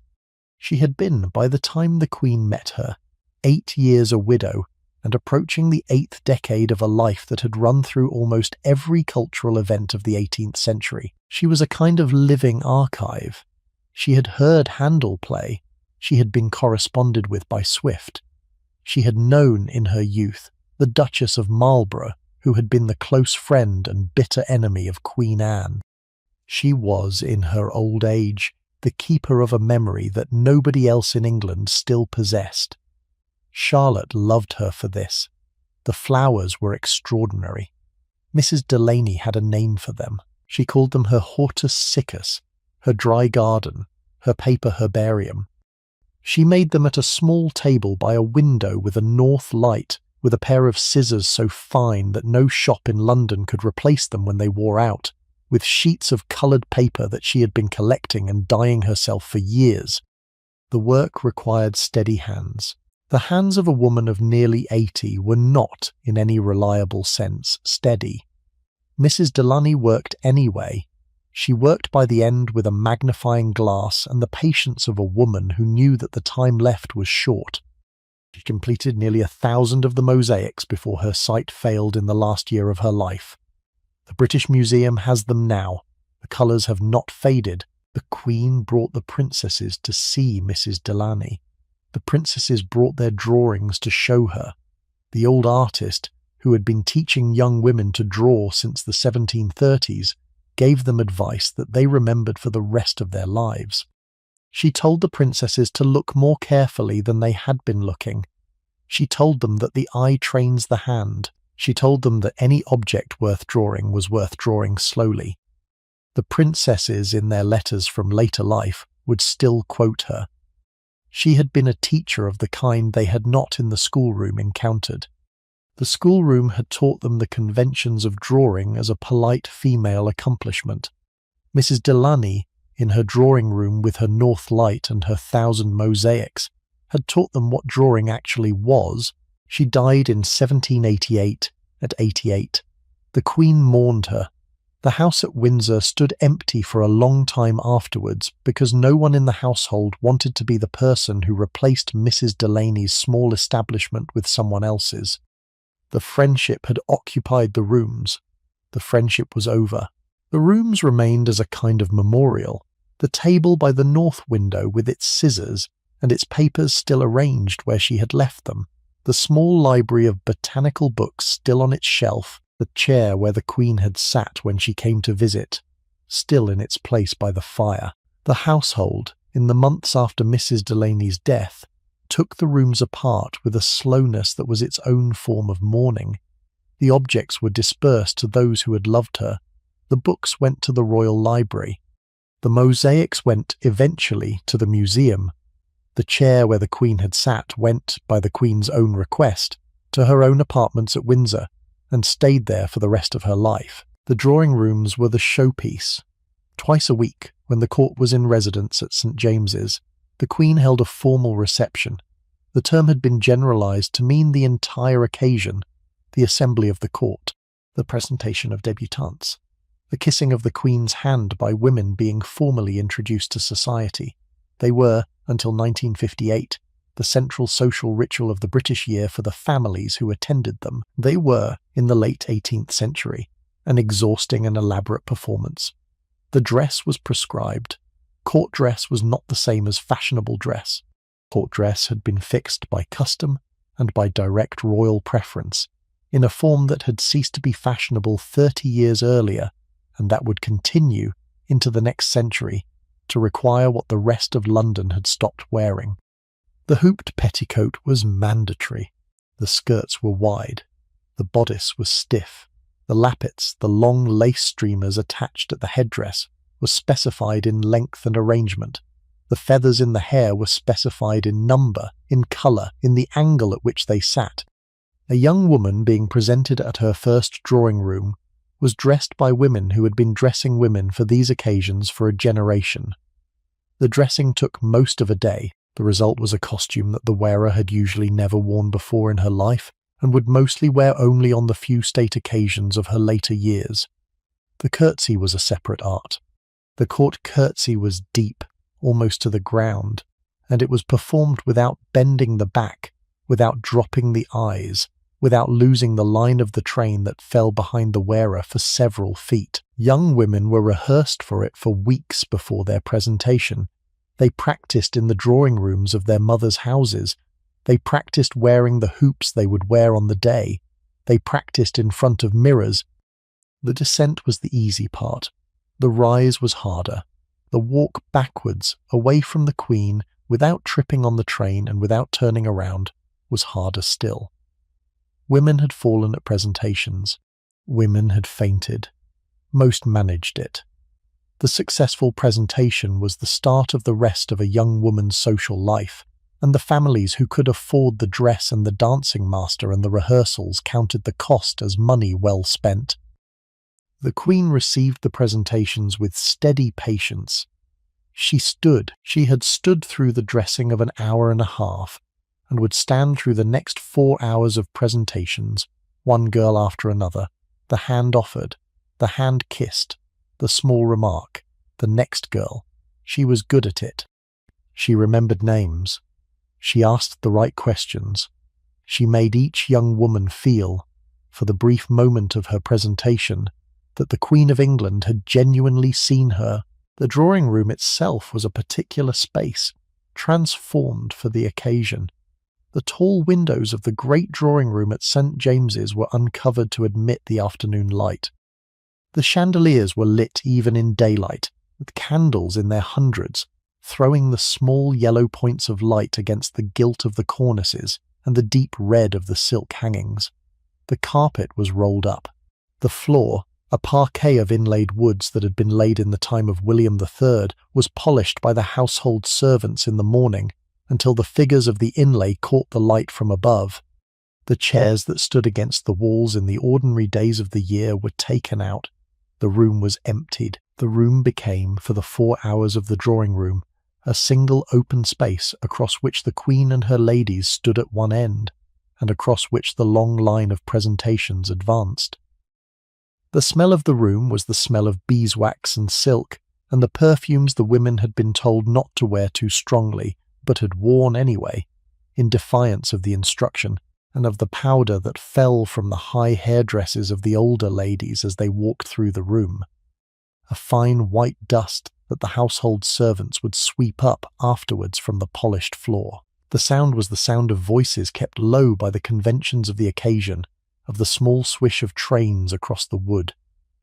She had been, by the time the Queen met her, 8 years a widow and approaching the 8th decade of a life that had run through almost every cultural event of the 18th century. She was a kind of living archive. She had heard Handel play. She had been corresponded with by Swift. She had known in her youth the Duchess of Marlborough, who had been the close friend and bitter enemy of Queen Anne. She was, in her old age, the keeper of a memory that nobody else in England still possessed. Charlotte loved her for this. The flowers were extraordinary. Mrs. Delaney had a name for them. She called them her hortus siccus, her dry garden, her paper herbarium. She made them at a small table by a window with a north light, with a pair of scissors so fine that no shop in London could replace them when they wore out, with sheets of coloured paper that she had been collecting and dyeing herself for years. The work required steady hands. The hands of a woman of nearly 80 were not, in any reliable sense, steady. Mrs. Delaney worked anyway. She worked by the end with a magnifying glass and the patience of a woman who knew that the time left was short. She completed nearly 1,000 of the mosaics before her sight failed in the last year of her life. The British Museum has them now. The colours have not faded. The Queen brought the princesses to see Mrs. Delaney. The princesses brought their drawings to show her. The old artist, who had been teaching young women to draw since the 1730s, gave them advice that they remembered for the rest of their lives. She told the princesses to look more carefully than they had been looking. She told them that the eye trains the hand. She told them that any object worth drawing was worth drawing slowly. The princesses, in their letters from later life, would still quote her. She had been a teacher of the kind they had not in the schoolroom encountered. The schoolroom had taught them the conventions of drawing as a polite female accomplishment. Mrs. Delaney, in her drawing room with her north light and her 1,000 mosaics, had taught them what drawing actually was. She died in 1788 at 88. The Queen mourned her. The house at Windsor stood empty for a long time afterwards because no one in the household wanted to be the person who replaced Mrs. Delaney's small establishment with someone else's. The friendship had occupied the rooms. The friendship was over. The rooms remained as a kind of memorial. The table by the north window with its scissors and its papers still arranged where she had left them. The small library of botanical books still on its shelf, the chair where the Queen had sat when she came to visit, still in its place by the fire. The household, in the months after Mrs. Delaney's death, took the rooms apart with a slowness that was its own form of mourning. The objects were dispersed to those who had loved her. The books went to the Royal Library. The mosaics went, eventually, to the museum. The chair where the Queen had sat went, by the Queen's own request, to her own apartments at Windsor, and stayed there for the rest of her life. The drawing rooms were the showpiece. Twice a week, when the court was in residence at St. James's, the Queen held a formal reception. The term had been generalised to mean the entire occasion, the assembly of the court, the presentation of debutantes, the kissing of the Queen's hand by women being formally introduced to society. They were, until 1958, the central social ritual of the British year for the families who attended them. They were, in the late 18th century, an exhausting and elaborate performance. The dress was prescribed. Court dress was not the same as fashionable dress. Court dress had been fixed by custom, and by direct royal preference, in a form that had ceased to be fashionable 30 years earlier, and that would continue into the next century to require what the rest of London had stopped wearing. The hooped petticoat was mandatory. The skirts were wide. The bodice was stiff. The lappets, the long lace streamers attached at the headdress, were specified in length and arrangement. The feathers in the hair were specified in number, in colour, in the angle at which they sat. A young woman being presented at her first drawing room was dressed by women who had been dressing women for these occasions for a generation. The dressing took most of a day. The result was a costume that the wearer had usually never worn before in her life, and would mostly wear only on the few state occasions of her later years. The curtsy was a separate art. The court curtsy was deep, almost to the ground, and it was performed without bending the back, without dropping the eyes, without losing the line of the train that fell behind the wearer for several feet. Young women were rehearsed for it for weeks before their presentation. They practiced in the drawing rooms of their mothers' houses. They practiced wearing the hoops they would wear on the day. They practiced in front of mirrors. The descent was the easy part. The rise was harder. The walk backwards, away from the Queen, without tripping on the train and without turning around, was harder still. Women had fallen at presentations. Women had fainted. Most managed it. The successful presentation was the start of the rest of a young woman's social life, and the families who could afford the dress and the dancing master and the rehearsals counted the cost as money well spent. The Queen received the presentations with steady patience. She had stood through the dressing of an hour and a half, and would stand through the next 4 hours of presentations, one girl after another, the hand offered, the hand kissed, the small remark, the next girl. She was good at it. She remembered names. She asked the right questions. She made each young woman feel, for the brief moment of her presentation, that the Queen of England had genuinely seen her. The drawing room itself was a particular space, transformed for the occasion. The tall windows of the great drawing room at St. James's were uncovered to admit the afternoon light. The chandeliers were lit even in daylight, with candles in their hundreds, throwing the small yellow points of light against the gilt of the cornices and the deep red of the silk hangings. The carpet was rolled up. The floor, a parquet of inlaid woods that had been laid in the time of William III, was polished by the household servants in the morning until the figures of the inlay caught the light from above. The chairs that stood against the walls in the ordinary days of the year were taken out. The room was emptied. The room became, for the 4 hours of the drawing room, a single open space across which the Queen and her ladies stood at one end, and across which the long line of presentations advanced. The smell of the room was the smell of beeswax and silk, and the perfumes the women had been told not to wear too strongly, but had worn anyway, in defiance of the instruction, and of the powder that fell from the high hairdresses of the older ladies as they walked through the room. A fine white dust that the household servants would sweep up afterwards from the polished floor. The sound was the sound of voices kept low by the conventions of the occasion, of the small swish of trains across the wood,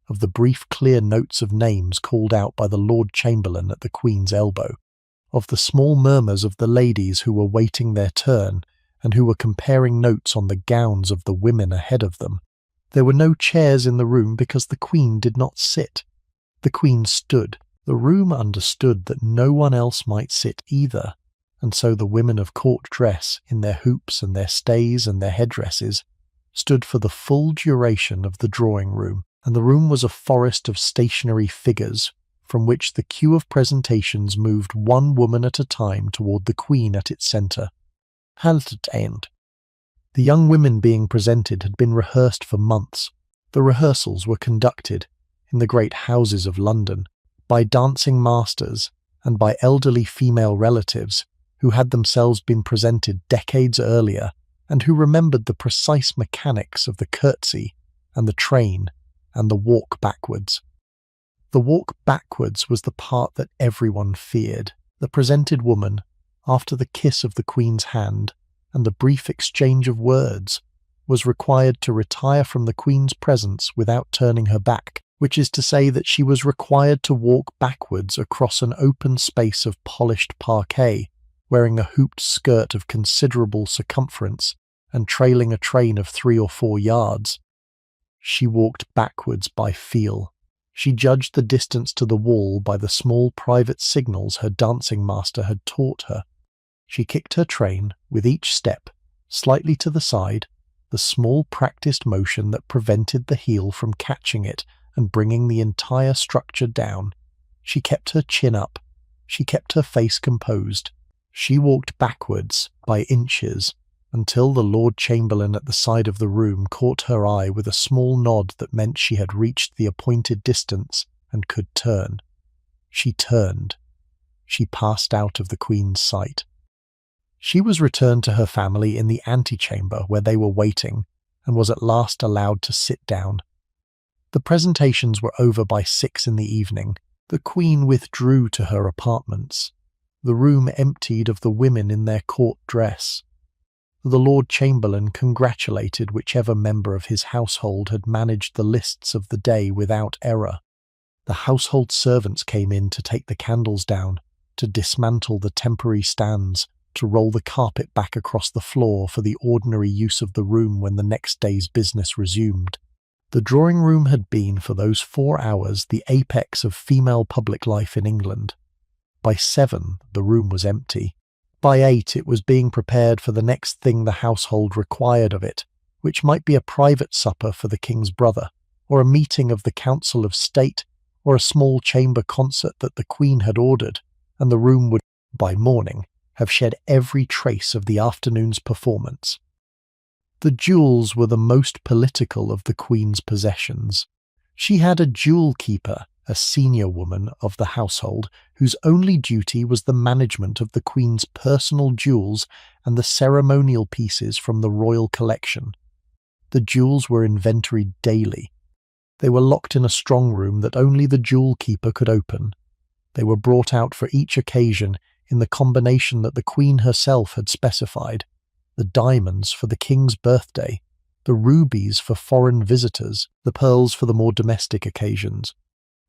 of the brief clear notes of names called out by the Lord Chamberlain at the Queen's elbow, of the small murmurs of the ladies who were waiting their turn and who were comparing notes on the gowns of the women ahead of them. There were no chairs in the room because the Queen did not sit. The Queen stood. The room understood that no one else might sit either, and so the women of court dress, in their hoops and their stays and their headdresses, stood for the full duration of the drawing room, and the room was a forest of stationary figures, from which the queue of presentations moved one woman at a time toward the Queen at its centre. Haltet end. The young women being presented had been rehearsed for months. The rehearsals were conducted, in the great houses of London, by dancing masters and by elderly female relatives who had themselves been presented decades earlier and who remembered the precise mechanics of the curtsy and the train and the walk backwards. The walk backwards was the part that everyone feared. The presented woman, after the kiss of the Queen's hand, and the brief exchange of words, was required to retire from the Queen's presence without turning her back, which is to say that she was required to walk backwards across an open space of polished parquet, wearing a hooped skirt of considerable circumference and trailing a train of 3 or 4 yards. She walked backwards by feel. She judged the distance to the wall by the small private signals her dancing master had taught her. She kicked her train, with each step, slightly to the side, the small practiced motion that prevented the heel from catching it and bringing the entire structure down. She kept her chin up. She kept her face composed. She walked backwards, by inches, until the Lord Chamberlain at the side of the room caught her eye with a small nod that meant she had reached the appointed distance and could turn. She turned. She passed out of the Queen's sight. She was returned to her family in the antechamber where they were waiting, and was at last allowed to sit down. The presentations were over by 6 in the evening. The Queen withdrew to her apartments. The room emptied of the women in their court dress. The Lord Chamberlain congratulated whichever member of his household had managed the lists of the day without error. The household servants came in to take the candles down, to dismantle the temporary stands, to roll the carpet back across the floor for the ordinary use of the room when the next day's business resumed. The drawing-room had been, for those 4 hours, the apex of female public life in England. By 7, the room was empty. By 8, it was being prepared for the next thing the household required of it, which might be a private supper for the King's brother, or a meeting of the Council of State, or a small chamber concert that the Queen had ordered, and the room would, by morning, have shed every trace of the afternoon's performance. The jewels were the most political of the Queen's possessions. She had a jewel keeper, a senior woman of the household, whose only duty was the management of the Queen's personal jewels and the ceremonial pieces from the royal collection. The jewels were inventoried daily. They were locked in a strong room that only the jewel keeper could open. They were brought out for each occasion in the combination that the Queen herself had specified: the diamonds for the King's birthday, the rubies for foreign visitors, the pearls for the more domestic occasions.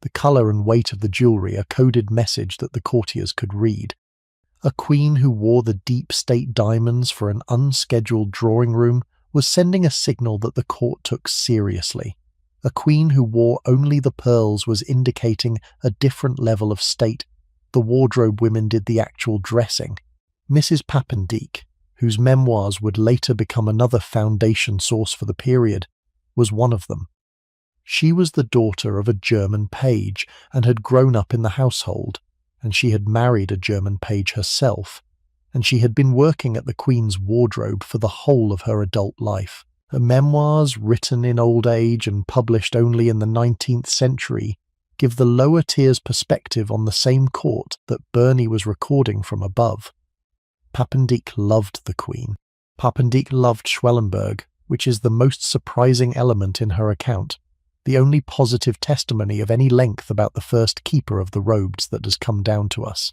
The colour and weight of the jewellery a coded message that the courtiers could read. A queen who wore the deep state diamonds for an unscheduled drawing-room was sending a signal that the court took seriously. A queen who wore only the pearls was indicating a different level of state. The wardrobe women did the actual dressing. Mrs. Papendick, whose memoirs would later become another foundation source for the period, was one of them. She was the daughter of a German page and had grown up in the household, and she had married a German page herself, and she had been working at the Queen's wardrobe for the whole of her adult life. Her memoirs, written in old age and published only in the 19th century, give the lower tiers perspective on the same court that Burney was recording from above. Papendick loved the Queen. Papendick loved Schwellenberg, which is the most surprising element in her account, the only positive testimony of any length about the first keeper of the robes that has come down to us.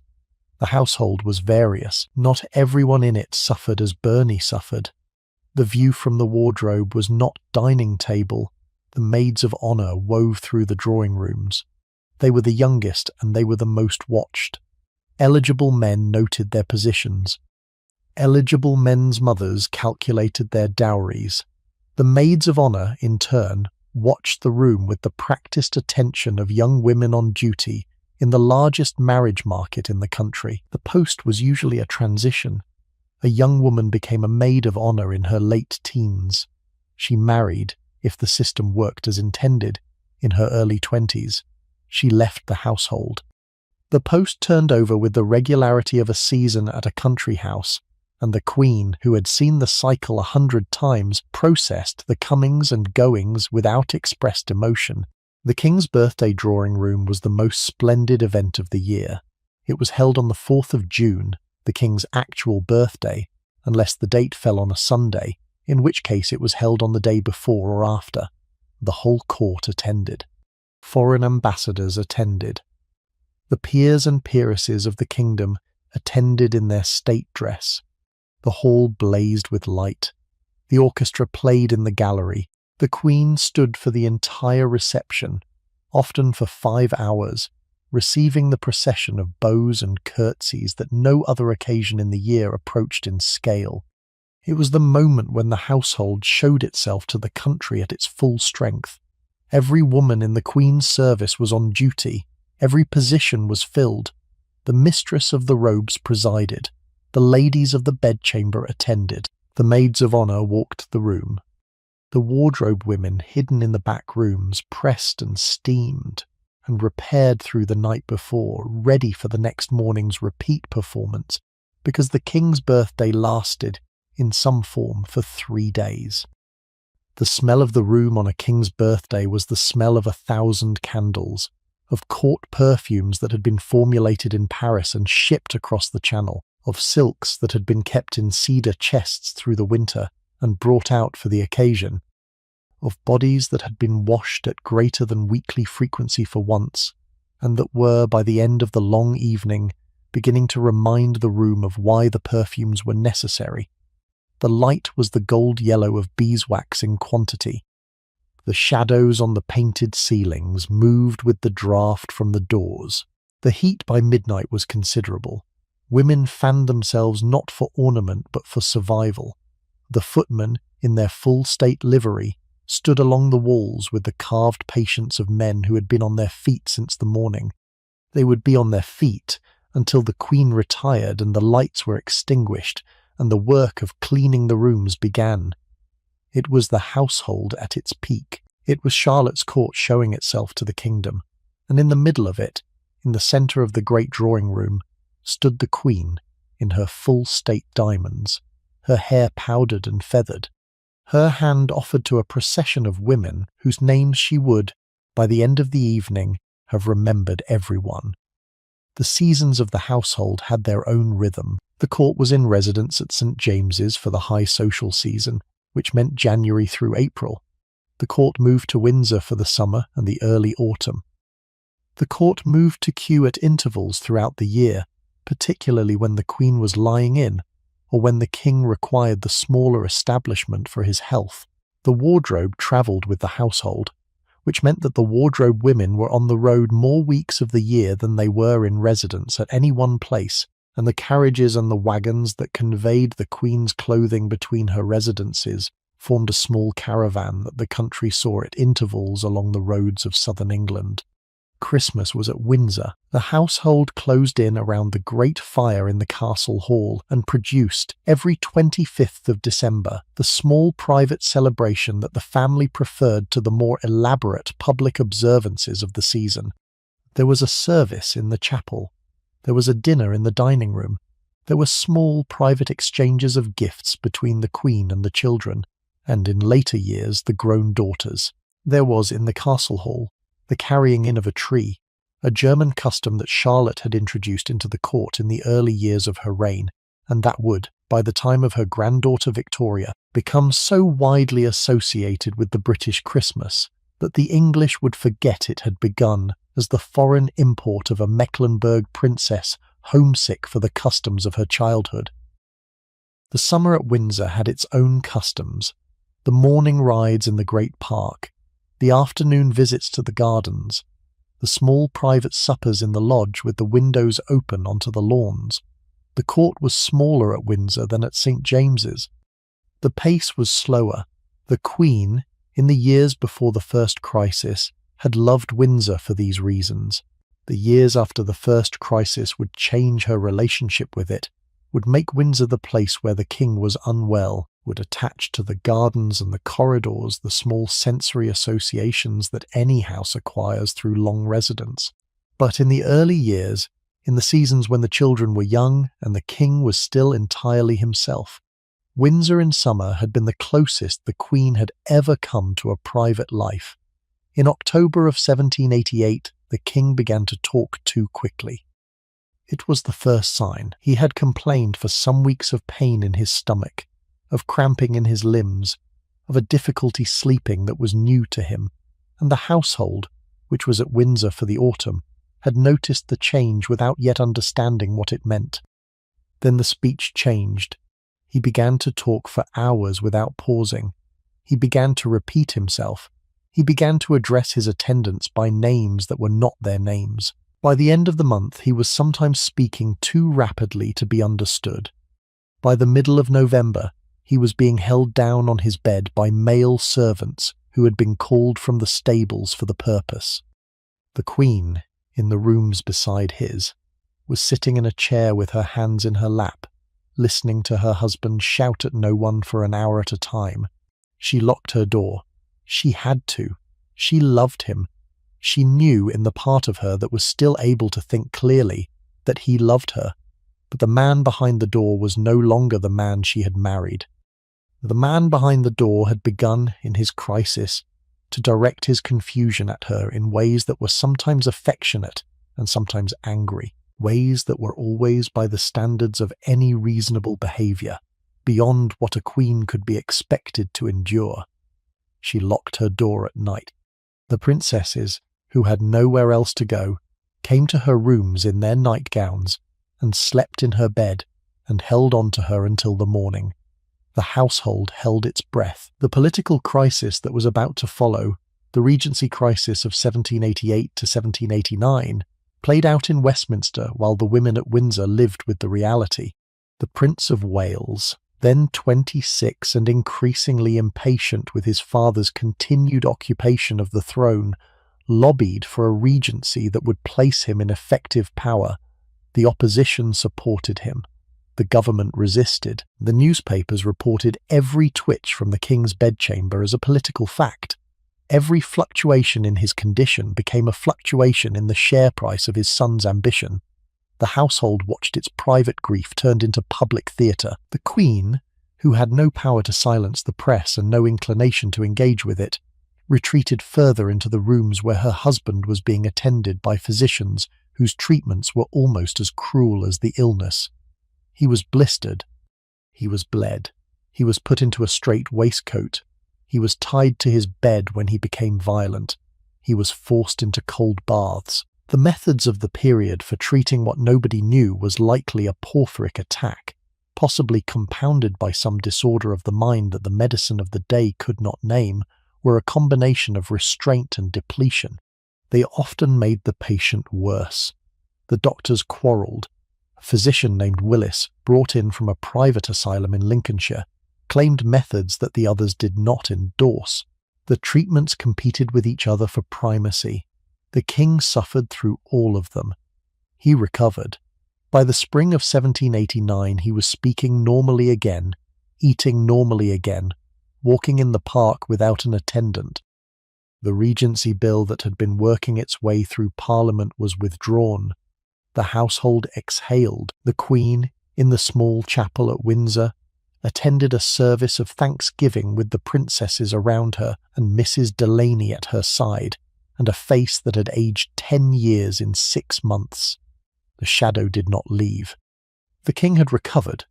The household was various. Not everyone in it suffered as Burney suffered. The view from the wardrobe was not dining table. The maids of honour wove through the drawing rooms. They were the youngest and they were the most watched. Eligible men noted their positions. Eligible men's mothers calculated their dowries. The maids of honour, in turn, watched the room with the practised attention of young women on duty in the largest marriage market in the country. The post was usually a transition. A young woman became a maid of honour in her late teens. She married, if the system worked as intended, in her early 20s. She left the household. The post turned over with the regularity of a season at a country house, and the Queen, who had seen the cycle 100 times, processed the comings and goings without expressed emotion. The King's birthday drawing-room was the most splendid event of the year. It was held on the 4th of June, the King's actual birthday, unless the date fell on a Sunday, in which case it was held on the day before or after. The whole court attended. Foreign ambassadors attended. The peers and peeresses of the kingdom attended in their state dress. The hall blazed with light. The orchestra played in the gallery. The Queen stood for the entire reception, often for 5 hours, receiving the procession of bows and curtsies that no other occasion in the year approached in scale. It was the moment when the household showed itself to the country at its full strength. Every woman in the Queen's service was on duty. Every position was filled. The mistress of the robes presided. The ladies of the bedchamber attended. The maids of honour walked the room. The wardrobe women, hidden in the back rooms, pressed and steamed and repaired through the night before, ready for the next morning's repeat performance, because the King's birthday lasted, in some form, for 3 days. The smell of the room on a king's birthday was the smell of 1,000 candles, of court perfumes that had been formulated in Paris and shipped across the Channel, of silks that had been kept in cedar chests through the winter and brought out for the occasion, of bodies that had been washed at greater than weekly frequency for once, and that were, by the end of the long evening, beginning to remind the room of why the perfumes were necessary. The light was the gold yellow of beeswax in quantity. The shadows on the painted ceilings moved with the draught from the doors. The heat by midnight was considerable. Women fanned themselves not for ornament but for survival. The footmen, in their full state livery, stood along the walls with the carved patience of men who had been on their feet since the morning. They would be on their feet until the Queen retired and the lights were extinguished and the work of cleaning the rooms began. It was the household at its peak. It was Charlotte's court showing itself to the kingdom, and in the middle of it, in the centre of the great drawing-room, stood the Queen in her full state diamonds, her hair powdered and feathered, her hand offered to a procession of women whose names she would, by the end of the evening, have remembered everyone. The seasons of the household had their own rhythm. The court was in residence at St. James's for the high social season, which meant January through April. The court moved to Windsor for the summer and the early autumn. The court moved to Kew at intervals throughout the year, particularly when the Queen was lying in, or when the King required the smaller establishment for his health. The wardrobe travelled with the household, which meant that the wardrobe women were on the road more weeks of the year than they were in residence at any one place, and the carriages and the wagons that conveyed the Queen's clothing between her residences formed a small caravan that the country saw at intervals along the roads of southern England. Christmas was at Windsor. The household closed in around the great fire in the castle hall and produced, every 25th of December, the small private celebration that the family preferred to the more elaborate public observances of the season. There was a service in the chapel. There was a dinner in the dining room. There were small private exchanges of gifts between the Queen and the children, and in later years the grown daughters. There was in the castle hall the carrying in of a tree, a German custom that Charlotte had introduced into the court in the early years of her reign, and that would, by the time of her granddaughter Victoria, become so widely associated with the British Christmas that the English would forget it had begun as the foreign import of a Mecklenburg princess homesick for the customs of her childhood. The summer at Windsor had its own customs, the morning rides in the great park, the afternoon visits to the gardens, the small private suppers in the lodge with the windows open onto the lawns. The court was smaller at Windsor than at St. James's. The pace was slower. The Queen, in the years before the first crisis, had loved Windsor for these reasons. The years after the first crisis would change her relationship with it, would make Windsor the place where the King was unwell, would attach to the gardens and the corridors the small sensory associations that any house acquires through long residence. But in the early years, in the seasons when the children were young and the King was still entirely himself, Windsor in summer had been the closest the Queen had ever come to a private life. In October of 1788, the King began to talk too quickly. It was the first sign. He had complained for some weeks of pain in his stomach, of cramping in his limbs, of a difficulty sleeping that was new to him, and the household, which was at Windsor for the autumn, had noticed the change without yet understanding what it meant. Then the speech changed. He began to talk for hours without pausing. He began to repeat himself. He began to address his attendants by names that were not their names. By the end of the month, he was sometimes speaking too rapidly to be understood. By the middle of November, he was being held down on his bed by male servants who had been called from the stables for the purpose. The Queen, in the rooms beside his, was sitting in a chair with her hands in her lap, listening to her husband shout at no one for an hour at a time. She locked her door. She had to. She loved him. She knew in the part of her that was still able to think clearly that he loved her. But the man behind the door was no longer the man she had married. The man behind the door had begun, in his crisis, to direct his confusion at her in ways that were sometimes affectionate and sometimes angry, ways that were always by the standards of any reasonable behavior, beyond what a queen could be expected to endure. She locked her door at night. The princesses, who had nowhere else to go, came to her rooms in their nightgowns and slept in her bed and held on to her until the morning. The household held its breath. The political crisis that was about to follow, the Regency crisis of 1788 to 1789, played out in Westminster while the women at Windsor lived with the reality. The Prince of Wales, then 26 and increasingly impatient with his father's continued occupation of the throne, lobbied for a regency that would place him in effective power. The opposition supported him. The government resisted. The newspapers reported every twitch from the king's bedchamber as a political fact. Every fluctuation in his condition became a fluctuation in the share price of his son's ambition. The household watched its private grief turned into public theatre. The Queen, who had no power to silence the press and no inclination to engage with it, retreated further into the rooms where her husband was being attended by physicians whose treatments were almost as cruel as the illness. He was blistered. He was bled. He was put into a strait waistcoat. He was tied to his bed when he became violent. He was forced into cold baths. The methods of the period for treating what nobody knew was likely a porphyric attack, possibly compounded by some disorder of the mind that the medicine of the day could not name, were a combination of restraint and depletion. They often made the patient worse. The doctors quarrelled. A physician named Willis, brought in from a private asylum in Lincolnshire, claimed methods that the others did not endorse. The treatments competed with each other for primacy. The king suffered through all of them. He recovered. By the spring of 1789 he was speaking normally again, eating normally again, walking in the park without an attendant. The Regency Bill that had been working its way through Parliament was withdrawn. The household exhaled. The Queen, in the small chapel at Windsor, attended a service of thanksgiving with the princesses around her and Mrs. Delaney at her side, and a face that had aged 10 years in 6 months. The shadow did not leave. The king had recovered,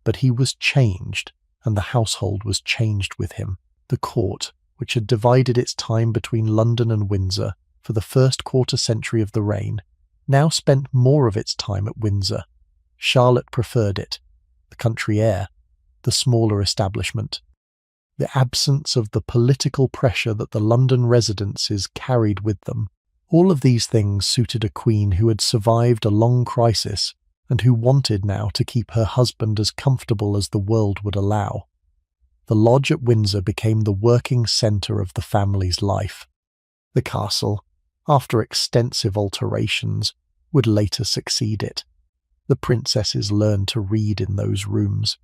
but he was changed, and the household was changed with him. The court, which had divided its time between London and Windsor for the first quarter-century of the reign, now spent more of its time at Windsor. Charlotte preferred it, the country air, the smaller establishment. The absence of the political pressure that the London residences carried with them. All of these things suited a queen who had survived a long crisis and who wanted now to keep her husband as comfortable as the world would allow. The lodge at Windsor became the working centre of the family's life. The castle, after extensive alterations, would later succeed it. The princesses learned to read in those rooms.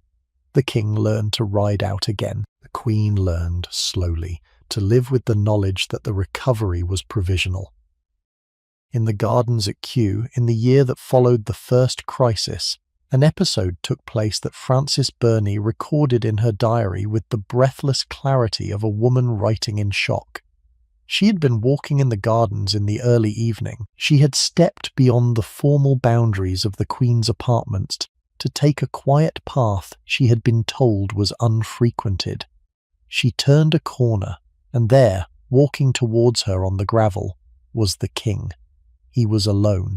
The king learned to ride out again. The queen learned, slowly, to live with the knowledge that the recovery was provisional. In the gardens at Kew, in the year that followed the first crisis, an episode took place that Frances Burney recorded in her diary with the breathless clarity of a woman writing in shock. She had been walking in the gardens in the early evening. She had stepped beyond the formal boundaries of the Queen's apartments to take a quiet path she had been told was unfrequented. She turned a corner, and there, walking towards her on the gravel, was the king. He was alone.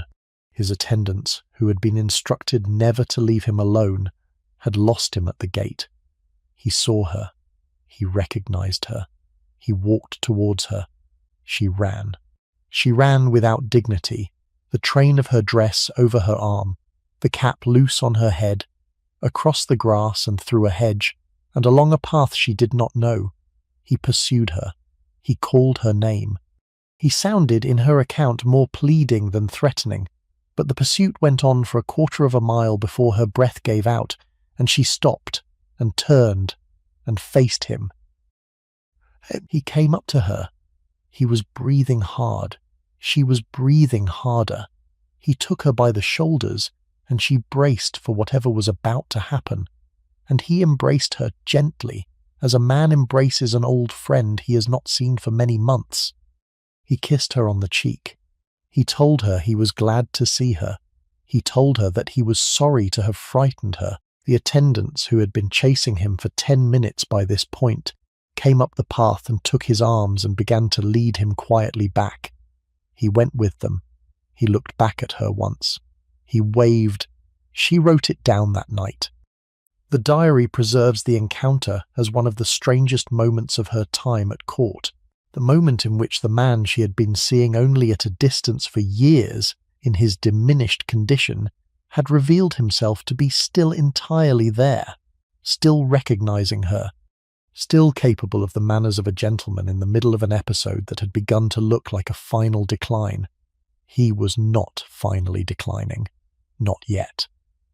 His attendants, who had been instructed never to leave him alone, had lost him at the gate. He saw her. He recognized her. He walked towards her. She ran. She ran without dignity, the train of her dress over her arm, the cap loose on her head, across the grass and through a hedge, and along a path she did not know. He pursued her. He called her name. He sounded, in her account, more pleading than threatening, but the pursuit went on for a quarter of a mile before her breath gave out, and she stopped and turned and faced him. He came up to her. He was breathing hard. She was breathing harder. He took her by the shoulders, and she braced for whatever was about to happen. And he embraced her gently, as a man embraces an old friend he has not seen for many months. He kissed her on the cheek. He told her he was glad to see her. He told her that he was sorry to have frightened her. The attendants, who had been chasing him for 10 minutes by this point, came up the path and took his arms and began to lead him quietly back. He went with them. He looked back at her once. He waved. She wrote it down that night. The diary preserves the encounter as one of the strangest moments of her time at court, the moment in which the man she had been seeing only at a distance for years, in his diminished condition, had revealed himself to be still entirely there, still recognizing her, still capable of the manners of a gentleman in the middle of an episode that had begun to look like a final decline. He was not finally declining. Not yet.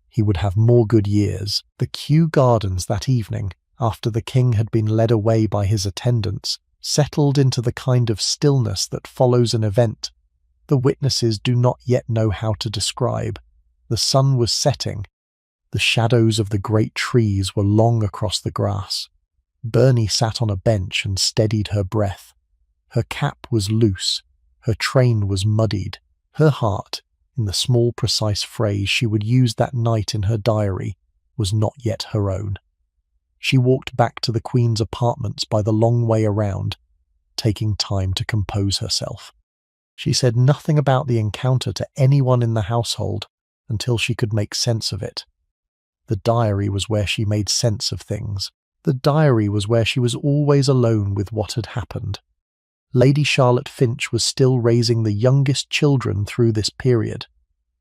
He would have more good years. The Kew Gardens that evening, after the king had been led away by his attendants, settled into the kind of stillness that follows an event the witnesses do not yet know how to describe. The sun was setting. The shadows of the great trees were long across the grass. Bernie sat on a bench and steadied her breath. Her cap was loose. Her train was muddied. Her heart, in the small precise phrase she would use that night in her diary, was not yet her own. She walked back to the Queen's apartments by the long way around, taking time to compose herself. She said nothing about the encounter to anyone in the household until she could make sense of it. The diary was where she made sense of things. The diary was where she was always alone with what had happened. Lady Charlotte Finch was still raising the youngest children through this period.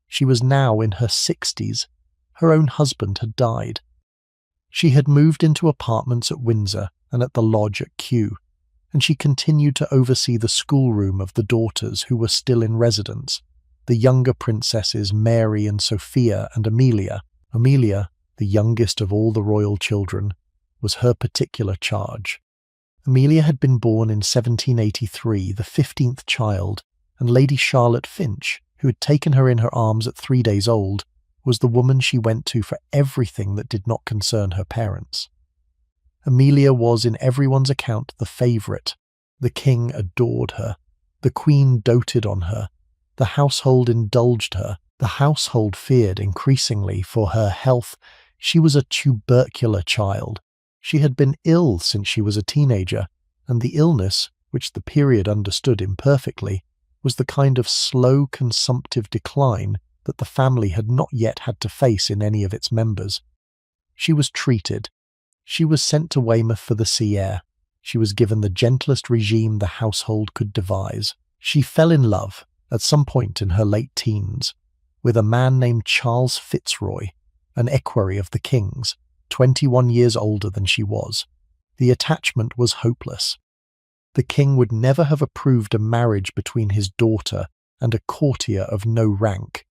She was now in her 60s. Her own husband had died. She had moved into apartments at Windsor and at the lodge at Kew, and she continued to oversee the schoolroom of the daughters who were still in residence, the younger princesses Mary and Sophia and Amelia. Amelia, the youngest of all the royal children, was her particular charge. Amelia had been born in 1783, the 15th child, and Lady Charlotte Finch, who had taken her in her arms at 3 days old, was the woman she went to for everything that did not concern her parents. Amelia was, in everyone's account, the favourite. The king adored her. The queen doted on her. The household indulged her. The household feared increasingly for her health. She was a tubercular child. She had been ill since she was a teenager, and the illness, which the period understood imperfectly, was the kind of slow consumptive decline that the family had not yet had to face in any of its members. She was treated. She was sent to Weymouth for the sea air. She was given the gentlest regime the household could devise. She fell in love, at some point in her late teens, with a man named Charles Fitzroy, an equerry of the king's, 21 years older than she was. The attachment was hopeless. The king would never have approved a marriage between his daughter and a courtier of no rank.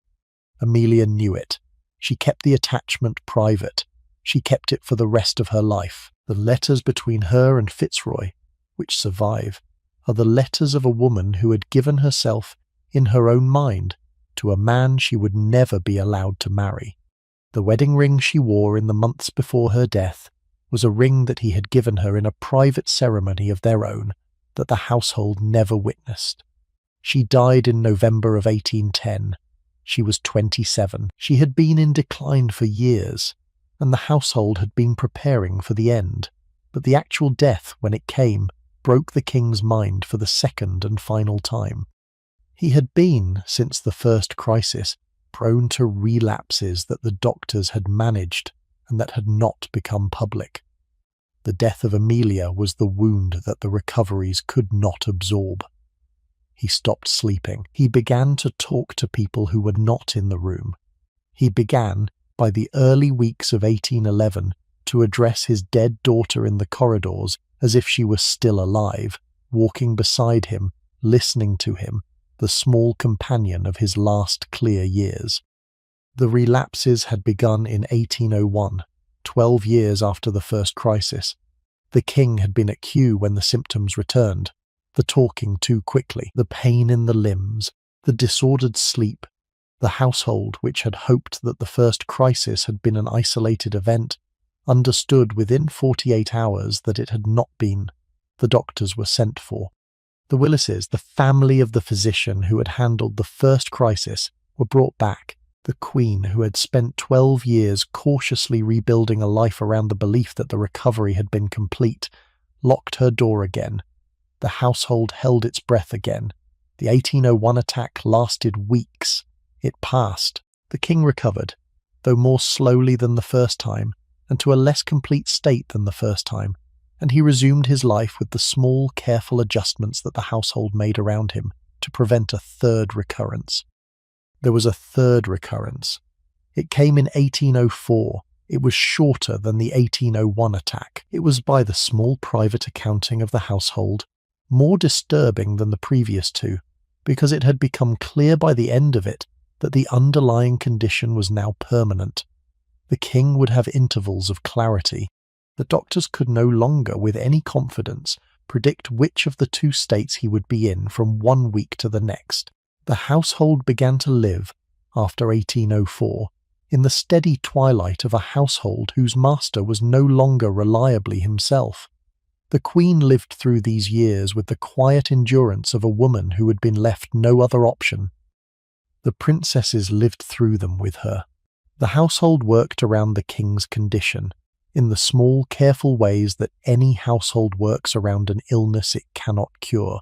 Amelia knew it. She kept the attachment private. She kept it for the rest of her life. The letters between her and Fitzroy, which survive, are the letters of a woman who had given herself, in her own mind, to a man she would never be allowed to marry. The wedding ring she wore in the months before her death was a ring that he had given her in a private ceremony of their own that the household never witnessed. She died in November of 1810. She was 27. She had been in decline for years, and the household had been preparing for the end. But the actual death, when it came, broke the king's mind for the second and final time. He had been, since the first crisis, prone to relapses that the doctors had managed, and that had not become public. The death of Amelia was the wound that the recoveries could not absorb. He stopped sleeping. He began to talk to people who were not in the room. He began, by the early weeks of 1811, to address his dead daughter in the corridors as if she were still alive, walking beside him, listening to him, the small companion of his last clear years. The relapses had begun in 1801, 12 years after the first crisis. The king had been at Kew when the symptoms returned, the talking too quickly, the pain in the limbs, the disordered sleep. The household, which had hoped that the first crisis had been an isolated event, understood within 48 hours that it had not been. The doctors were sent for. The Willises, the family of the physician who had handled the first crisis, were brought back. The Queen, who had spent 12 years cautiously rebuilding a life around the belief that the recovery had been complete, locked her door again. The household held its breath again. The 1801 attack lasted weeks. It passed. The king recovered, though more slowly than the first time, and to a less complete state than the first time, and he resumed his life with the small, careful adjustments that the household made around him to prevent a third recurrence. There was a third recurrence. It came in 1804. It was shorter than the 1801 attack. It was, by the small private accounting of the household, more disturbing than the previous two, because it had become clear by the end of it that the underlying condition was now permanent. The king would have intervals of clarity. The doctors could no longer, with any confidence, predict which of the two states he would be in from 1 week to the next. The household began to live, after 1804, in the steady twilight of a household whose master was no longer reliably himself. The Queen lived through these years with the quiet endurance of a woman who had been left no other option. The princesses lived through them with her. The household worked around the king's condition, in the small, careful ways that any household works around an illness it cannot cure,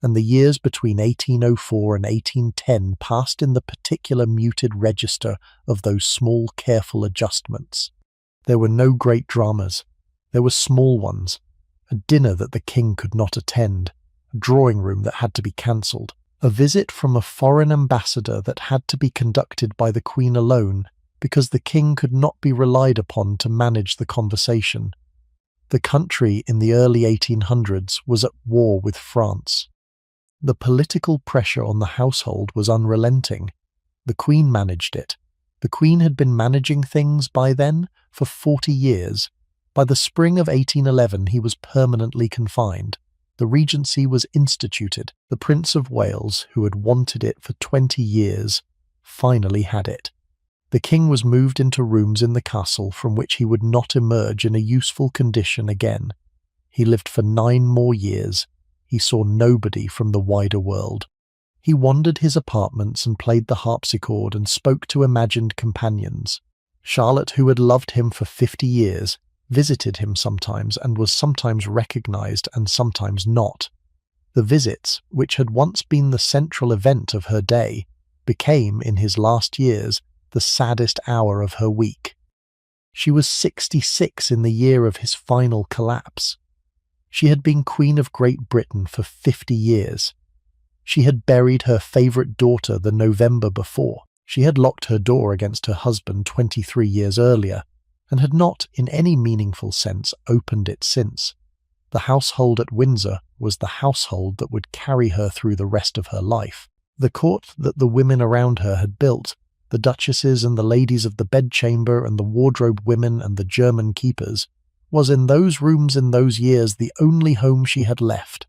and the years between 1804 and 1810 passed in the particular muted register of those small, careful adjustments. There were no great dramas. There were small ones. A dinner that the king could not attend, a drawing room that had to be cancelled, a visit from a foreign ambassador that had to be conducted by the Queen alone because the king could not be relied upon to manage the conversation. The country in the early 1800s was at war with France. The political pressure on the household was unrelenting. The Queen managed it. The Queen had been managing things by then for 40 years. By the spring of 1811 he was permanently confined. The regency was instituted. The Prince of Wales, who had wanted it for 20 years, finally had it. The king was moved into rooms in the castle from which he would not emerge in a useful condition again. He lived for 9 more years. He saw nobody from the wider world. He wandered his apartments and played the harpsichord and spoke to imagined companions. Charlotte, who had loved him for 50 years, visited him sometimes and was sometimes recognized and sometimes not. The visits, which had once been the central event of her day, became, in his last years, the saddest hour of her week. She was 66 in the year of his final collapse. She had been Queen of Great Britain for 50 years. She had buried her favourite daughter the November before. She had locked her door against her husband 23 years earlier, and had not, in any meaningful sense, opened it since. The household at Windsor was the household that would carry her through the rest of her life. The court that the women around her had built, the duchesses and the ladies of the bedchamber and the wardrobe women and the German keepers, was in those rooms in those years the only home she had left.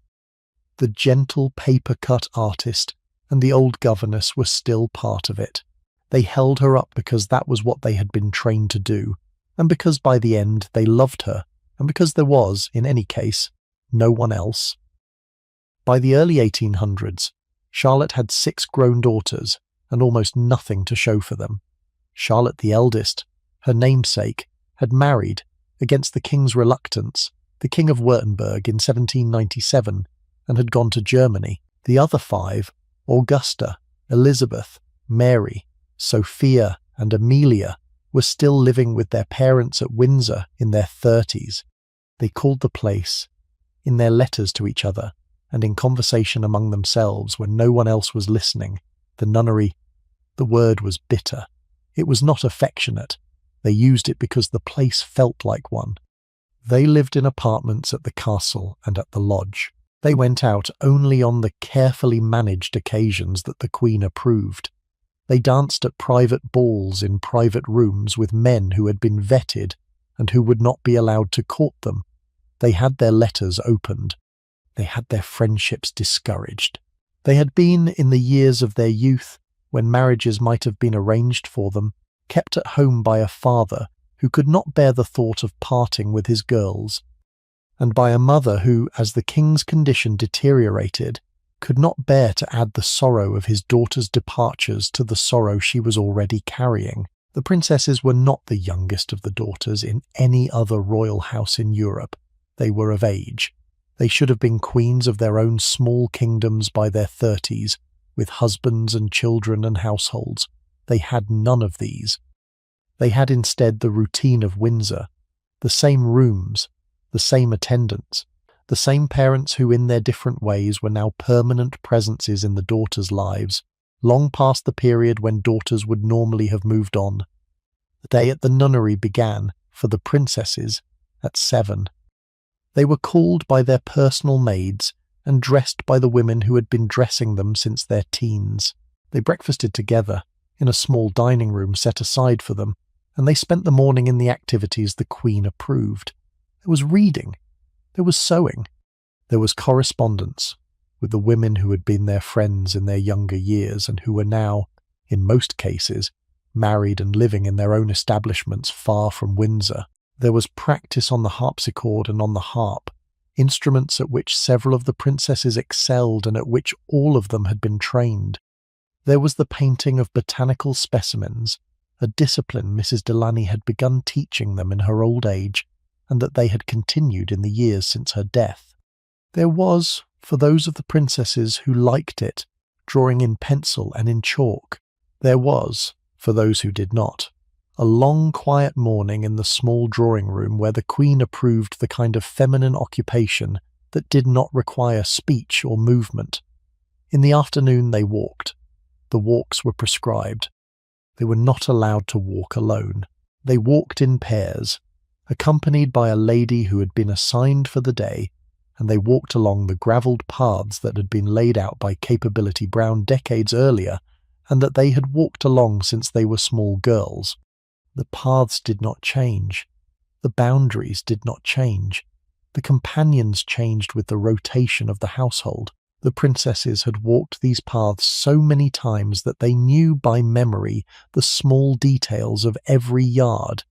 The gentle paper-cut artist and the old governess were still part of it. They held her up because that was what they had been trained to do, and because by the end they loved her, and because there was, in any case, no one else. By the early 1800s, Charlotte had 6 grown daughters, and almost nothing to show for them. Charlotte the eldest, her namesake, had married, against the king's reluctance, the King of Württemberg in 1797, and had gone to Germany. The other 5, Augusta, Elizabeth, Mary, Sophia, and Amelia, were still living with their parents at Windsor in their 30s. They called the place, in their letters to each other, and in conversation among themselves when no one else was listening, the nunnery. The word was bitter. It was not affectionate. They used it because the place felt like one. They lived in apartments at the castle and at the lodge. They went out only on the carefully managed occasions that the Queen approved. They danced at private balls in private rooms with men who had been vetted and who would not be allowed to court them. They had their letters opened. They had their friendships discouraged. They had been, in the years of their youth, when marriages might have been arranged for them, kept at home by a father who could not bear the thought of parting with his girls, and by a mother who, as the king's condition deteriorated, could not bear to add the sorrow of his daughter's departures to the sorrow she was already carrying. The princesses were not the youngest of the daughters in any other royal house in Europe. They were of age. They should have been queens of their own small kingdoms by their 30s, with husbands and children and households. They had none of these. They had instead the routine of Windsor, the same rooms, the same attendants, the same parents who in their different ways were now permanent presences in the daughters' lives, long past the period when daughters would normally have moved on. The day at the nunnery began, for the princesses, at 7. They were called by their personal maids and dressed by the women who had been dressing them since their teens. They breakfasted together, in a small dining room set aside for them, and they spent the morning in the activities the Queen approved. There was reading. There was sewing. There was correspondence with the women who had been their friends in their younger years and who were now, in most cases, married and living in their own establishments far from Windsor. There was practice on the harpsichord and on the harp, instruments at which several of the princesses excelled and at which all of them had been trained. There was the painting of botanical specimens, a discipline Mrs. Delany had begun teaching them in her old age, and that they had continued in the years since her death. There was, for those of the princesses who liked it, drawing in pencil and in chalk. There was, for those who did not, a long quiet morning in the small drawing-room where the Queen approved the kind of feminine occupation that did not require speech or movement. In the afternoon they walked. The walks were prescribed. They were not allowed to walk alone. They walked in pairs, accompanied by a lady who had been assigned for the day, and they walked along the gravelled paths that had been laid out by Capability Brown decades earlier, and that they had walked along since they were small girls. The paths did not change. The boundaries did not change. The companions changed with the rotation of the household. The princesses had walked these paths so many times that they knew by memory the small details of every yard,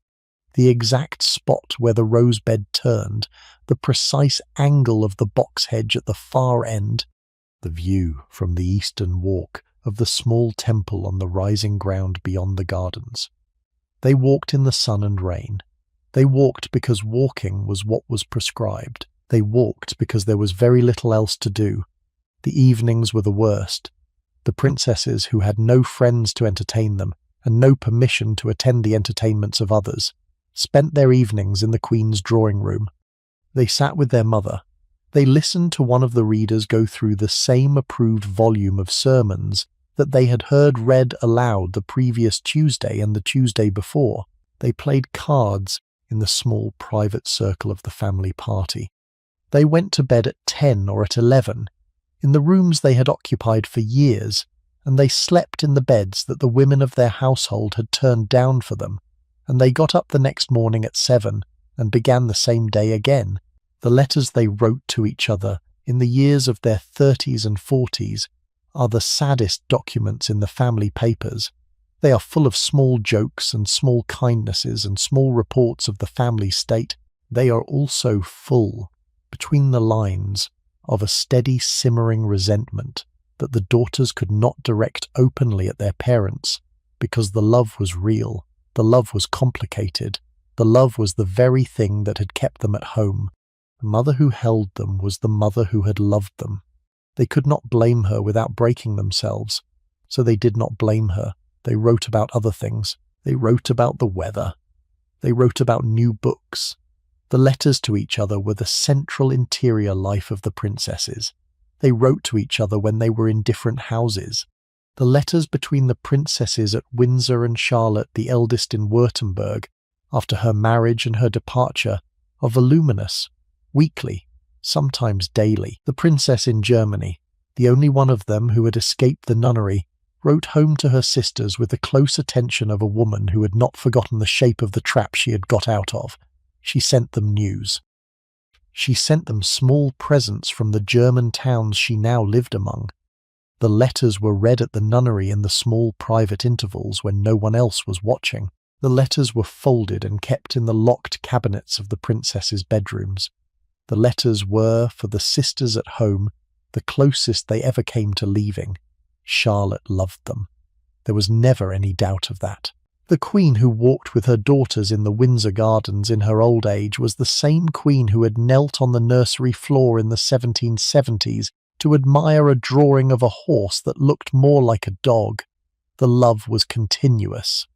the exact spot where the rosebed turned, the precise angle of the box hedge at the far end, the view from the eastern walk of the small temple on the rising ground beyond the gardens. They walked in the sun and rain. They walked because walking was what was prescribed. They walked because there was very little else to do. The evenings were the worst. The princesses, who had no friends to entertain them and no permission to attend the entertainments of others, spent their evenings in the Queen's drawing-room. They sat with their mother. They listened to one of the readers go through the same approved volume of sermons that they had heard read aloud the previous Tuesday and the Tuesday before. They played cards in the small private circle of the family party. They went to bed at 10 or at 11, in the rooms they had occupied for years, and they slept in the beds that the women of their household had turned down for them, and they got up the next morning at 7 and began the same day again. The letters they wrote to each other in the years of their 30s and 40s are the saddest documents in the family papers. They are full of small jokes and small kindnesses and small reports of the family state. They are also full, between the lines, of a steady simmering resentment that the daughters could not direct openly at their parents, because the love was real, the love was complicated, the love was the very thing that had kept them at home. The mother who held them was the mother who had loved them. They could not blame her without breaking themselves, so they did not blame her. They wrote about other things. They wrote about the weather. They wrote about new books. The letters to each other were the central interior life of the princesses. They wrote to each other when they were in different houses. The letters between the princesses at Windsor and Charlotte, the eldest in Württemberg, after her marriage and her departure, are voluminous, weekly, sometimes daily. The princess in Germany, the only one of them who had escaped the nunnery, wrote home to her sisters with the close attention of a woman who had not forgotten the shape of the trap she had got out of. She sent them news. She sent them small presents from the German towns she now lived among. The letters were read at the nunnery in the small private intervals when no one else was watching. The letters were folded and kept in the locked cabinets of the princesses' bedrooms. The letters were, for the sisters at home, the closest they ever came to leaving. Charlotte loved them. There was never any doubt of that. The queen who walked with her daughters in the Windsor Gardens in her old age was the same queen who had knelt on the nursery floor in the 1770s to admire a drawing of a horse that looked more like a dog. The love was continuous.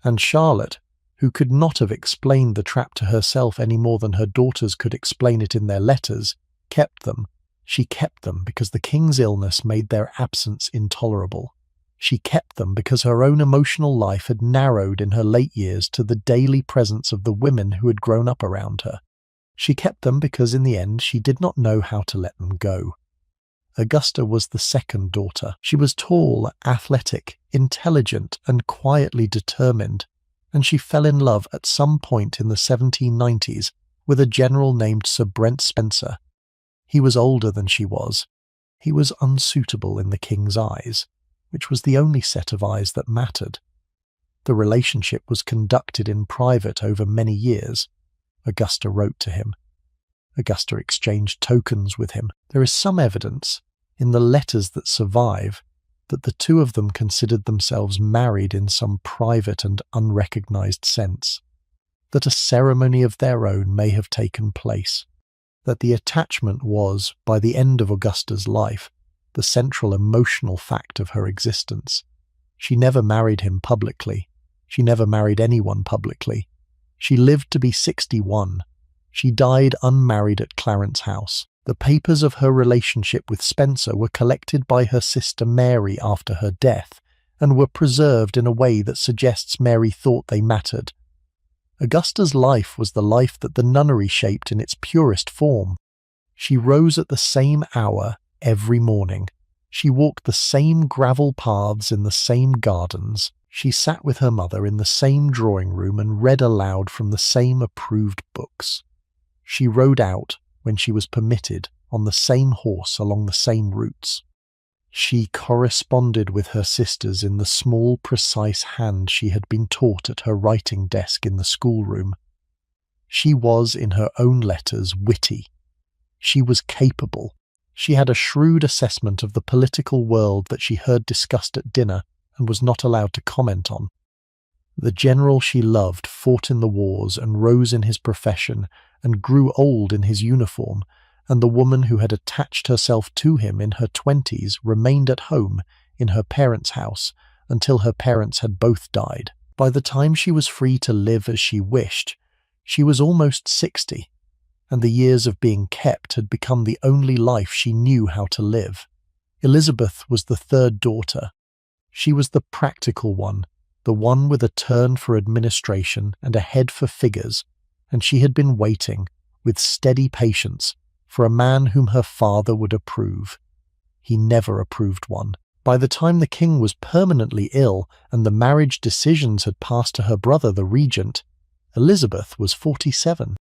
And Charlotte, who could not have explained the trap to herself any more than her daughters could explain it in their letters, kept them. She kept them because the king's illness made their absence intolerable. She kept them because her own emotional life had narrowed in her late years to the daily presence of the women who had grown up around her. She kept them because in the end she did not know how to let them go. Augusta was the second daughter. She was tall, athletic, intelligent, and quietly determined, and she fell in love at some point in the 1790s with a general named Sir Brent Spencer. He was older than she was. He was unsuitable in the king's eyes, which was the only set of eyes that mattered. The relationship was conducted in private over many years. Augusta wrote to him. Augusta exchanged tokens with him. There is some evidence, in the letters that survive, that the two of them considered themselves married in some private and unrecognized sense, that a ceremony of their own may have taken place, that the attachment was, by the end of Augusta's life, the central emotional fact of her existence. She never married him publicly. She never married anyone publicly. She lived to be 61. She died unmarried at Clarence House. The papers of her relationship with Spencer were collected by her sister Mary after her death, and were preserved in a way that suggests Mary thought they mattered. Augusta's life was the life that the nunnery shaped in its purest form. She rose at the same hour every morning. She walked the same gravel paths in the same gardens. She sat with her mother in the same drawing room and read aloud from the same approved books. She rode out, when she was permitted, on the same horse along the same routes. She corresponded with her sisters in the small, precise hand she had been taught at her writing desk in the schoolroom. She was, in her own letters, witty. She was capable. She had a shrewd assessment of the political world that she heard discussed at dinner and was not allowed to comment on. The general she loved fought in the wars and rose in his profession and grew old in his uniform, and the woman who had attached herself to him in her 20s remained at home in her parents' house until her parents had both died. By the time she was free to live as she wished, she was almost 60, and the years of being kept had become the only life she knew how to live. Elizabeth was the third daughter. She was the practical one, the one with a turn for administration and a head for figures, and she had been waiting, with steady patience, for a man whom her father would approve. He never approved one. By the time the king was permanently ill and the marriage decisions had passed to her brother, the regent, Elizabeth was 47.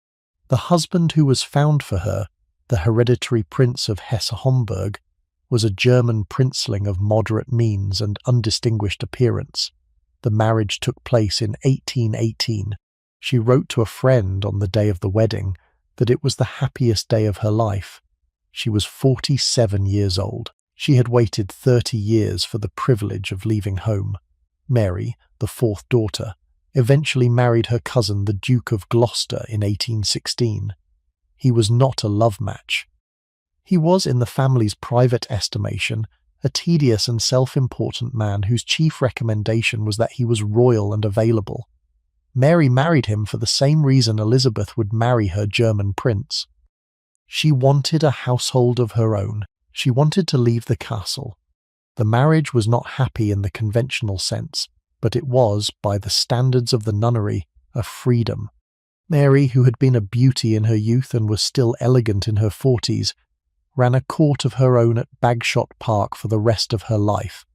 The husband who was found for her, the hereditary prince of Hesse-Homburg, was a German princeling of moderate means and undistinguished appearance. The marriage took place in 1818. She wrote to a friend on the day of the wedding that it was the happiest day of her life. She was 47 years old. She had waited 30 years for the privilege of leaving home. Mary, the fourth daughter, eventually married her cousin the Duke of Gloucester in 1816. He was not a love match. He was, in the family's private estimation, a tedious and self-important man whose chief recommendation was that he was royal and available. Mary married him for the same reason Elizabeth would marry her German prince. She wanted a household of her own. She wanted to leave the castle. The marriage was not happy in the conventional sense, but it was, by the standards of the nunnery, a freedom. Mary, who had been a beauty in her youth and was still elegant in her 40s, ran a court of her own at Bagshot Park for the rest of her life.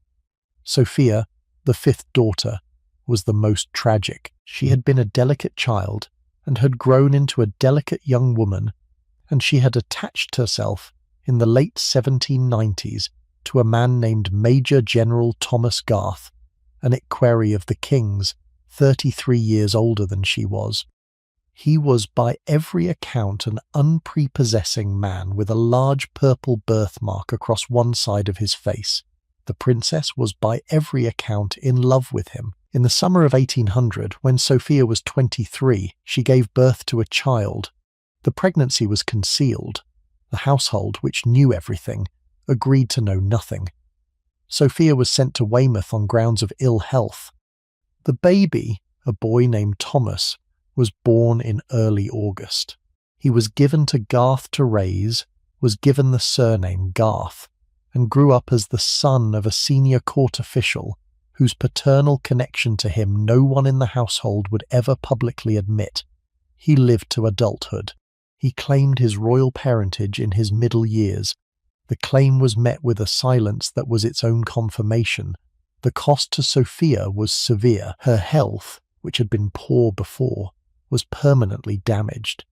Sophia, the fifth daughter, was the most tragic. She had been a delicate child and had grown into a delicate young woman, and she had attached herself in the late 1790s to a man named Major General Thomas Garth, an equerry of the King's, 33 years older than she was. He was by every account an unprepossessing man with a large purple birthmark across one side of his face. The princess was by every account in love with him. In the summer of 1800, when Sophia was 23, she gave birth to a child. The pregnancy was concealed. The household, which knew everything, agreed to know nothing. Sophia was sent to Weymouth on grounds of ill health. The baby, a boy named Thomas, was born in early August. He was given to Garth to raise, was given the surname Garth, and grew up as the son of a senior court official whose paternal connection to him no one in the household would ever publicly admit. He lived to adulthood. He claimed his royal parentage in his middle years. The claim was met with a silence that was its own confirmation. The cost to Sophia was severe. Her health, which had been poor before, was permanently damaged.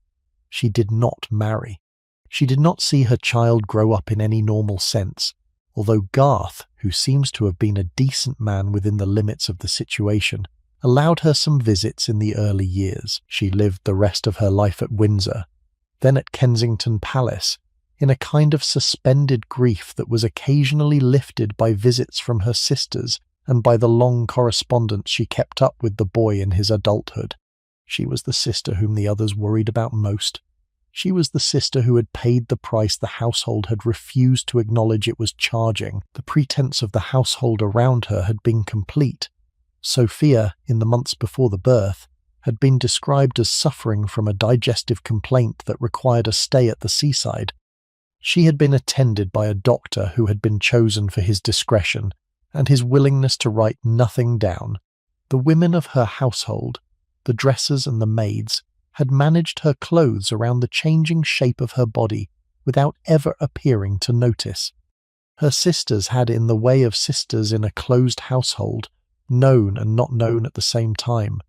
She did not marry. She did not see her child grow up in any normal sense, although Garth, who seems to have been a decent man within the limits of the situation, allowed her some visits in the early years. She lived the rest of her life at Windsor, then at Kensington Palace, in a kind of suspended grief that was occasionally lifted by visits from her sisters and by the long correspondence she kept up with the boy in his adulthood. She was the sister whom the others worried about most. She was the sister who had paid the price the household had refused to acknowledge it was charging. The pretense of the household around her had been complete. Sophia, in the months before the birth, had been described as suffering from a digestive complaint that required a stay at the seaside. She had been attended by a doctor who had been chosen for his discretion and his willingness to write nothing down. The women of her household, the dressers and the maids, had managed her clothes around the changing shape of her body without ever appearing to notice. Her sisters had, in the way of sisters in a closed household, known and not known at the same time.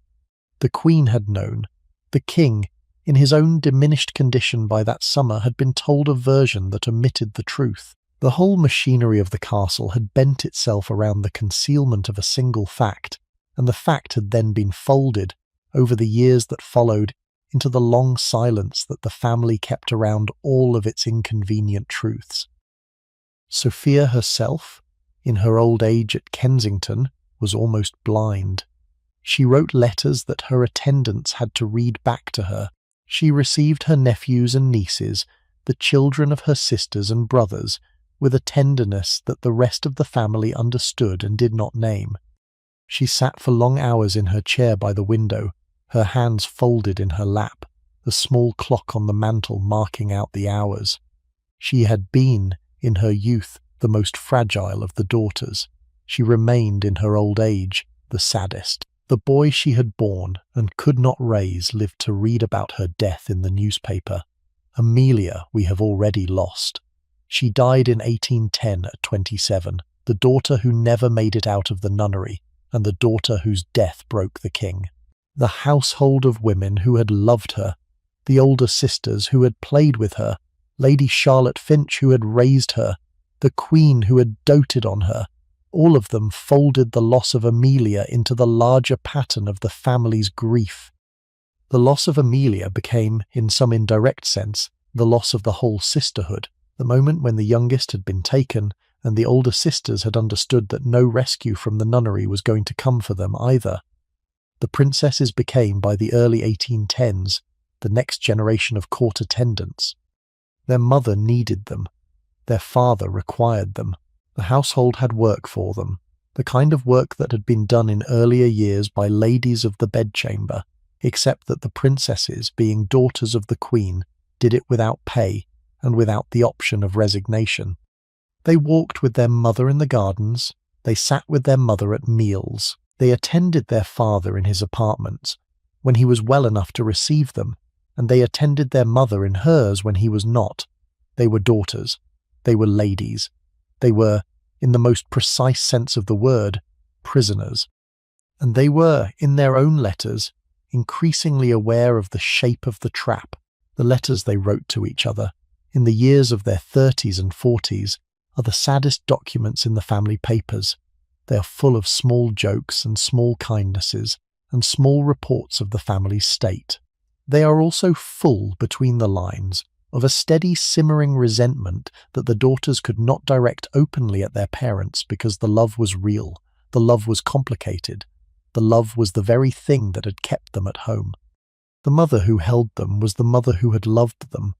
The Queen had known. The King, in his own diminished condition by that summer, had been told a version that omitted the truth. The whole machinery of the castle had bent itself around the concealment of a single fact, and the fact had then been folded, over the years that followed, into the long silence that the family kept around all of its inconvenient truths. Sophia herself, in her old age at Kensington, was almost blind. She wrote letters that her attendants had to read back to her. She received her nephews and nieces, the children of her sisters and brothers, with a tenderness that the rest of the family understood and did not name. She sat for long hours in her chair by the window, her hands folded in her lap, the small clock on the mantel marking out the hours. She had been, in her youth, the most fragile of the daughters. She remained in her old age the saddest. The boy she had borne and could not raise lived to read about her death in the newspaper. Amelia we have already lost. She died in 1810 at 27, the daughter who never made it out of the nunnery, and the daughter whose death broke the king. The household of women who had loved her, the older sisters who had played with her, Lady Charlotte Finch who had raised her, the Queen who had doted on her, all of them folded the loss of Amelia into the larger pattern of the family's grief. The loss of Amelia became, in some indirect sense, the loss of the whole sisterhood. The moment when the youngest had been taken, and the older sisters had understood that no rescue from the nunnery was going to come for them either. The princesses became, by the early 1810s, the next generation of court attendants. Their mother needed them. Their father required them. The household had work for them, the kind of work that had been done in earlier years by ladies of the bedchamber, except that the princesses, being daughters of the queen, did it without pay and without the option of resignation. They walked with their mother in the gardens, they sat with their mother at meals, they attended their father in his apartments, when he was well enough to receive them, and they attended their mother in hers when he was not. They were daughters, they were ladies, they were, in the most precise sense of the word, prisoners. And they were, in their own letters, increasingly aware of the shape of the trap. The letters they wrote to each other, in the years of their 30s and 40s, are the saddest documents in the family papers. They are full of small jokes and small kindnesses and small reports of the family's state. They are also full, between the lines, of a steady simmering resentment that the daughters could not direct openly at their parents because the love was real, the love was complicated, the love was the very thing that had kept them at home. The mother who held them was the mother who had loved them.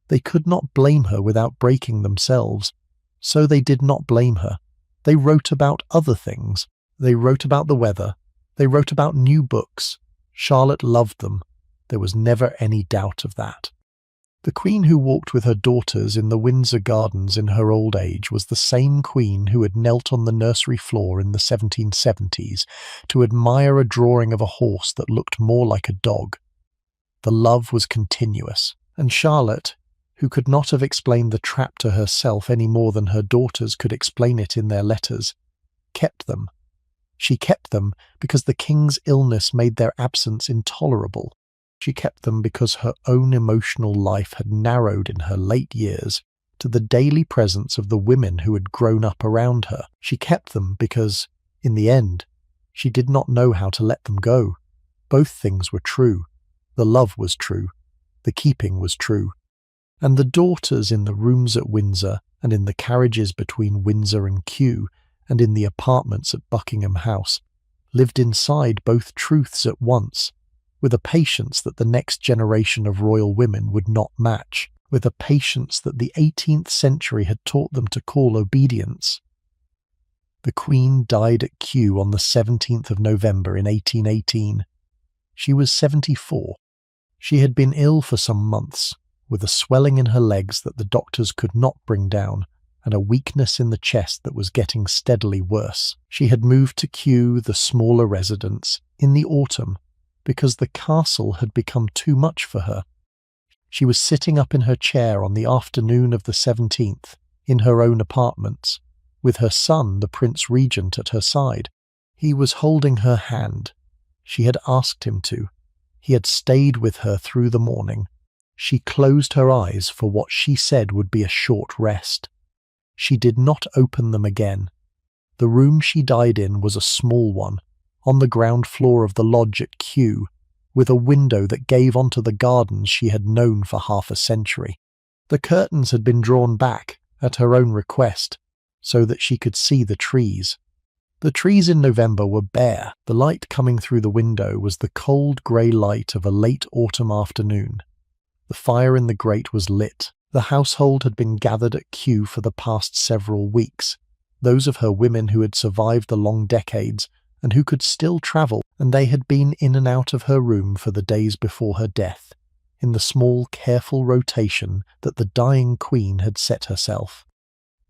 They could not blame her without breaking themselves, so they did not blame her. They wrote about other things. They wrote about the weather. They wrote about new books. Charlotte loved them. There was never any doubt of that. The queen who walked with her daughters in the Windsor Gardens in her old age was the same queen who had knelt on the nursery floor in the 1770s to admire a drawing of a horse that looked more like a dog. The love was continuous, and Charlotte, who could not have explained the trap to herself any more than her daughters could explain it in their letters, kept them. She kept them because the king's illness made their absence intolerable. She kept them because her own emotional life had narrowed in her late years to the daily presence of the women who had grown up around her. She kept them because, in the end, she did not know how to let them go. Both things were true. The love was true. The keeping was true. And the daughters in the rooms at Windsor, and in the carriages between Windsor and Kew, and in the apartments at Buckingham House, lived inside both truths at once, with a patience that the next generation of royal women would not match, with a patience that the 18th century had taught them to call obedience. The Queen died at Kew on the 17th of November in 1818. She was 74. She had been ill for some months, with a swelling in her legs that the doctors could not bring down, and a weakness in the chest that was getting steadily worse. She had moved to Kew, the smaller residence, in the autumn, because the castle had become too much for her. She was sitting up in her chair on the afternoon of the 17th, in her own apartments, with her son, the Prince Regent, at her side. He was holding her hand. She had asked him to. He had stayed with her through the morning. She closed her eyes for what she said would be a short rest. She did not open them again. The room she died in was a small one, on the ground floor of the lodge at Kew, with a window that gave onto the gardens she had known for half a century. The curtains had been drawn back, at her own request, so that she could see the trees. The trees in November were bare. The light coming through the window was the cold grey light of a late autumn afternoon. The fire in the grate was lit. The household had been gathered at Kew for the past several weeks, those of her women who had survived the long decades and who could still travel, and they had been in and out of her room for the days before her death, in the small, careful rotation that the dying queen had set herself.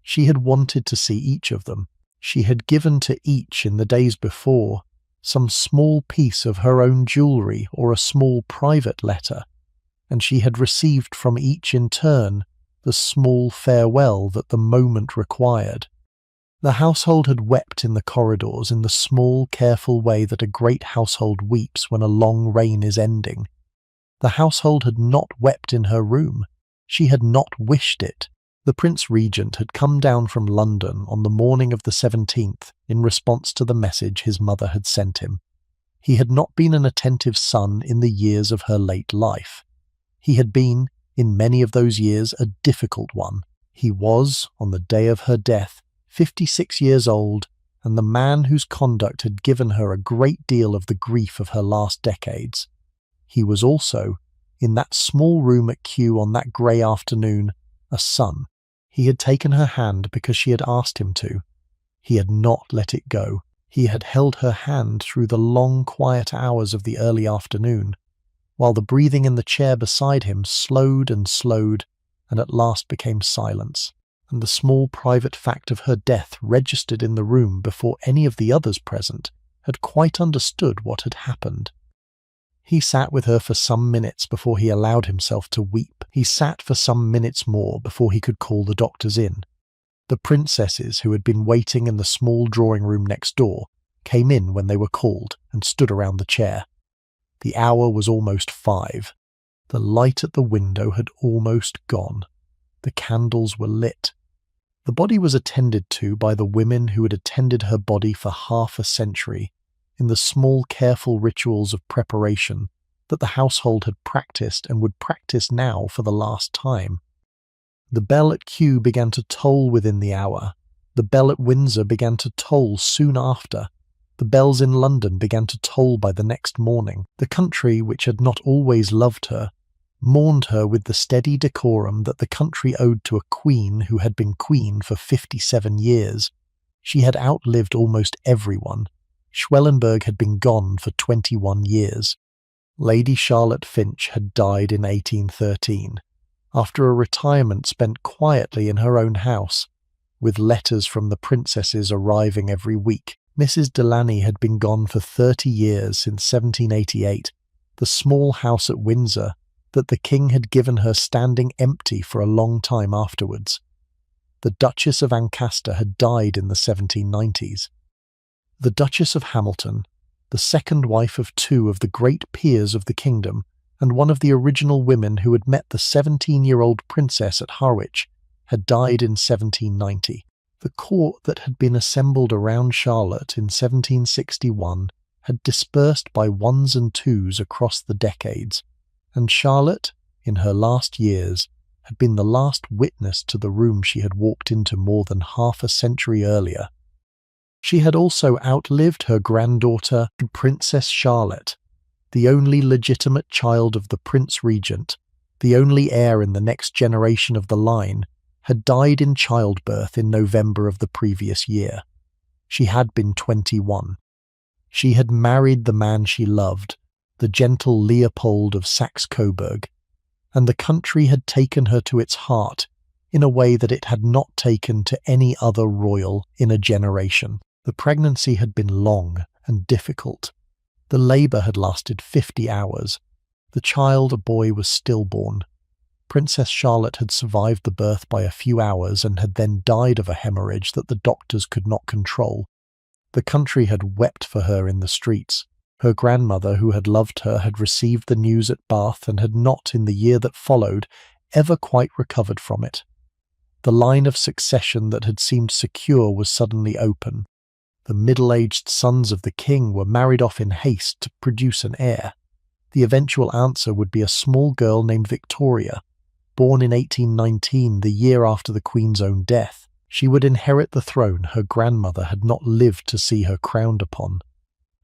She had wanted to see each of them. She had given to each in the days before some small piece of her own jewellery or a small private letter, and she had received from each in turn the small farewell that the moment required. The household had wept in the corridors in the small, careful way that a great household weeps when a long reign is ending. The household had not wept in her room. She had not wished it. The Prince Regent had come down from London on the morning of the 17th in response to the message his mother had sent him. He had not been an attentive son in the years of her late life. He had been, in many of those years, a difficult one. He was, on the day of her death, 56 years old, and the man whose conduct had given her a great deal of the grief of her last decades. He was also, in that small room at Kew on that grey afternoon, a son. He had taken her hand because she had asked him to. He had not let it go. He had held her hand through the long, quiet hours of the early afternoon, while the breathing in the chair beside him slowed and at last became silence, and the small private fact of her death registered in the room before any of the others present had quite understood what had happened. He sat with her for some minutes before he allowed himself to weep. He sat for some minutes more before he could call the doctors in. The princesses, who had been waiting in the small drawing room next door, came in when they were called and stood around the chair. The hour was almost 5. The light at the window had almost gone. The candles were lit. The body was attended to by the women who had attended her body for half a century, in the small, careful rituals of preparation that the household had practiced and would practice now for the last time. The bell at Kew began to toll within the hour. The bell at Windsor began to toll soon after. The bells in London began to toll by the next morning. The country, which had not always loved her, mourned her with the steady decorum that the country owed to a queen who had been queen for 57 years. She had outlived almost everyone. Schwellenberg had been gone for 21 years. Lady Charlotte Finch had died in 1813, after a retirement spent quietly in her own house, with letters from the princesses arriving every week. Mrs. Delany had been gone for 30 years since 1788, the small house at Windsor that the king had given her standing empty for a long time afterwards. The Duchess of Ancaster had died in the 1790s. The Duchess of Hamilton, the second wife of 2 of the great peers of the kingdom, and one of the original women who had met the 17-year-old princess at Harwich, had died in 1790. The court that had been assembled around Charlotte in 1761 had dispersed by ones and twos across the decades, and Charlotte, in her last years, had been the last witness to the room she had walked into more than half a century earlier. She had also outlived her granddaughter, Princess Charlotte, the only legitimate child of the Prince Regent, the only heir in the next generation of the line, had died in childbirth in November of the previous year. She had been 21. She had married the man she loved, the gentle Leopold of Saxe-Coburg, and the country had taken her to its heart in a way that it had not taken to any other royal in a generation. The pregnancy had been long and difficult. The labour had lasted 50 hours. The child, a boy, was stillborn. Princess Charlotte had survived the birth by a few hours and had then died of a hemorrhage that the doctors could not control. The country had wept for her in the streets. Her grandmother, who had loved her, had received the news at Bath and had not, in the year that followed, ever quite recovered from it. The line of succession that had seemed secure was suddenly open. The middle-aged sons of the king were married off in haste to produce an heir. The eventual answer would be a small girl named Victoria, born in 1819, the year after the Queen's own death. She would inherit the throne her grandmother had not lived to see her crowned upon.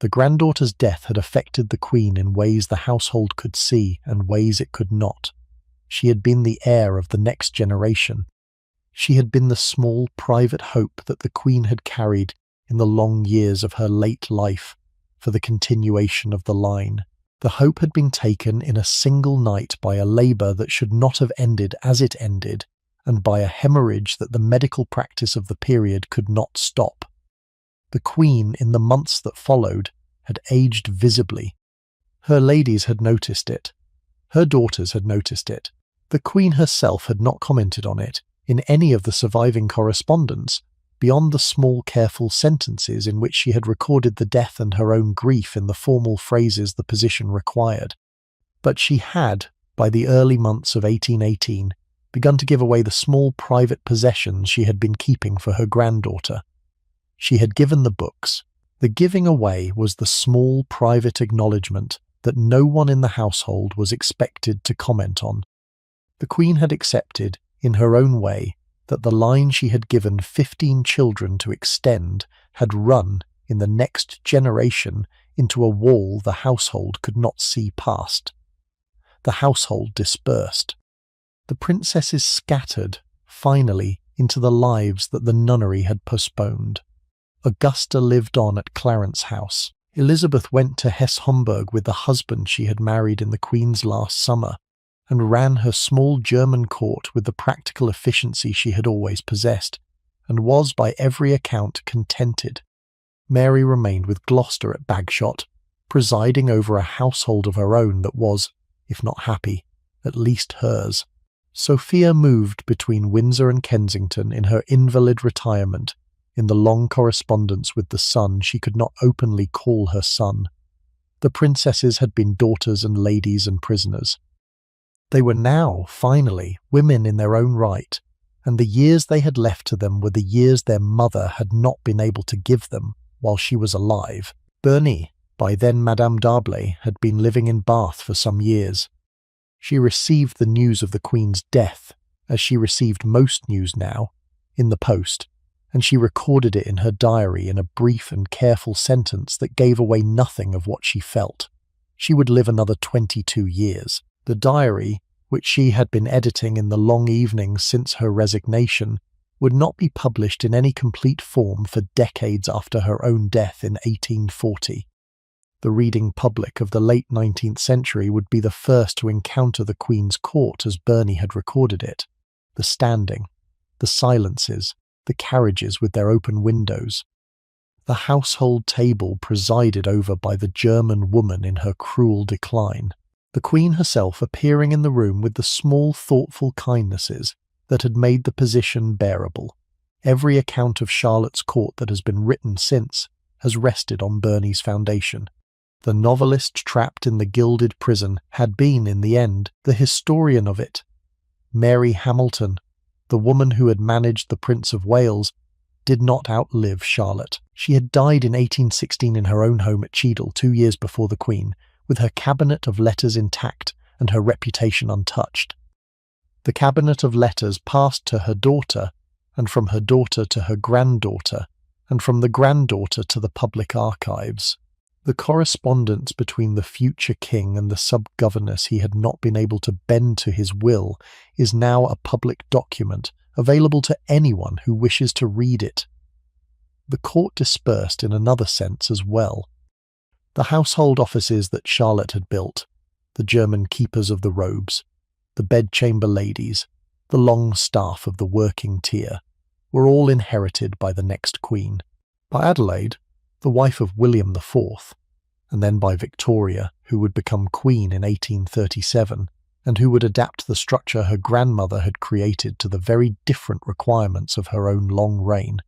The granddaughter's death had affected the Queen in ways the household could see and ways it could not. She had been the heir of the next generation. She had been the small private hope that the Queen had carried in the long years of her late life for the continuation of the line. The hope had been taken in a single night by a labour that should not have ended as it ended, and by a hemorrhage that the medical practice of the period could not stop. The Queen, in the months that followed, had aged visibly. Her ladies had noticed it. Her daughters had noticed it. The Queen herself had not commented on it in any of the surviving correspondence, beyond the small, careful sentences in which she had recorded the death and her own grief in the formal phrases the position required. But she had, by the early months of 1818, begun to give away the small private possessions she had been keeping for her granddaughter. She had given the books. The giving away was the small private acknowledgement that no one in the household was expected to comment on. The Queen had accepted, in her own way, that the line she had given 15 children to extend had run, in the next generation, into a wall the household could not see past. The household dispersed. The princesses scattered, finally, into the lives that the nunnery had postponed. Augusta lived on at Clarence House. Elizabeth went to Hesse-Homburg with the husband she had married in the Queen's last summer, and ran her small German court with the practical efficiency she had always possessed, and was by every account contented. Mary remained with Gloucester at Bagshot, presiding over a household of her own that was, if not happy, at least hers. Sophia moved between Windsor and Kensington in her invalid retirement, in the long correspondence with the son she could not openly call her son. The princesses had been daughters and ladies and prisoners. They were now, finally, women in their own right, and the years they had left to them were the years their mother had not been able to give them while she was alive. Bernie, by then Madame D'Arblay, had been living in Bath for some years. She received the news of the Queen's death, as she received most news now, in the post, and she recorded it in her diary in a brief and careful sentence that gave away nothing of what she felt. She would live another 22 years. The diary, which she had been editing in the long evenings since her resignation, would not be published in any complete form for decades after her own death in 1840. The reading public of the late 19th century would be the first to encounter the Queen's court as Bernie had recorded it. The standing, the silences, the carriages with their open windows. The household table presided over by the German woman in her cruel decline. The Queen herself appearing in the room with the small thoughtful kindnesses that had made the position bearable. Every account of Charlotte's court that has been written since has rested on Bernie's foundation. The novelist trapped in the gilded prison had been, in the end, the historian of it. Mary Hamilton, the woman who had managed the Prince of Wales, did not outlive Charlotte. She had died in 1816 in her own home at Cheadle 2 years before the Queen, with her cabinet of letters intact and her reputation untouched. The cabinet of letters passed to her daughter, and from her daughter to her granddaughter, and from the granddaughter to the public archives. The correspondence between the future king and the sub-governess he had not been able to bend to his will is now a public document, available to anyone who wishes to read it. The court dispersed in another sense as well. The household offices that Charlotte had built, the German keepers of the robes, the bedchamber ladies, the long staff of the working tier, were all inherited by the next queen. By Adelaide, the wife of William IV, and then by Victoria, who would become queen in 1837, and who would adapt the structure her grandmother had created to the very different requirements of her own long reign.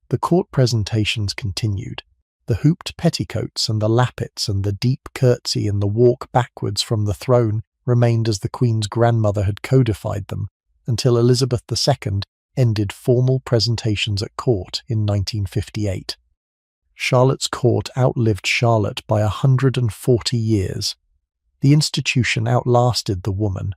The court presentations continued. The hooped petticoats and the lappets and the deep curtsy and the walk backwards from the throne remained as the Queen's grandmother had codified them, until Elizabeth II ended formal presentations at court in 1958. Charlotte's court outlived Charlotte by 140 years. The institution outlasted the woman.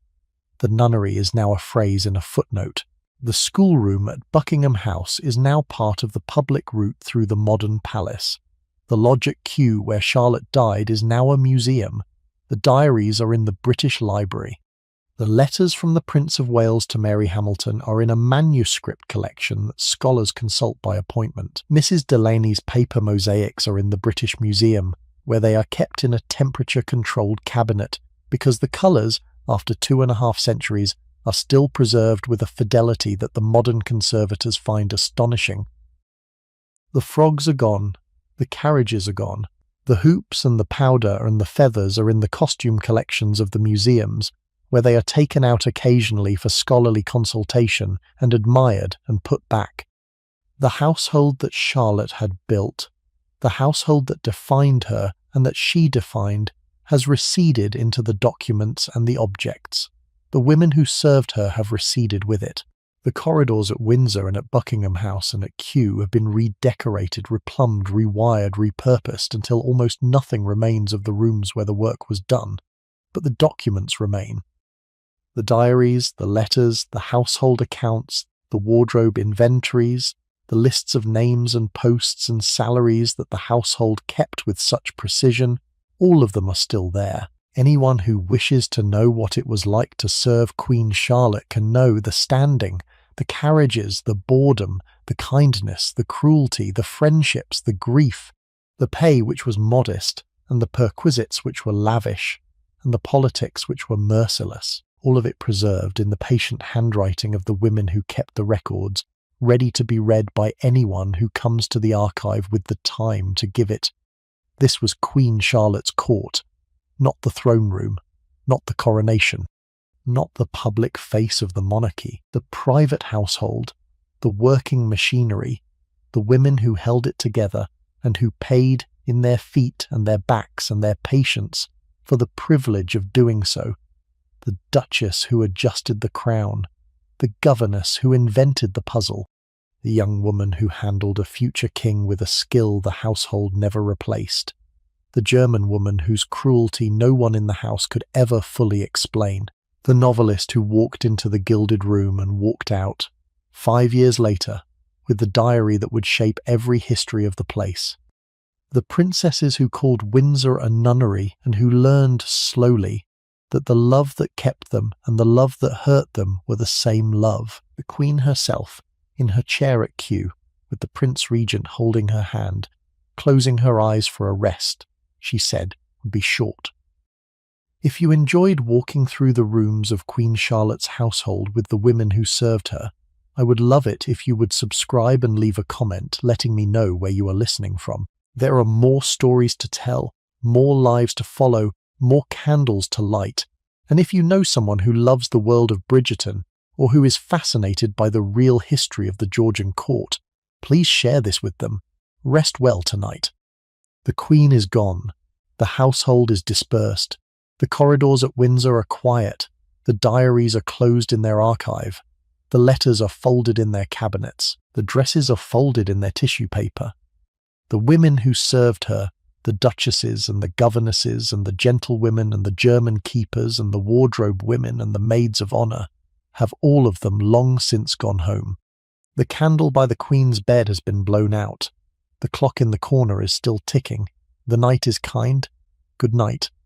The nunnery is now a phrase in a footnote. The schoolroom at Buckingham House is now part of the public route through the modern palace. The lodge at Kew, where Charlotte died, is now a museum. The diaries are in the British Library. The letters from the Prince of Wales to Mary Hamilton are in a manuscript collection that scholars consult by appointment. Mrs. Delaney's paper mosaics are in the British Museum, where they are kept in a temperature-controlled cabinet, because the colours, after 2.5 centuries, are still preserved with a fidelity that the modern conservators find astonishing. The frogs are gone. The carriages are gone. The hoops and the powder and the feathers are in the costume collections of the museums, where they are taken out occasionally for scholarly consultation and admired and put back. The household that Charlotte had built, the household that defined her and that she defined, has receded into the documents and the objects. The women who served her have receded with it. The corridors at Windsor and at Buckingham House and at Kew have been redecorated, replumbed, rewired, repurposed until almost nothing remains of the rooms where the work was done. But the documents remain. The diaries, the letters, the household accounts, the wardrobe inventories, the lists of names and posts and salaries that the household kept with such precision, all of them are still there. Anyone who wishes to know what it was like to serve Queen Charlotte can know the standing, The carriages, the boredom, the kindness, the cruelty, the friendships, the grief, the pay which was modest, and the perquisites which were lavish, and the politics which were merciless, all of it preserved in the patient handwriting of the women who kept the records, ready to be read by anyone who comes to the archive with the time to give it. This was Queen Charlotte's court, not the throne room, not the coronation, not the public face of the monarchy, the private household, the working machinery, the women who held it together and who paid in their feet and their backs and their patience for the privilege of doing so, the duchess who adjusted the crown, the governess who invented the puzzle, the young woman who handled a future king with a skill the household never replaced, the German woman whose cruelty no one in the house could ever fully explain, the novelist who walked into the gilded room and walked out, 5 years later, with the diary that would shape every history of the place, the princesses who called Windsor a nunnery and who learned slowly that the love that kept them and the love that hurt them were the same love. The Queen herself, in her chair at Kew, with the Prince Regent holding her hand, closing her eyes for a rest, she said, would be short. If you enjoyed walking through the rooms of Queen Charlotte's household with the women who served her, I would love it if you would subscribe and leave a comment letting me know where you are listening from. There are more stories to tell, more lives to follow, more candles to light. And if you know someone who loves the world of Bridgerton, or who is fascinated by the real history of the Georgian court, please share this with them. Rest well tonight. The Queen is gone. The household is dispersed. The corridors at Windsor are quiet. The diaries are closed in their archive. The letters are folded in their cabinets. The dresses are folded in their tissue paper. The women who served her, the duchesses and the governesses and the gentlewomen and the German keepers and the wardrobe women and the maids of honour, have all of them long since gone home. The candle by the Queen's bed has been blown out. The clock in the corner is still ticking. The night is kind. Good night.